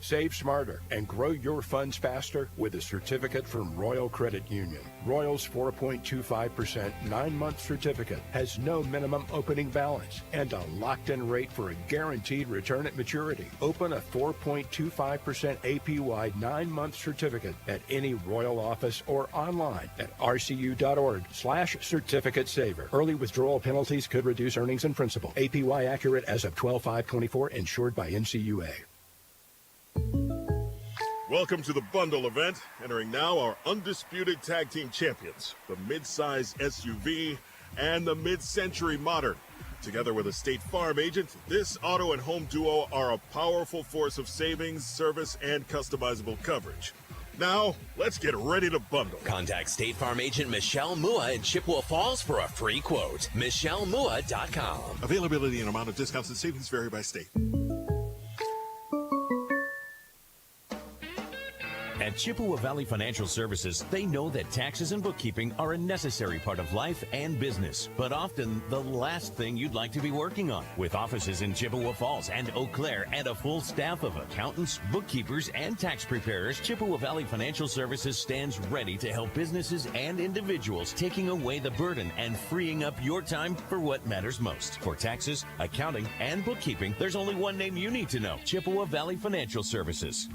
Save smarter and grow your funds faster with a certificate from Royal Credit Union. Royal's 4.25% 9-month certificate has no minimum opening balance and a locked-in rate for a guaranteed return at maturity. Open a 4.25% APY 9-month certificate at any Royal office or online at rcu.org/certificate saver. Early withdrawal penalties could reduce earnings and principal. APY accurate as of 12/5/24, insured by NCUA. Welcome to the bundle event. Entering now our undisputed tag team champions, the mid-size SUV and the mid-century modern. Together with a State Farm agent, this auto and home duo are a powerful force of savings, service, and customizable coverage. Now, let's get ready to bundle. Contact State Farm agent Michelle Mua in Chippewa Falls for a free quote. MichelleMua.com. Availability and amount of discounts and savings vary by state. At Chippewa Valley Financial Services, they know that taxes and bookkeeping are a necessary part of life and business, but often the last thing you'd like to be working on. With offices in Chippewa Falls and Eau Claire and a full staff of accountants, bookkeepers, and tax preparers, Chippewa Valley Financial Services stands ready to help businesses and individuals, taking away the burden and freeing up your time for what matters most. For taxes, accounting, and bookkeeping, there's only one name you need to know: Chippewa Valley Financial Services.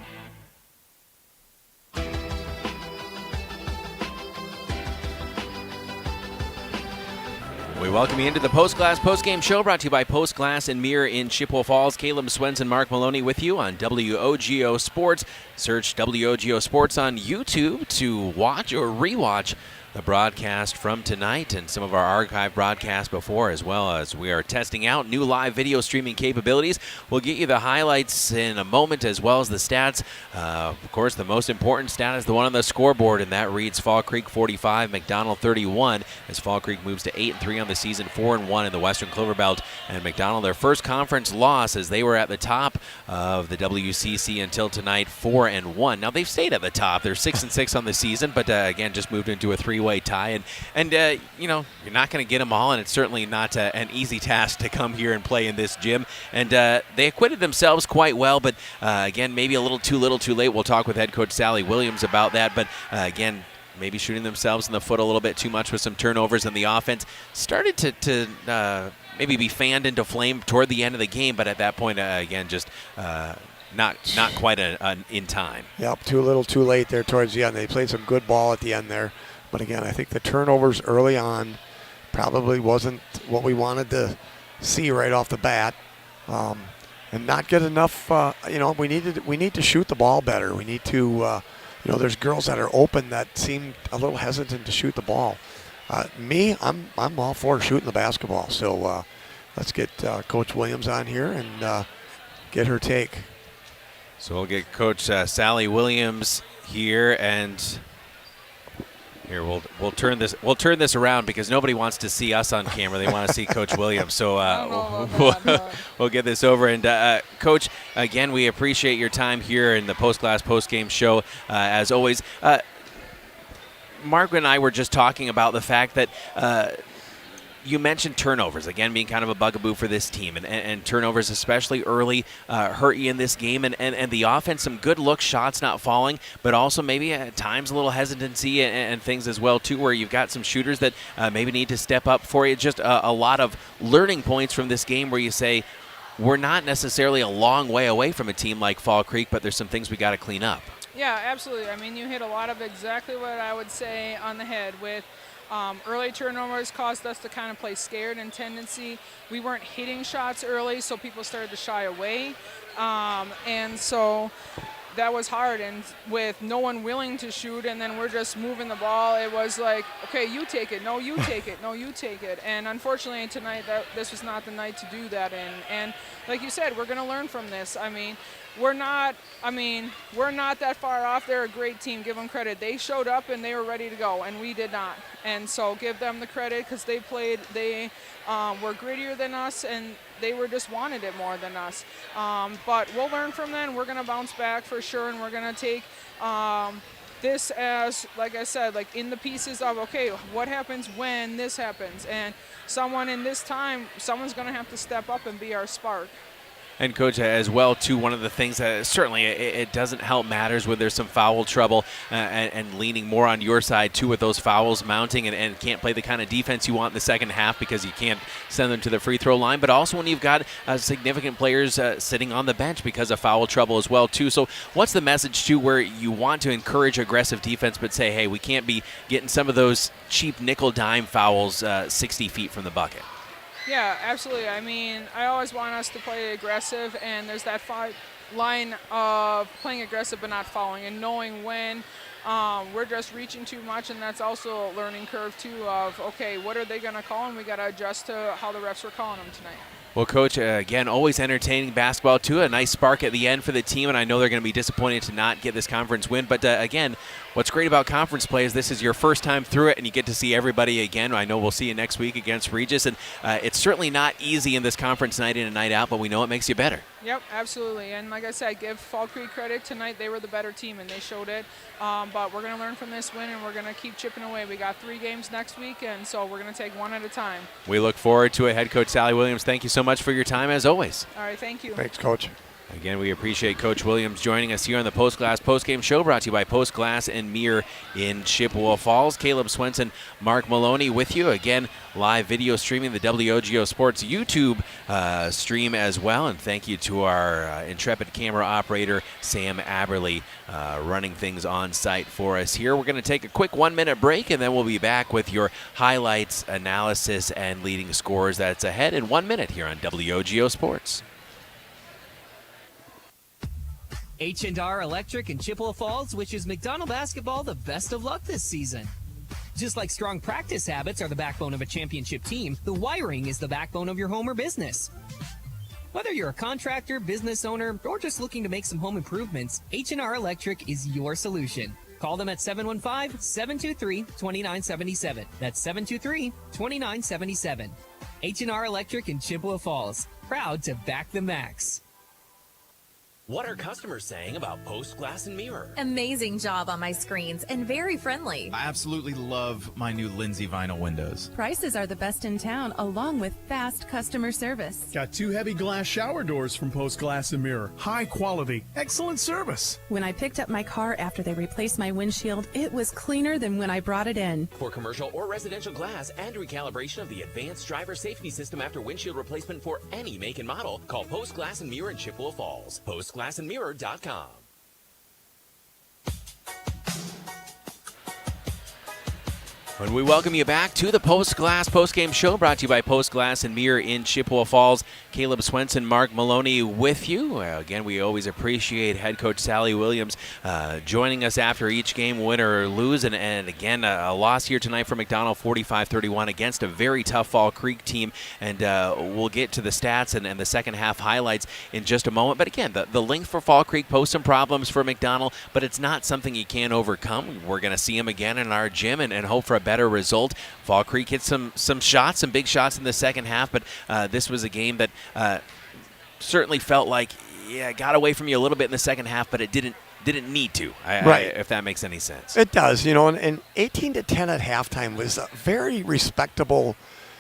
We welcome you into the Post Glass postgame show brought to you by Post Glass and Mirror in Chippewa Falls. Caleb Swenson, Mark Maloney with you on WOGO Sports. Search WOGO Sports on YouTube to watch or rewatch the broadcast from tonight and some of our archive broadcasts before, as well as we are testing out new live video streaming capabilities. We'll get you the highlights in a moment, as well as the stats. Of course, the most important stat is the one on the scoreboard, and that reads Fall Creek 45, McDonell 31, as Fall Creek moves to 8-3 on the season, 4-1 in the Western Cloverbelt. And McDonell, their first conference loss, as they were at the top of the WCC until tonight, 4-1. Now, they've stayed at the top. They're 6-6 on the season, but again, just moved into a three-way tie, and you know, you're not going to get them all, and it's certainly not an easy task to come here and play in this gym. And they acquitted themselves quite well, but again, maybe a little too late. We'll talk with head coach Sally Williams about that, but again, maybe shooting themselves in the foot a little bit too much with some turnovers, and the offense started to maybe be fanned into flame toward the end of the game, but at that point, again, just not quite in time. Yep, too little, too late there towards the end. They played some good ball at the end there. But again, I think the turnovers early on probably wasn't what we wanted to see right off the bat. And not get enough, we need to shoot the ball better. We need to, there's girls that are open that seem a little hesitant to shoot the ball. I'm all for shooting the basketball. So let's get Coach Williams on here and get her take. So we'll get Coach Sally Williams here, and here we'll turn this around because nobody wants to see us on camera. They want to see Coach Williams. So we'll get this over. And Coach, again, we appreciate your time here in the post-class post-game show as always. Mark and I were just talking about the fact that you mentioned turnovers, again, being kind of a bugaboo for this team, and turnovers, especially early, hurt you in this game, and the offense, some good look shots not falling, but also maybe at times a little hesitancy and things as well, too, where you've got some shooters that maybe need to step up for you. Just a lot of learning points from this game where you say, we're not necessarily a long way away from a team like Fall Creek, but there's some things we got to clean up. Yeah, absolutely. I mean, you hit a lot of exactly what I would say on the head with early turnovers caused us to kind of play scared and tendency. We weren't hitting shots early, so people started to shy away. And so that was hard. And with no one willing to shoot, and then we're just moving the ball, it was like, okay, you take it. No, you take it. No, you take it. And unfortunately tonight, this was not the night to do that in. And like you said, we're going to learn from this. I mean, we're not that far off. They're a great team. Give them credit. They showed up and they were ready to go, and we did not. And so give them the credit because they were grittier than us, and they just wanted it more than us. But we'll learn from them. We're going to bounce back for sure, and we're going to take this as, like I said, like in the pieces of, okay, what happens when this happens? And someone's going to have to step up and be our spark. And, Coach, as well, too, one of the things that certainly it doesn't help matters when there's some foul trouble and leaning more on your side, too, with those fouls mounting and can't play the kind of defense you want in the second half because you can't send them to the free throw line. But also when you've got significant players sitting on the bench because of foul trouble as well, too. So what's the message, too, where you want to encourage aggressive defense but say, hey, we can't be getting some of those cheap nickel-dime fouls 60 feet from the bucket? Yeah, absolutely. I mean, I always want us to play aggressive, and there's that line of playing aggressive but not fouling and knowing when we're just reaching too much, and that's also a learning curve, too, of, okay, what are they going to call, and we got to adjust to how the refs were calling them tonight. Well, Coach, again, always entertaining basketball, too. A nice spark at the end for the team, and I know they're going to be disappointed to not get this conference win. But, again, what's great about conference play is this is your first time through it, and you get to see everybody again. I know we'll see you next week against Regis, and it's certainly not easy in this conference night in and night out, but we know it makes you better. Yep, absolutely. And like I said, give Fall Creek credit. Tonight they were the better team, and they showed it. But we're going to learn from this win, and we're going to keep chipping away. We got 3 games next week, and so we're going to take one at a time. We look forward to it. Head Coach Sally Williams, thank you so much for your time, as always. All right, thank you. Thanks, Coach. Again, we appreciate Coach Williams joining us here on the Post Glass Postgame Show, brought to you by Post Glass and Mirror in Chippewa Falls. Caleb Swenson, Mark Maloney with you. Again, live video streaming the WOGO Sports YouTube stream as well. And thank you to our intrepid camera operator, Sam Aberley, running things on site for us here. We're going to take a quick 1-minute break, and then we'll be back with your highlights, analysis, and leading scores. That's ahead in 1 minute here on WOGO Sports. H&R Electric in Chippewa Falls wishes McDonell basketball the best of luck this season. Just like strong practice habits are the backbone of a championship team, the wiring is the backbone of your home or business. Whether you're a contractor, business owner, or just looking to make some home improvements, H&R Electric is your solution. Call them at 715-723-2977. That's 723-2977. H&R Electric in Chippewa Falls. Proud to back the max. What are customers saying about Post Glass and Mirror? Amazing job on my screens and very friendly. I absolutely love my new Lindsay vinyl windows. Prices are the best in town, along with fast customer service. Got 2 heavy glass shower doors from Post Glass and Mirror. High quality, excellent service. When I picked up my car after they replaced my windshield, it was cleaner than when I brought it in. For commercial or residential glass and recalibration of the advanced driver safety system after windshield replacement for any make and model, call Post Glass and Mirror in Chippewa Falls. Post Glass postglassandmirror.com. And we welcome you back to the Post Glass postgame show, brought to you by Post Glass and Mirror in Chippewa Falls. Caleb Swenson, Mark Maloney with you. Again, we always appreciate head coach Sally Williams joining us after each game, win or lose. And again, a loss here tonight for McDonell, 45-31 against a very tough Fall Creek team. And we'll get to the stats and the second half highlights in just a moment. But again, the length for Fall Creek posed some problems for McDonell, but it's not something you can't overcome. We're going to see them again in our gym and hope for a better result. Fall Creek hit some shots, some big shots in the second half, but this was a game that certainly felt like, it got away from you a little bit in the second half, but it didn't need to, if that makes any sense. It does, and 18-10 at halftime was a very respectable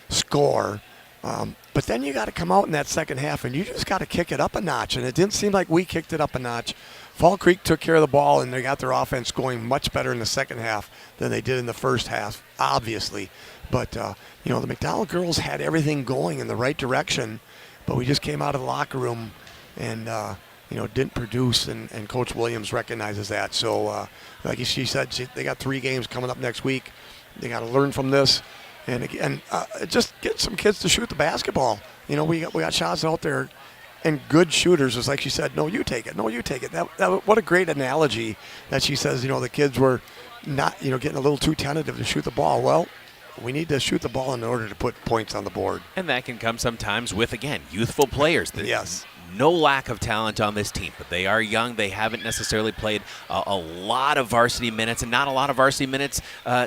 score. But then you got to come out in that second half, and you just got to kick it up a notch, and it didn't seem like we kicked it up a notch. Fall Creek took care of the ball, and they got their offense going much better in the second half than they did in the first half, obviously. But, the McDonell girls had everything going in the right direction, but we just came out of the locker room and, didn't produce, and Coach Williams recognizes that. So, like she said, they got 3 games coming up next week. They got to learn from this. And again, just get some kids to shoot the basketball. We got shots out there, and good shooters. It's like she said, no, you take it. No, you take it. That what a great analogy that she says, the kids were not, getting a little too tentative to shoot the ball. Well, we need to shoot the ball in order to put points on the board. And that can come sometimes with, again, youthful players. Yes. No lack of talent on this team, but they are young. They haven't necessarily played a lot of varsity minutes, and not a lot of varsity minutes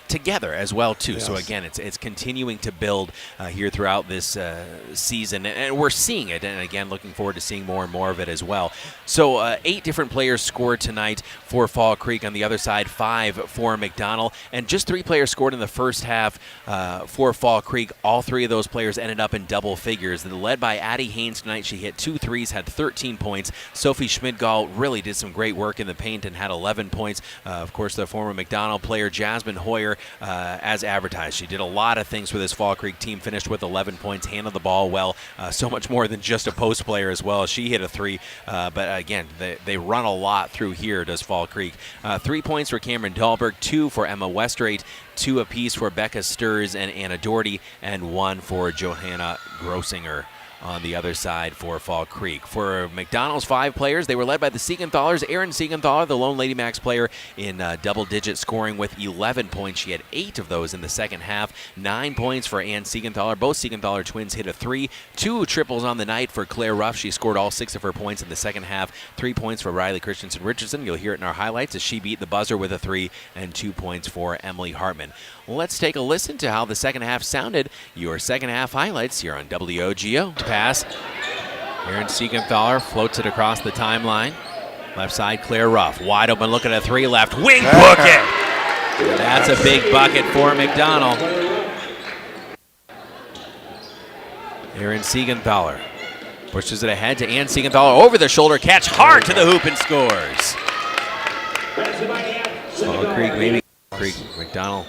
together as well, too. Yes. So, again, it's continuing to build here throughout this season, and we're seeing it. And, again, looking forward to seeing more and more of it as well. So, 8 different players scored tonight for Fall Creek. On the other side, 5 for McDonell. And just 3 players scored in the first half for Fall Creek. All 3 of those players ended up in double figures. Led by Addie Haynes tonight. She hit 2 threes, had 13 points. Sophie Schmidgall really did some great work in the paint and had 11 points. Of course, the former McDonell player Jasmine Hoyer, as advertised. She did a lot of things for this Fall Creek team, finished with 11 points, handled the ball well, so much more than just a post player as well. She hit a 3, but again, they run a lot through here, does Fall Creek. 3 points for Cameron Dahlberg, 2 for Emma Westrate, 2 apiece for Becca Sturz and Anna Doherty, and 1 for Johanna Grossinger on the other side for Fall Creek. For McDonell's 5 players, they were led by the Siegenthalers. Erin Siegenthaler, the lone Lady Max player, in double-digit scoring with 11 points. She had 8 of those in the second half. 9 points for Ann Siegenthaler. Both Siegenthaler twins hit a 3. 2 triples on the night for Claire Ruff. She scored all 6 of her points in the second half. 3 points for Riley Christensen-Richardson. You'll hear it in our highlights as she beat the buzzer with a 3, and 2 points for Emily Hartman. Let's take a listen to how the second half sounded. Your second half highlights here on WOGO. Pass. Erin Siegenthaler floats it across the timeline. Left side, Claire Ruff. Wide open, look at a 3 left. Wing bucket! And that's a big bucket for McDonell. Erin Siegenthaler pushes it ahead to Ann Siegenthaler. Over the shoulder catch, hard to the hoop and scores. Fall Creek, maybe McDonell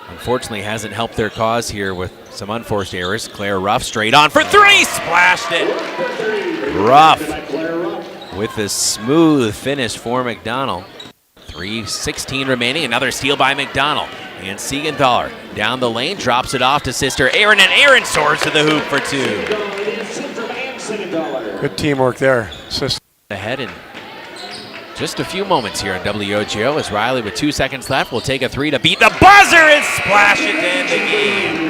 unfortunately hasn't helped their cause here with some unforced errors. Claire Ruff straight on for 3, splashed it. Ruff with the smooth finish for McDonell. 3:16 remaining, another steal by McDonell. And Siegenthaler down the lane, drops it off to sister Erin, and Erin soars to the hoop for 2. Good teamwork there, sister. Ahead in just a few moments here on WOGO as Riley, with 2 seconds left, will take a 3 to beat the buzzer and splash it to end the game.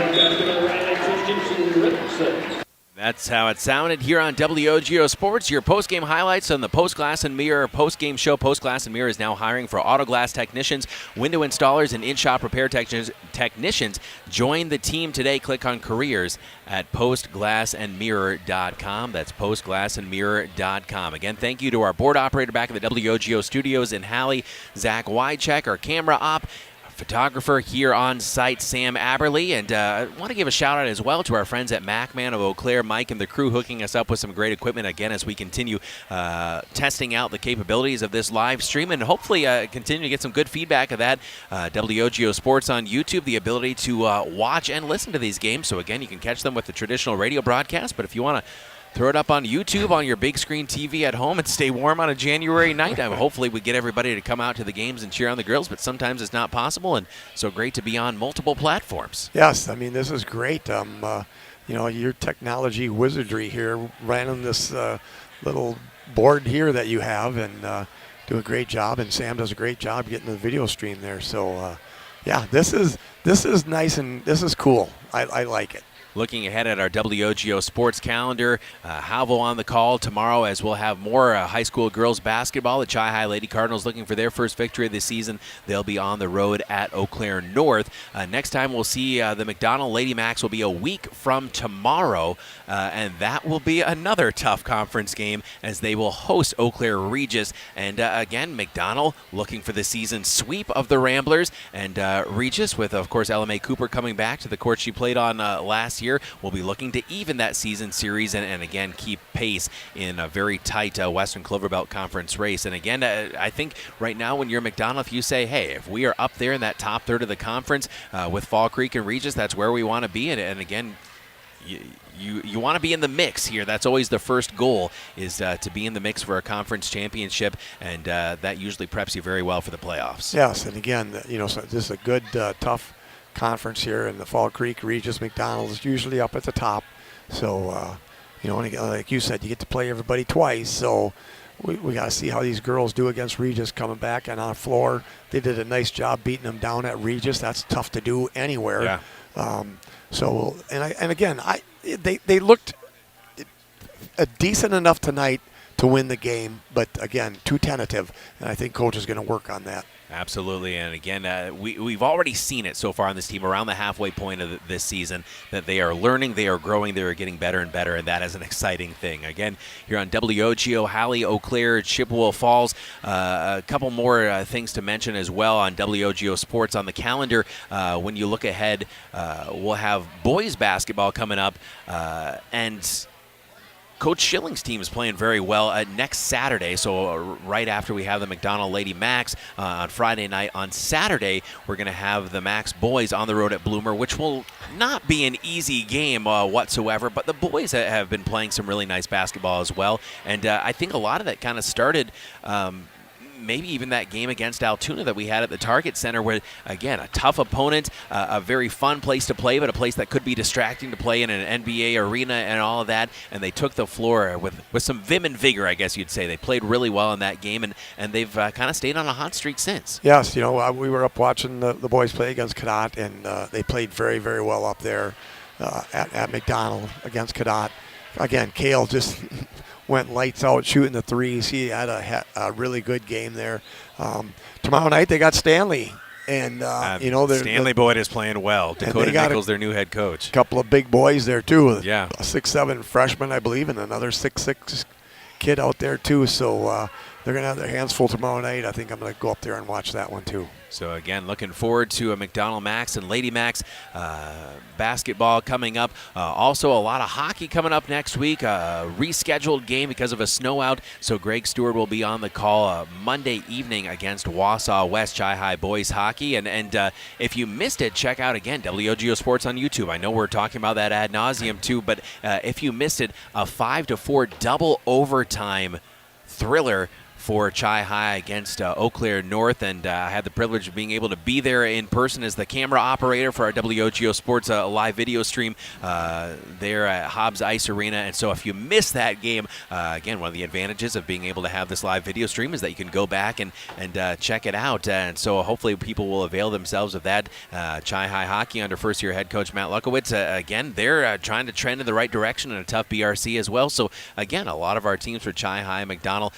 That's how it sounded here on WOGO Sports. Your post-game highlights on the Post Glass and Mirror post-game show. Post Glass and Mirror is now hiring for auto glass technicians, window installers, and in-shop repair technicians. Join the team today. Click on careers at postglassandmirror.com. That's postglassandmirror.com. Again, thank you to our board operator back at the WOGO studios in Halle, Zach Wycheck, our camera op, photographer here on site, Sam Aberley. And I want to give a shout out as well to our friends at MacMan of Eau Claire, Mike and the crew hooking us up with some great equipment again as we continue testing out the capabilities of this live stream, and hopefully continue to get some good feedback of that. WOGO Sports on YouTube, the ability to watch and listen to these games. So again, you can catch them with the traditional radio broadcast, but if you want to throw it up on YouTube on your big screen TV at home and stay warm on a January night. Hopefully we get everybody to come out to the games and cheer on the girls, but sometimes it's not possible, and so great to be on multiple platforms. Yes, I mean, this is great. Your technology wizardry here, running this little board here that you have, and do a great job, and Sam does a great job getting the video stream there. So, this is nice, and this is cool. I like it. Looking ahead at our WOGO Sports calendar, Halvo on the call tomorrow as we'll have more high school girls basketball. The Chi High Lady Cardinals looking for their first victory of the season. They'll be on the road at Eau Claire North. Next time we'll see the McDonell Lady Max will be a week from tomorrow, and that will be another tough conference game as they will host Eau Claire Regis. And again, McDonell looking for the season sweep of the Ramblers, and Regis with, of course, LMA Cooper coming back to the court she played on last year. We'll be looking to even that season series and again, keep pace in a very tight Western Cloverbelt Conference race. And again, I think right now when you're McDonell, if you say, hey, if we are up there in that top third of the conference with Fall Creek and Regis, that's where we want to be. And again, you want to be in the mix here. That's always the first goal, is to be in the mix for a conference championship, and that usually preps you very well for the playoffs. Yes, and again, so this is a good, tough conference here, and the Fall Creek, Regis, McDonell is usually up at the top. So, like you said, you get to play everybody twice. So we got to see how these girls do against Regis coming back and on the floor. They did a nice job beating them down at Regis. That's tough to do anywhere. Yeah. They looked decent enough tonight to win the game, but again, too tentative, and I think coach is going to work on that. Absolutely, and again, we've already seen it so far on this team around the halfway point of this season that they are learning, they are growing, they are getting better and better, and that is an exciting thing. Again, here on WOGO, Halley, Eau Claire, Chippewa Falls. A couple more things to mention as well on WOGO Sports on the calendar. When you look ahead, we'll have boys basketball coming up, and Coach Schilling's team is playing very well next Saturday, so right after we have the McDonell Lady Max on Friday night. On Saturday, we're going to have the Max boys on the road at Bloomer, which will not be an easy game whatsoever, but the boys have been playing some really nice basketball as well, and I think a lot of that kind of started maybe even that game against Altoona that we had at the Target Center, where, again, a tough opponent, a very fun place to play, but a place that could be distracting to play in an NBA arena and all of that, and they took the floor with some vim and vigor, I guess you'd say. They played really well in that game, and they've kind of stayed on a hot streak since. Yes, we were up watching the boys play against Cadott, and they played very, very well up there at McDonell against Cadott. Again, Kale just went lights out shooting the threes. He had a really good game there. Tomorrow night they got Stanley, and Stanley Boyd is playing well. Dakota Nichols, their new head coach. A couple of big boys there too. Yeah, a 6'7" freshman, I believe, and another 6'6" kid out there too. So they're gonna have their hands full tomorrow night. I think I'm gonna go up there and watch that one too. So, again, looking forward to a McDonell Max and Lady Max basketball coming up. Also, a lot of hockey coming up next week. Rescheduled game because of a snow out. So, Greg Stewart will be on the call Monday evening against Wausau West Chi High boys hockey. And if you missed it, check out, again, WOGO Sports on YouTube. I know we're talking about that ad nauseum, too. But if you missed it, a 5-4 double overtime thriller for Chi High against Eau Claire North, and I had the privilege of being able to be there in person as the camera operator for our WOGO Sports live video stream there at Hobbs Ice Arena. And so if you missed that game, again, one of the advantages of being able to have this live video stream is that you can go back and check it out. And so hopefully people will avail themselves of that. Chi High hockey under first-year head coach Matt Lukowitz, again, they're trying to trend in the right direction in a tough BRC as well. So again, a lot of our teams for Chi High and McDonell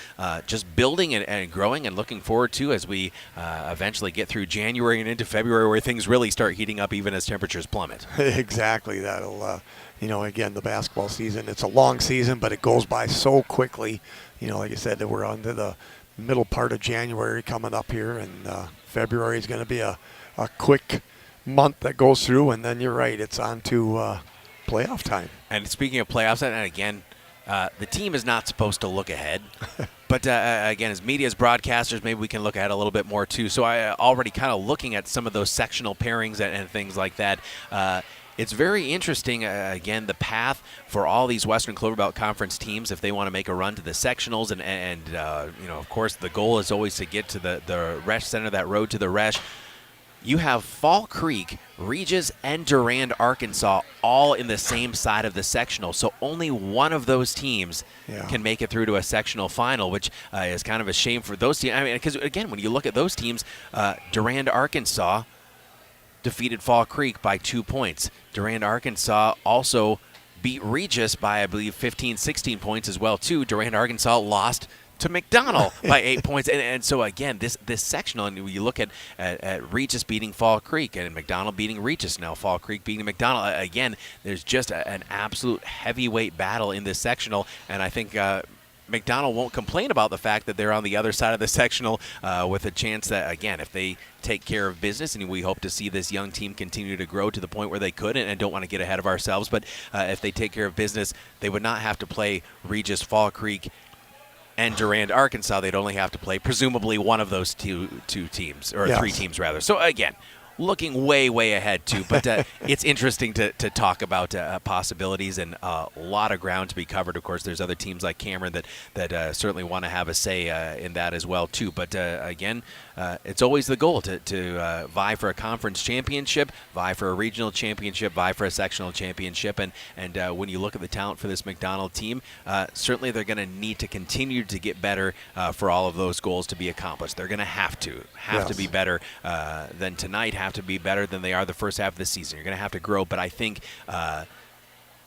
just building and growing and looking forward to as we eventually get through January and into February, where things really start heating up even as temperatures plummet. Exactly. That'll, again, the basketball season, it's a long season, but it goes by so quickly. Like I said, that we're into the middle part of January coming up here, and February is going to be a quick month that goes through, and then you're right, it's on to playoff time. And speaking of playoffs, and again, the team is not supposed to look ahead. But again, as media, as broadcasters, maybe we can look ahead a little bit more too. So I already kind of looking at some of those sectional pairings and things like that. it's very interesting, again, the path for all these Western Cloverbelt Conference teams if they want to make a run to the sectionals. And of course, the goal is always to get to the Resch Center, that road to the Resch. You have Fall Creek, Regis, and Durand, Arkansas all in the same side of the sectional. So only one of those teams can make it through to a sectional final, which is kind of a shame for those teams. I mean, because, again, when you look at those teams, Durand, Arkansas defeated Fall Creek by 2 points. Durand, Arkansas also beat Regis by, I believe, 15, 16 points as well, too. Durand, Arkansas lost to McDonell by 8 points. And so, again, this sectional, and you look at Regis beating Fall Creek and McDonell beating Regis, now Fall Creek beating McDonell. Again, there's just an absolute heavyweight battle in this sectional, and I think McDonell won't complain about the fact that they're on the other side of the sectional with a chance that, again, if they take care of business, and we hope to see this young team continue to grow to the point where they could, and don't want to get ahead of ourselves, but if they take care of business, they would not have to play Regis, Fall Creek, and Durand, Arkansas. They'd only have to play presumably one of those two teams, or three teams rather. So again, looking way, way ahead too. But it's interesting to talk about possibilities, and a lot of ground to be covered. Of course, there's other teams like Cameron that certainly want to have a say in that as well too. But again, it's always the goal to vie for a conference championship, vie for a regional championship, vie for a sectional championship. And when you look at the talent for this McDonell team, certainly they're going to need to continue to get better for all of those goals to be accomplished. They're going to have to be better than tonight, have to be better than they are the first half of the season. You're going to have to grow, but I think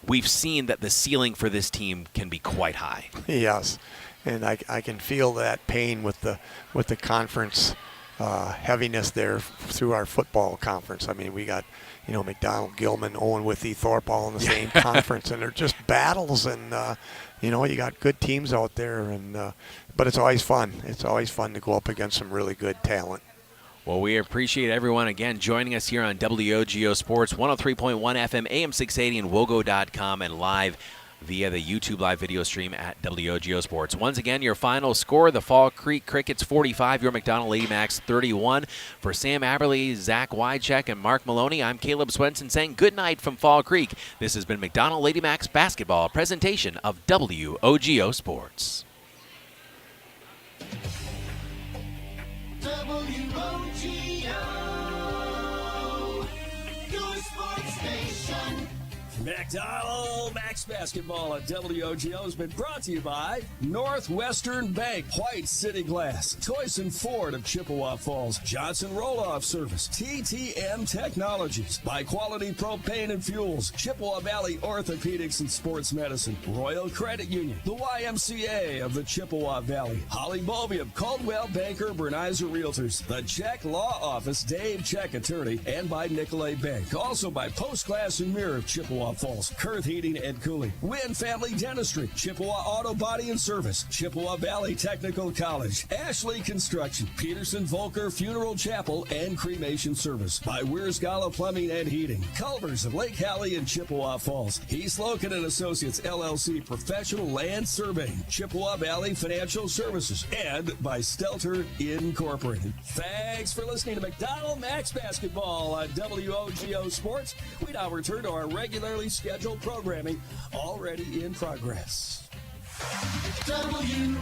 we've seen that the ceiling for this team can be quite high. Yes, and I can feel that pain with the conference heaviness there through our football conference. I mean, we got McDonell, Gilman, Owen Withee, Thorpe all in the same conference, and they're just battles. And you got good teams out there, and but it's always fun. It's always fun to go up against some really good talent. Well, we appreciate everyone, again, joining us here on WOGO Sports, 103.1 FM, AM 680, and WOGO.com, and live via the YouTube live video stream at WOGO Sports. Once again, your final score, the Fall Creek Crickets 45, your McDonell Lady Macs 31. For Sam Aberley, Zach Wycheck, and Mark Maloney, I'm Caleb Swenson saying good night from Fall Creek. This has been McDonell Lady Macs basketball, a presentation of WOGO Sports. WOGO, your sports station. McDonell Max Basketball at WOGO has been brought to you by Northwestern Bank, White City Glass, Toyson Ford of Chippewa Falls, Johnson Roll-Off Service, TTM Technologies, by Quality Propane and Fuels, Chippewa Valley Orthopedics and Sports Medicine, Royal Credit Union, the YMCA of the Chippewa Valley, Holly Bovey of Caldwell Banker Bernizer Realtors, the Check Law Office, Dave Check Attorney, and by Nicolay Bank. Also by Post Glass and Mirror of Chippewa Falls, Kurth Heating and Cooling, Wynn Family Dentistry, Chippewa Auto Body and Service, Chippewa Valley Technical College, Ashley Construction, Peterson Volker Funeral Chapel and Cremation Service, by Weersgala Plumbing and Heating, Culvers of Lake Hallie and Chippewa Falls, Heath Loken and Associates LLC Professional Land Surveying, Chippewa Valley Financial Services, and by Stelter Incorporated. Thanks for listening to McDonell Max Basketball on WOGO Sports. We now return to our regularly scheduled programming already in progress. WOGO.